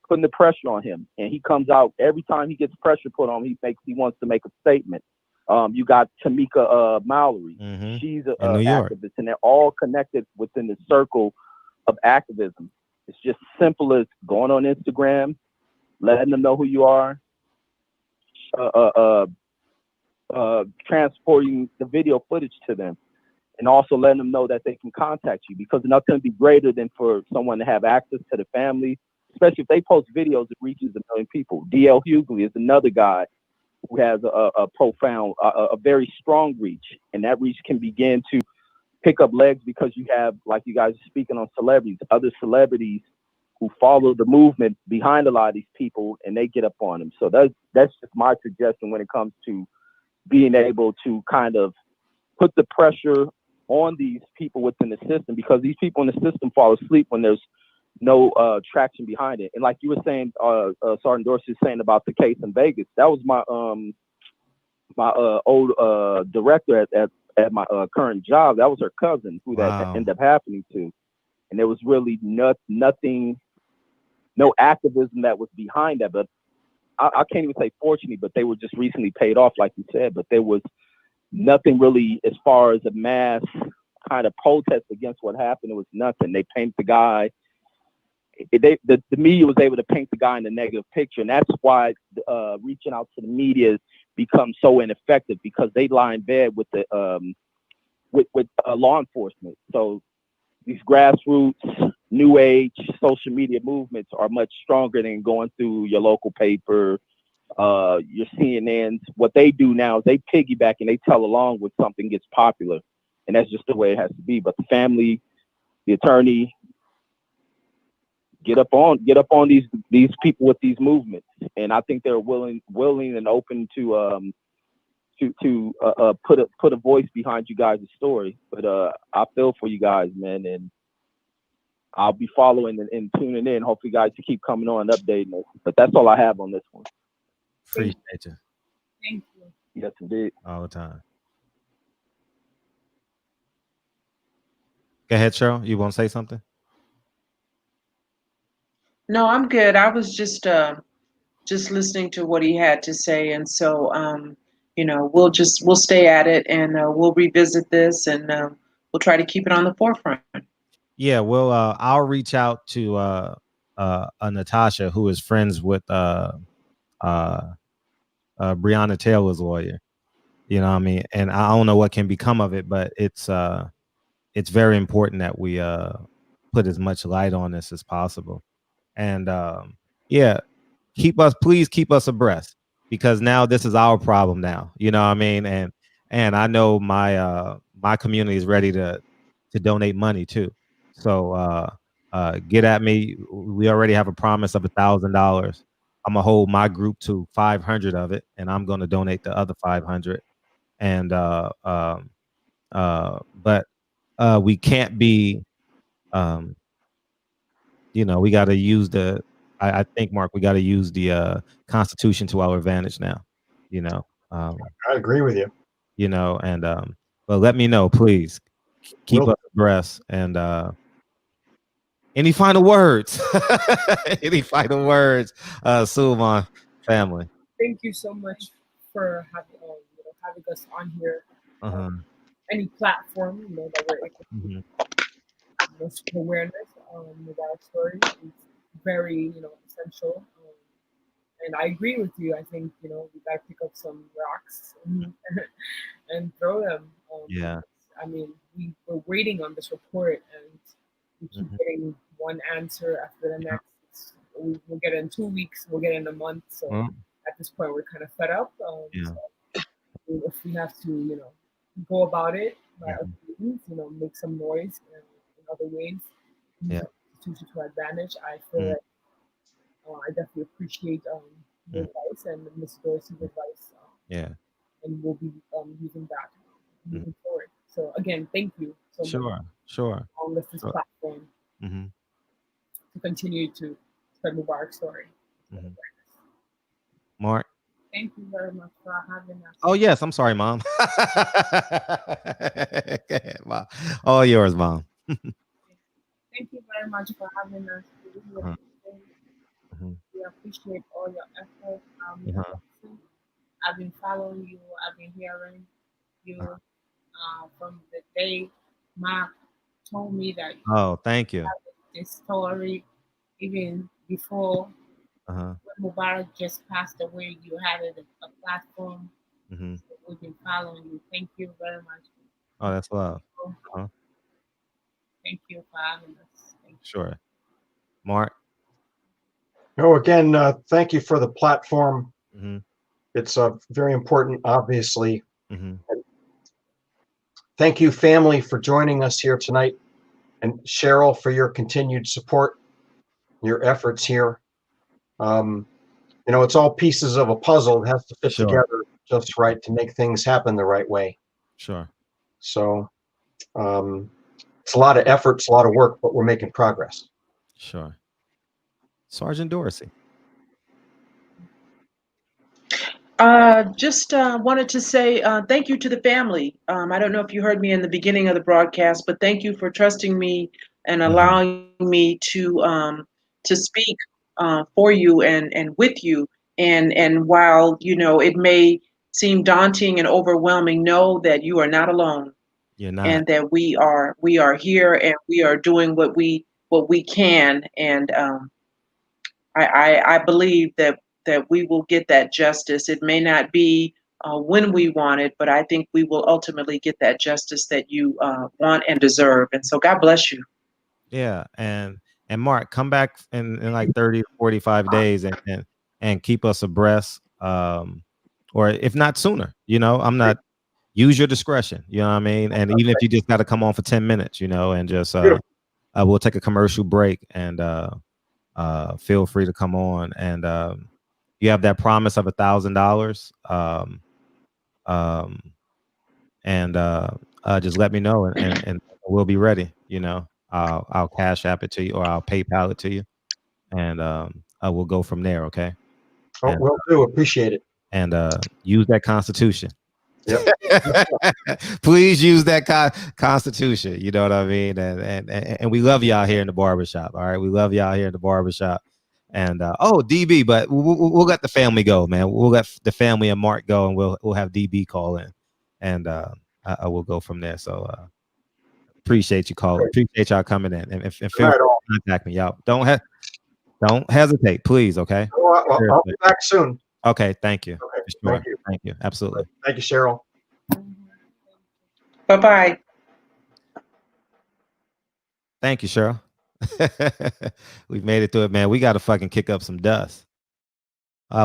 putting the pressure on him, and he comes out every time he gets pressure put on him. He wants to make a statement. You got Tamika Mallory. She's an activist, and they're all connected within the circle of activism. It's just simple as going on Instagram, letting them know who you are, transporting the video footage to them, and also letting them know that they can contact you, because nothing would be greater than for someone to have access to the family, especially if they post videos that reaches 1 million people. D.L. Hughley is another guy who has a profound, a very strong reach, and that reach can begin to pick up legs because you have, like you guys are speaking on celebrities, other celebrities who follow the movement behind a lot of these people, and they get up on them. So that's just my suggestion when it comes to being able to kind of put the pressure on these people within the system, because these people in the system fall asleep when there's no traction behind it. And like you were saying, Sergeant Dorsey was saying about the case in Vegas, that was my old director at my current job. That was her cousin who that ended up happening to. And there was really nothing, no activism that was behind that. But I can't even say fortunately, but they were just recently paid off, like you said. But there was nothing really as far as a mass kind of protest against what happened. It was nothing. They paint the guy. The media was able to paint the guy in a negative picture, and that's why reaching out to the media becomes so ineffective, because they lie in bed with the with law enforcement. So these grassroots, new age social media movements are much stronger than going through your local paper, your CNNs. What they do now is they piggyback and they tell along when something gets popular, and that's just the way it has to be. But the family, the attorney, get up on these people with these movements, and I think they're willing and open to put a voice behind you guys' story. But I feel for you guys, man, and I'll be following and tuning in. Hopefully, you guys to keep coming on and updating us. But that's all I have on this one. Appreciate you. Thank you. Yes, indeed. All the time. Go ahead, Cheryl. You want to say something? No, I'm good. I was just listening to what he had to say, and so we'll stay at it, and we'll revisit this, and we'll try to keep it on the forefront. Yeah, well, I'll reach out to Natasha, who is friends with Breonna Taylor's lawyer. You know what I mean? And I don't know what can become of it, but it's very important that we put as much light on this as possible. And please keep us abreast, because now this is our problem now. You know what I mean? And I know my community is ready to donate money too. So get at me. We already have a promise of $1,000. I'm gonna hold my group to 500 of it, and I'm gonna donate the other 500. And but we can't be we got to use I think, Mark, we got to use the Constitution to our advantage now. I agree with you. you know, and but let me know, please. Keep us abreast. And any final words? Any final words, Soulemane family? Thank you so much for having us on here. Any platform, that we're able to spread awareness with our story is very, essential. And I agree with you. I think, we gotta pick up some rocks and throw them. I mean, we're waiting on this report, and we keep getting one answer after the next. We'll get it in 2 weeks. We'll get it in a month. So at this point, we're kind of fed up. So if we have to, go about it by other means, make some noise in other ways, use the Constitution to our advantage. I feel like I definitely appreciate your advice and Ms. Dorsey's advice. And we'll be using that moving forward. So again, thank you so much. Sure. On this platform to continue to spread Mubarak's story. Mark. Thank you very much for having us. Oh yes, I'm sorry, Mom. Wow. All yours, Mom. Thank you very much for having us. We appreciate all your efforts. I've been following you. I've been hearing you from the day Mark told me that. Oh, thank you. This story, even before when Mubarak just passed away, you had a platform. So we've been following you. Thank you very much. Oh, that's love. Thank you for having us. Sure. Mark. No, again, thank you for the platform. It's very important, obviously. Thank you, family, for joining us here tonight. And Cheryl, for your continued support, your efforts here. It's all pieces of a puzzle. It has to fit together just right to make things happen the right way. Sure. So it's a lot of effort, it's a lot of work, but we're making progress. Sure. Sergeant Dorsey. Just wanted to say thank you to the family. I don't know if you heard me in the beginning of the broadcast, but thank you for trusting me and allowing me to speak for you and with you. And while it may seem daunting and overwhelming, know that you are not alone. You're not. And that we are here and we are doing what we can. And I believe that we will get that justice. It may not be when we want it, but I think we will ultimately get that justice that you want and deserve. And so God bless you. Yeah. And Mark, come back in like 30 to 45 days and keep us abreast. Or if not sooner, I'm not, use your discretion, you know what I mean? And even if you just got to come on for 10 minutes, and just, we'll take a commercial break and feel free to come on. And you have that promise of $1,000. And just let me know and we'll be ready. I'll Cash App it to you or I'll PayPal it to you, and I will go from there. Okay. Oh, will do. Appreciate it. And use that Constitution. Yep. Please use that Constitution. You know what I mean? And we love y'all here in the barbershop. All right, we love y'all here in the barbershop. And DB, but we'll let the family go, man. We'll let the family and Mark go, and we'll have DB call in, and I will go from there. So appreciate you calling. Appreciate y'all coming in, and feel free to contact me, y'all. Don't hesitate, please. Okay. I'll be back soon. Okay. Thank you. Okay. Sure. Thank you. Absolutely. Thank you, Cheryl. Bye-bye. Thank you, Cheryl. We've made it through it, man. We got to fucking kick up some dust.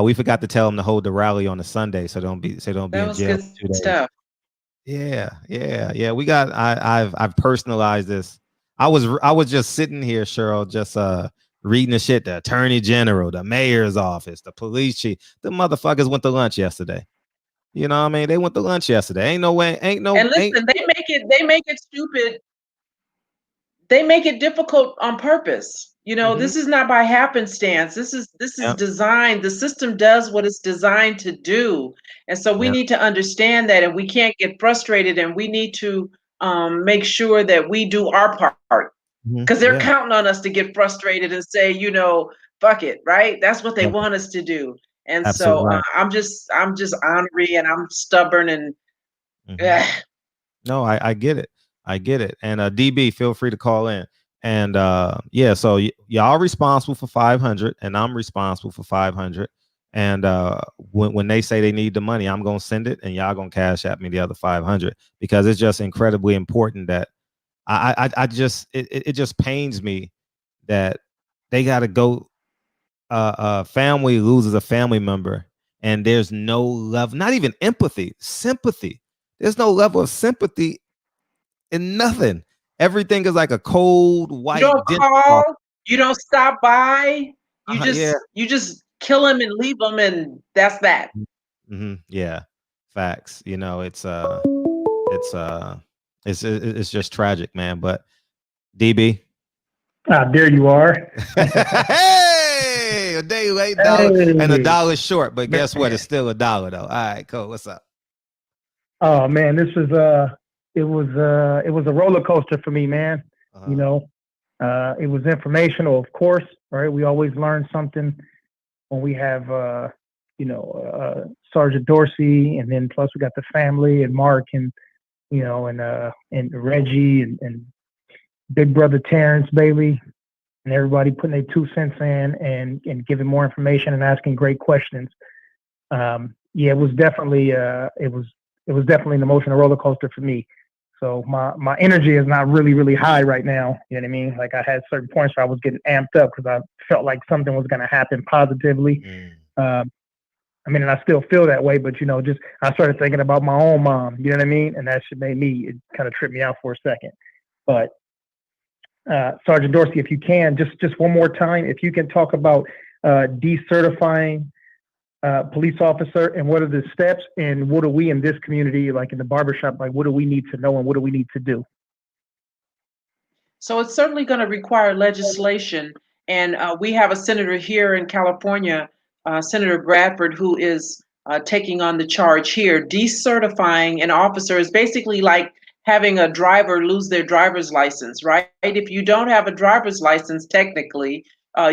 We forgot to tell them to hold the rally on a Sunday, so don't be in jail for 2 days. Stuff. Yeah. We got. I've personalized this. I was just sitting here, Cheryl, just reading the shit. The attorney general, the mayor's office, the police chief. The motherfuckers went to lunch yesterday. You know what I mean? They went to lunch yesterday. Ain't no way. And listen, they make it stupid. They make it difficult on purpose. You know, this is not by happenstance. This is designed. The system does what it's designed to do. And so we need to understand that, and we can't get frustrated, and we need to make sure that we do our part, because they're counting on us to get frustrated and say, you know, fuck it, right? That's what they want us to do. And so I'm just ornery, and I'm stubborn, and no, I get it. I get it. And DB, feel free to call in. And so y'all responsible for 500, and I'm responsible for 500. And when they say they need the money, I'm gonna send it, and y'all gonna cash at me the other 500, because it's just incredibly important that I just it just pains me that they got to go. Family loses a family member, and there's no level, not even empathy, sympathy. There's no level of sympathy in nothing. Everything is like a cold white. You don't call, you don't stop by, you just kill him and leave him, and that's that. Yeah, facts. You know, it's just tragic, man. But DB, there you are. Hey, a day late, $1 and $1 short, but guess what? It's still $1 though. All right, cool. What's up? Oh man, this was it was a roller coaster for me, man. You know, it was informational, of course, right? We always learn something when we have Sergeant Dorsey, and then plus we got the family and Mark and and Reggie and Big Brother Terrence Bailey and everybody putting their 2 cents in and giving more information and asking great questions. It was definitely an emotional roller coaster for me. So my energy is not really high right now. You know what I mean? Like I had certain points where I was getting amped up because I felt like something was going to happen positively. And I still feel that way, but just I started thinking about my own mom. You know what I mean? And that shit made me, it kind of tripped me out for a second. But Sergeant Dorsey, if you can, just one more time, if you can talk about decertifying police officer, and what are the steps, and what do we in this community, like in the barbershop, like what do we need to know and what do we need to do? So it's certainly going to require legislation, and we have a senator here in California, Senator Bradford, who is taking on the charge here. Decertifying an officer is basically like having a driver lose their driver's license, right? If you don't have a driver's license, technically,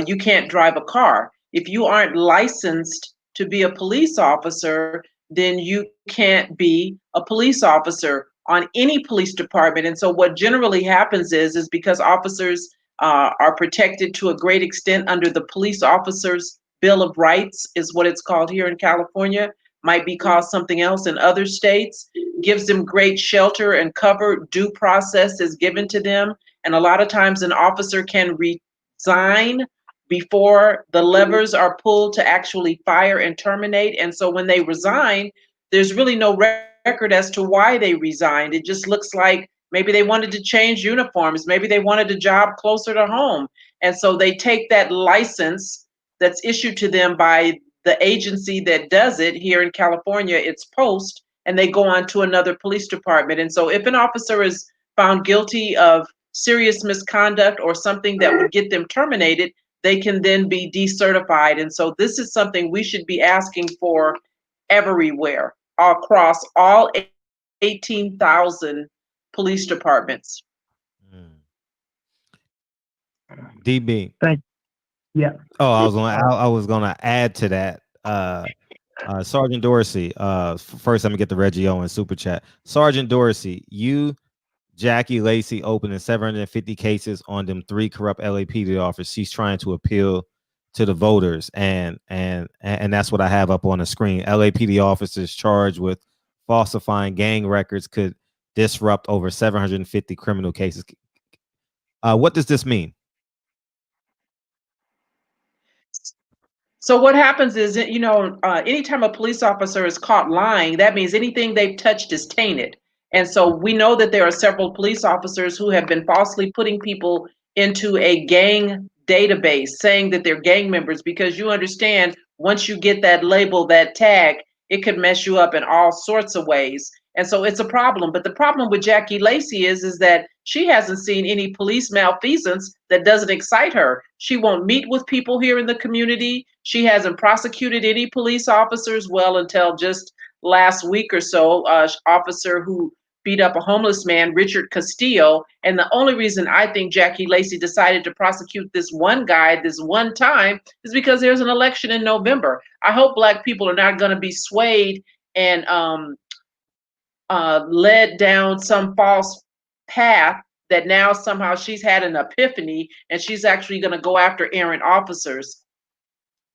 you can't drive a car. If you aren't licensed to be a police officer, then you can't be a police officer on any police department. And so what generally happens is because officers are protected to a great extent under the Police Officers Bill of Rights, is what it's called here in California, might be called something else in other states, gives them great shelter and cover. Due process is given to them. And a lot of times an officer can resign before the levers are pulled to actually fire and terminate. And so when they resign, there's really no record as to why they resigned. It just looks like maybe they wanted to change uniforms. Maybe they wanted a job closer to home. And so they take that license that's issued to them by the agency that does it. Here in California, it's Post, and they go on to another police department. And so if an officer is found guilty of serious misconduct or something that would get them terminated, they can then be decertified. And so this is something we should be asking for everywhere, across all 18,000 police departments. DB. Thank you. Yeah. Oh, I was gonna add to that. Sergeant Dorsey. First, let me get the Reggie Owens super chat. Sergeant Dorsey, you, Jackie Lacey, opening 750 cases on them 3 corrupt LAPD officers. She's trying to appeal to the voters, and that's what I have up on the screen. LAPD officers charged with falsifying gang records could disrupt over 750 criminal cases. What does this mean? So what happens is, anytime a police officer is caught lying, that means anything they've touched is tainted. And so we know that there are several police officers who have been falsely putting people into a gang database, saying that they're gang members, because you understand, once you get that label, that tag, it could mess you up in all sorts of ways. And so it's a problem. But the problem with Jackie Lacey is that she hasn't seen any police malfeasance that doesn't excite her. She won't meet with people here in the community. She hasn't prosecuted any police officers, well, until just last week or so, officer who beat up a homeless man, Richard Castillo. And the only reason I think Jackie Lacey decided to prosecute this one guy this one time is because there's an election in November. I hope Black people are not going to be swayed and led down some false path that now somehow she's had an epiphany and she's actually going to go after errant officers.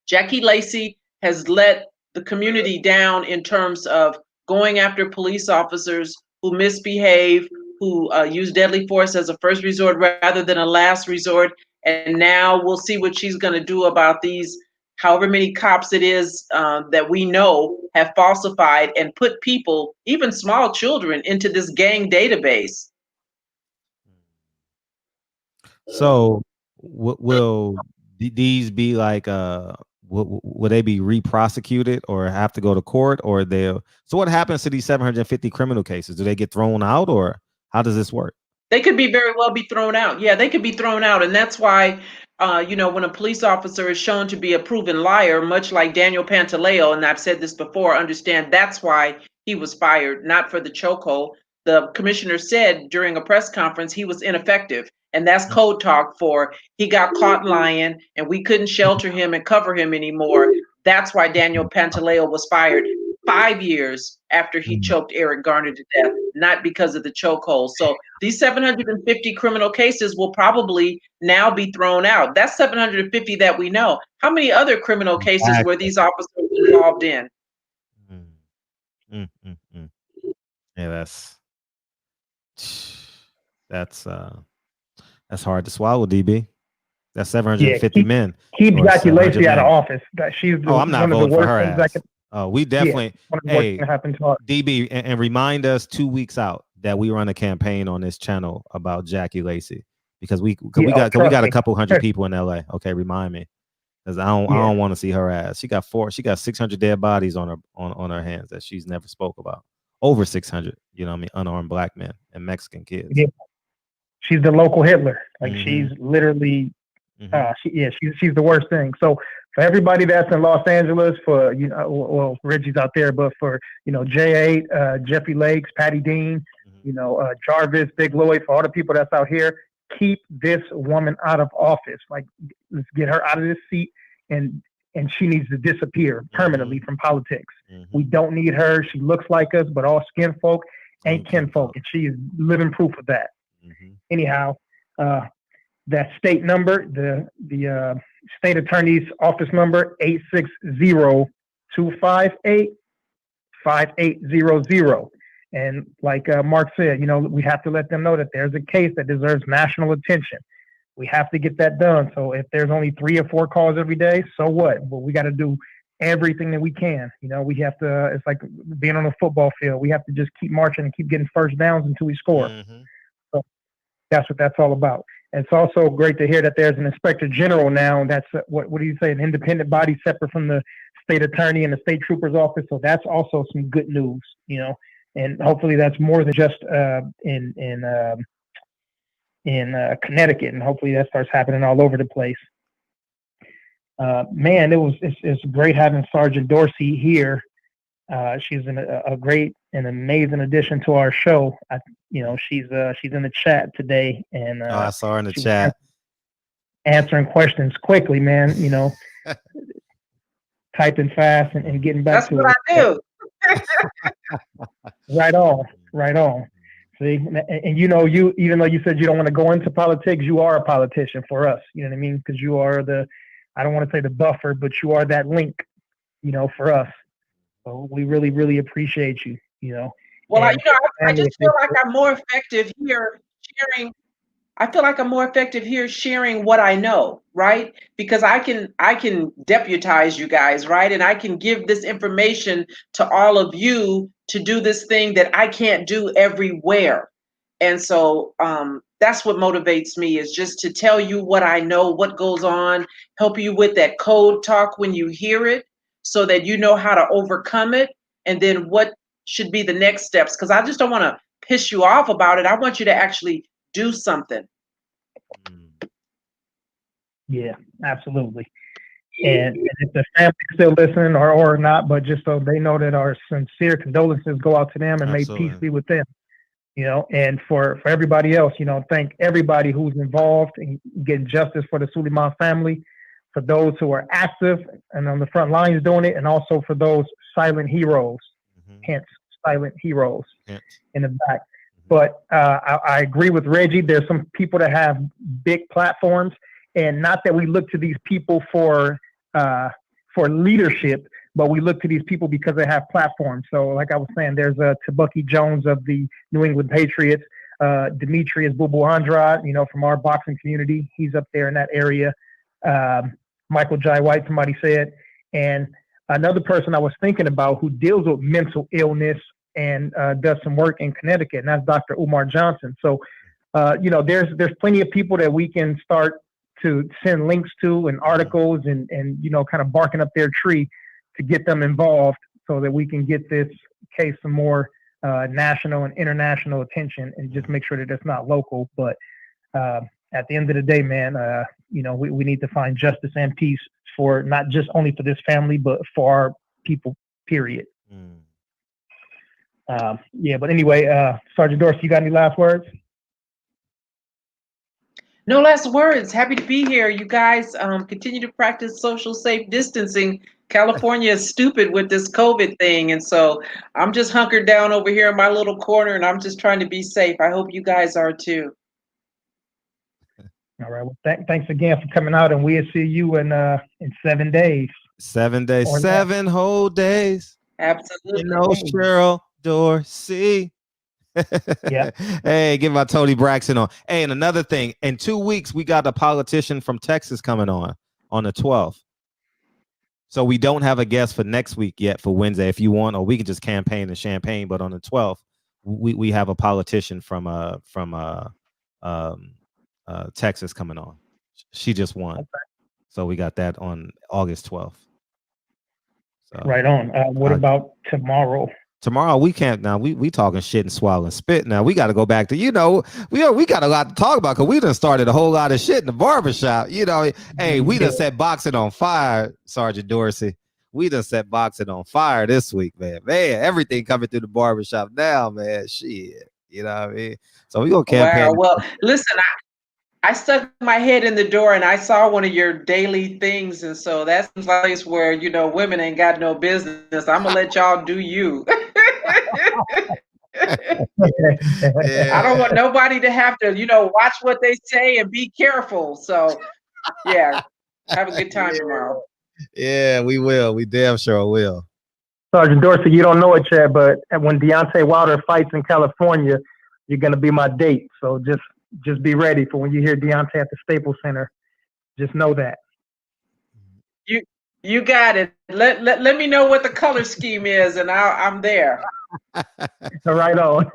Jackie Lacey has let the community down in terms of going after police officers who misbehave, who use deadly force as a first resort rather than a last resort. And now we'll see what she's going to do about these however many cops it is that we know have falsified and put people, even small children, into this gang database. So will these be like will they be re-prosecuted or have to go to court, or they'll? So what happens to these 750 criminal cases? Do they get thrown out, or how does this work? They could be very well be thrown out. Yeah, they could be thrown out. And that's why, when a police officer is shown to be a proven liar, much like Daniel Pantaleo, and I've said this before, understand that's why he was fired, not for the chokehold. The commissioner said during a press conference he was ineffective. And that's code talk for he got caught lying and we couldn't shelter him and cover him anymore. That's why Daniel Pantaleo was fired 5 years after he choked Eric Garner to death, not because of the chokehold. So these 750 criminal cases will probably now be thrown out. That's 750 that we know. How many other criminal cases were these officers involved in? Yeah, that's hard to swallow, DB. That's 750 men. Keep Jackie Lacey out of office. She's I'm not voting for her ass. We definitely. Hey, to DB, and remind us 2 weeks out that we run a campaign on this channel about Jackie Lacey, because we got a couple hundred people in LA. Okay, remind me, because I don't want to see her ass. She got 600 dead bodies on her hands that she's never spoke about. Over 600, unarmed Black men and Mexican kids. Yeah. She's the local Hitler. Like she's literally, she's the worst thing. So for everybody that's in Los Angeles, for Reggie's out there, but for J8, Jeffrey Lakes, Patty Dean, Jarvis, Big Lloyd, for all the people that's out here, keep this woman out of office. Like, let's get her out of this seat, and she needs to disappear permanently from politics. We don't need her. She looks like us, but all skin folk ain't kinfolk, and she is living proof of that. Anyhow, that state number, the state attorney's office number, 860-258-5800. And like Mark said, we have to let them know that there's a case that deserves national attention. We have to get that done. So if there's only 3 or 4 calls every day, so what? But we got to do everything that we can. We have to, it's like being on a football field. We have to just keep marching and keep getting first downs until we score. So that's what that's all about. And it's also great to hear that there's an inspector general now. And that's what do you say? An independent body separate from the state attorney and the state trooper's office. So that's also some good news, and hopefully that's more than just in Connecticut. And hopefully that starts happening all over the place. Man, it's great having Sergeant Dorsey here. She's a great and amazing addition to our show. She's in the chat today, and I saw her in the chat answering questions quickly, man. Typing fast and getting back to it. That's what I do. Right on. See, and you even though you said you don't want to go into politics, you are a politician for us. You know what I mean? Because you are I don't want to say the buffer, but you are that link, for us. So we really, really appreciate you. Well, I just feel like I'm more effective here sharing. I feel like I'm more effective here sharing what I know, right? Because I can deputize you guys, right? And I can give this information to all of you to do this thing that I can't do everywhere. And so that's what motivates me, is just to tell you what I know, what goes on, help you with that code talk when you hear it, so that you know how to overcome it, and then what should be the next steps? Because I just don't want to piss you off about it. I want you to actually do something. Yeah, absolutely. And if the family still listening or not, but just so they know that our sincere condolences go out to them and may peace be with them. You know, and for everybody else, you know, thank everybody who's involved in getting justice for the Soulemane family, for those who are active and on the front lines doing it, and also for those silent heroes, hence silent heroes in the back. But I agree with Reggie. There's some people that have big platforms, and not that we look to these people for leadership, but we look to these people because they have platforms. So like I was saying, there's Tabucky Jones of the New England Patriots, Demetrius Bubu Andrade, you know, from our boxing community. He's up there in that area. Michael Jai White, somebody said. And another person I was thinking about who deals with mental illness and does some work in Connecticut, and that's Dr. Umar Johnson. So, you know, there's plenty of people that we can start to send links to and articles and you know, kind of barking up their tree to get them involved so that we can get this case some more national and international attention and just make sure that it's not local. But at the end of the day, man, you know, we need to find justice and peace for not just only for this family, but for our people, period. Yeah, but anyway, Sergeant Dorsey, you got any last words? No last words. Happy to be here. You guys continue to practice social safe distancing. California is stupid with this COVID thing. And so I'm just hunkered down over here in my little corner and I'm just trying to be safe. I hope you guys are too. All right. Well, thanks again for coming out, and we'll see you in 7 days. 7 days, Or 7 whole days. Absolutely. You know, Cheryl, Dorsey. Yeah. Hey, give my Tony Braxton on. Hey, and another thing, in 2 weeks, we got a politician from Texas coming on the 12th. So we don't have a guest for next week yet for Wednesday. If you want, or we can just campaign and champagne. But on the 12th, we have a politician from Texas coming on. She just won. Okay. So we got that on August 12th. So, right on. What about tomorrow? Tomorrow we can't. Now we talking shit and swallowing spit. Now we got to go back to, you know, we got a lot to talk about because we done started a whole lot of shit in the barbershop. You know, hey, we done set boxing on fire, Sergeant Dorsey. We done set boxing on fire this week, man. Man, everything coming through the barbershop now, man. Shit, you know what I mean? So we gonna campaign. Wow. Well, listen, I stuck my head in the door and I saw one of your daily things. And so that's a place where, you know, women ain't got no business. I'm going to let y'all do you. Yeah. I don't want nobody to have to, you know, watch what they say and be careful. So, yeah, have a good time tomorrow. Yeah, we will. We damn sure will. Sergeant Dorsey, you don't know it yet, but when Deontay Wilder fights in California, you're going to be my date. So just be ready for when you hear Deontay at the Staples Center. Just know that. You got it. Let me know what the color scheme is, and I'm there. Right on.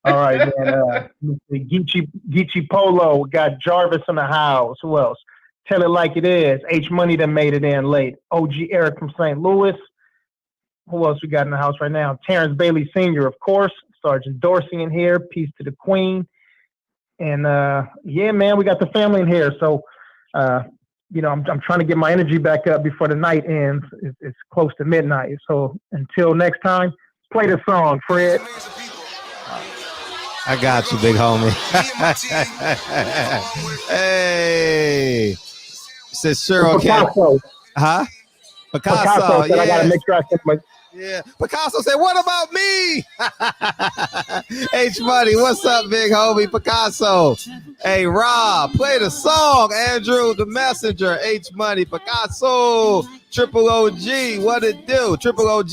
All right, man. Geechee Polo. We got Jarvis in the house. Who else? Tell It Like It Is. H Money that made it in late. OG Eric from St. Louis. Who else we got in the house right now? Terrence Bailey Sr., of course. Sergeant Dorsey in here. Peace to the Queen. And yeah, man, we got the family in here. So, you know, I'm trying to get my energy back up before the night ends. It's close to midnight. So until next time, play the song, Fred. I got you, big homie. Hey. Says Cheryl. Picasso. Huh? Picasso said, yeah. I got to make sure I get my... Yeah. Picasso said, what about me? H Money, what's up, big homie? Picasso. Hey, Rob, play the song. Andrew, the messenger. H Money, Picasso. Triple OG, what it do? Triple OG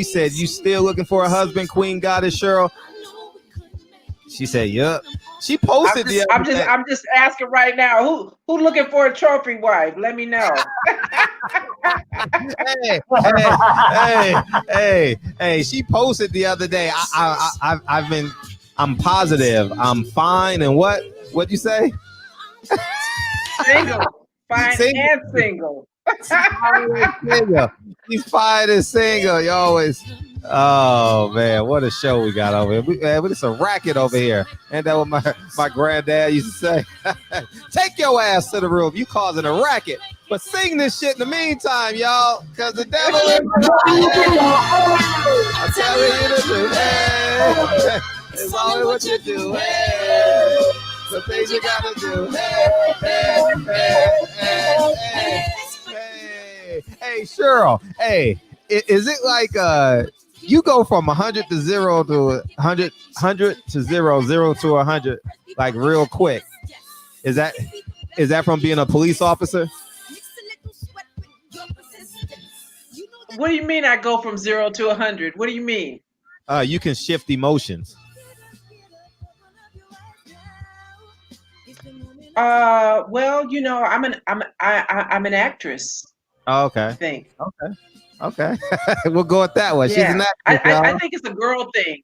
said, you still looking for a husband, Queen Goddess Cheryl? She said, yup. She posted I'm just asking right now, who looking for a trophy wife? Let me know. Hey, she posted the other day. I'm positive. I'm fine. And what'd you say? Single. Fine and single. He's fine and single. You always. Oh man, what a show we got over here. It's a racket over here. And that what my granddad used to say. Take your ass to the room. You causing a racket. But sing this shit in the meantime, y'all. Cause the devil is I'm telling you to do. Hey, it's only what you do. Hey, the things you gotta do. Hey, hey, hey, hey, hey, hey, Cheryl. Hey, is it like you go from 100 to 0 to 100 to 0 to 100 like real quick? Is that from being a police officer? What do you mean I go from 0 to 100? What do you mean? You can shift emotions. Well, you know, I'm an actress. Oh, okay. I think. Okay. We'll go with that one. Yeah. She's an actress. I think it's a girl thing.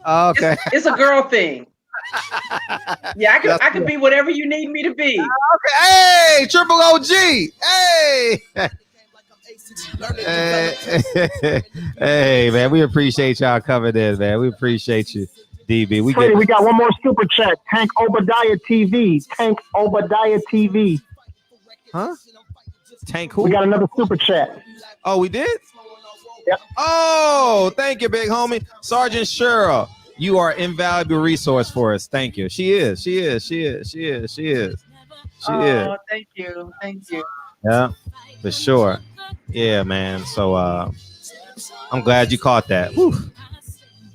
Oh, okay. It's a girl thing. Yeah, I can be whatever you need me to be. Okay. Hey, Triple OG. Hey. Hey, man, we appreciate y'all coming in, man. We appreciate you, DB. We got one more super chat. Tank Obadiah TV. Tank Obadiah TV. Huh? Tank who? We got another super chat. Oh, we did? Yep. Oh, thank you, big homie. Sergeant Cheryl, you are an invaluable resource for us. Thank you. She is. Oh, thank you. Yeah, for sure. Yeah, man. So I'm glad you caught that. Whew.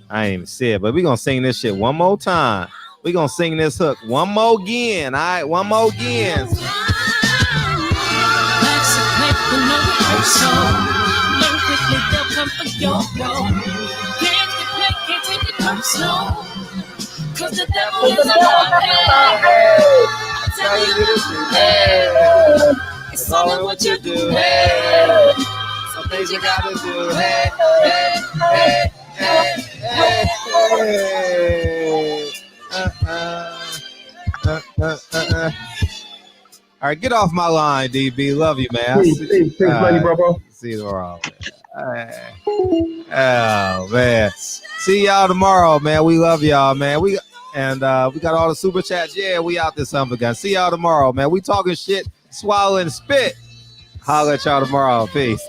I ain't even see it, but we're gonna sing this shit one more time. We're gonna sing this hook one more again. All right, one more again. Cause the devil is alive. I'm telling you to do. It's only what you do. Hey, some things you gotta do. Hey, hey, hey, hey, hey. All right, get off my line, DB. Love you, man. Peace, love you, bro. See you tomorrow, man. Oh man, see y'all tomorrow, man. We love y'all, man. We got all the super chats. Yeah, we out this summer, guys. See y'all tomorrow, man. We talking shit, swallowing spit. Holla at y'all tomorrow. Peace.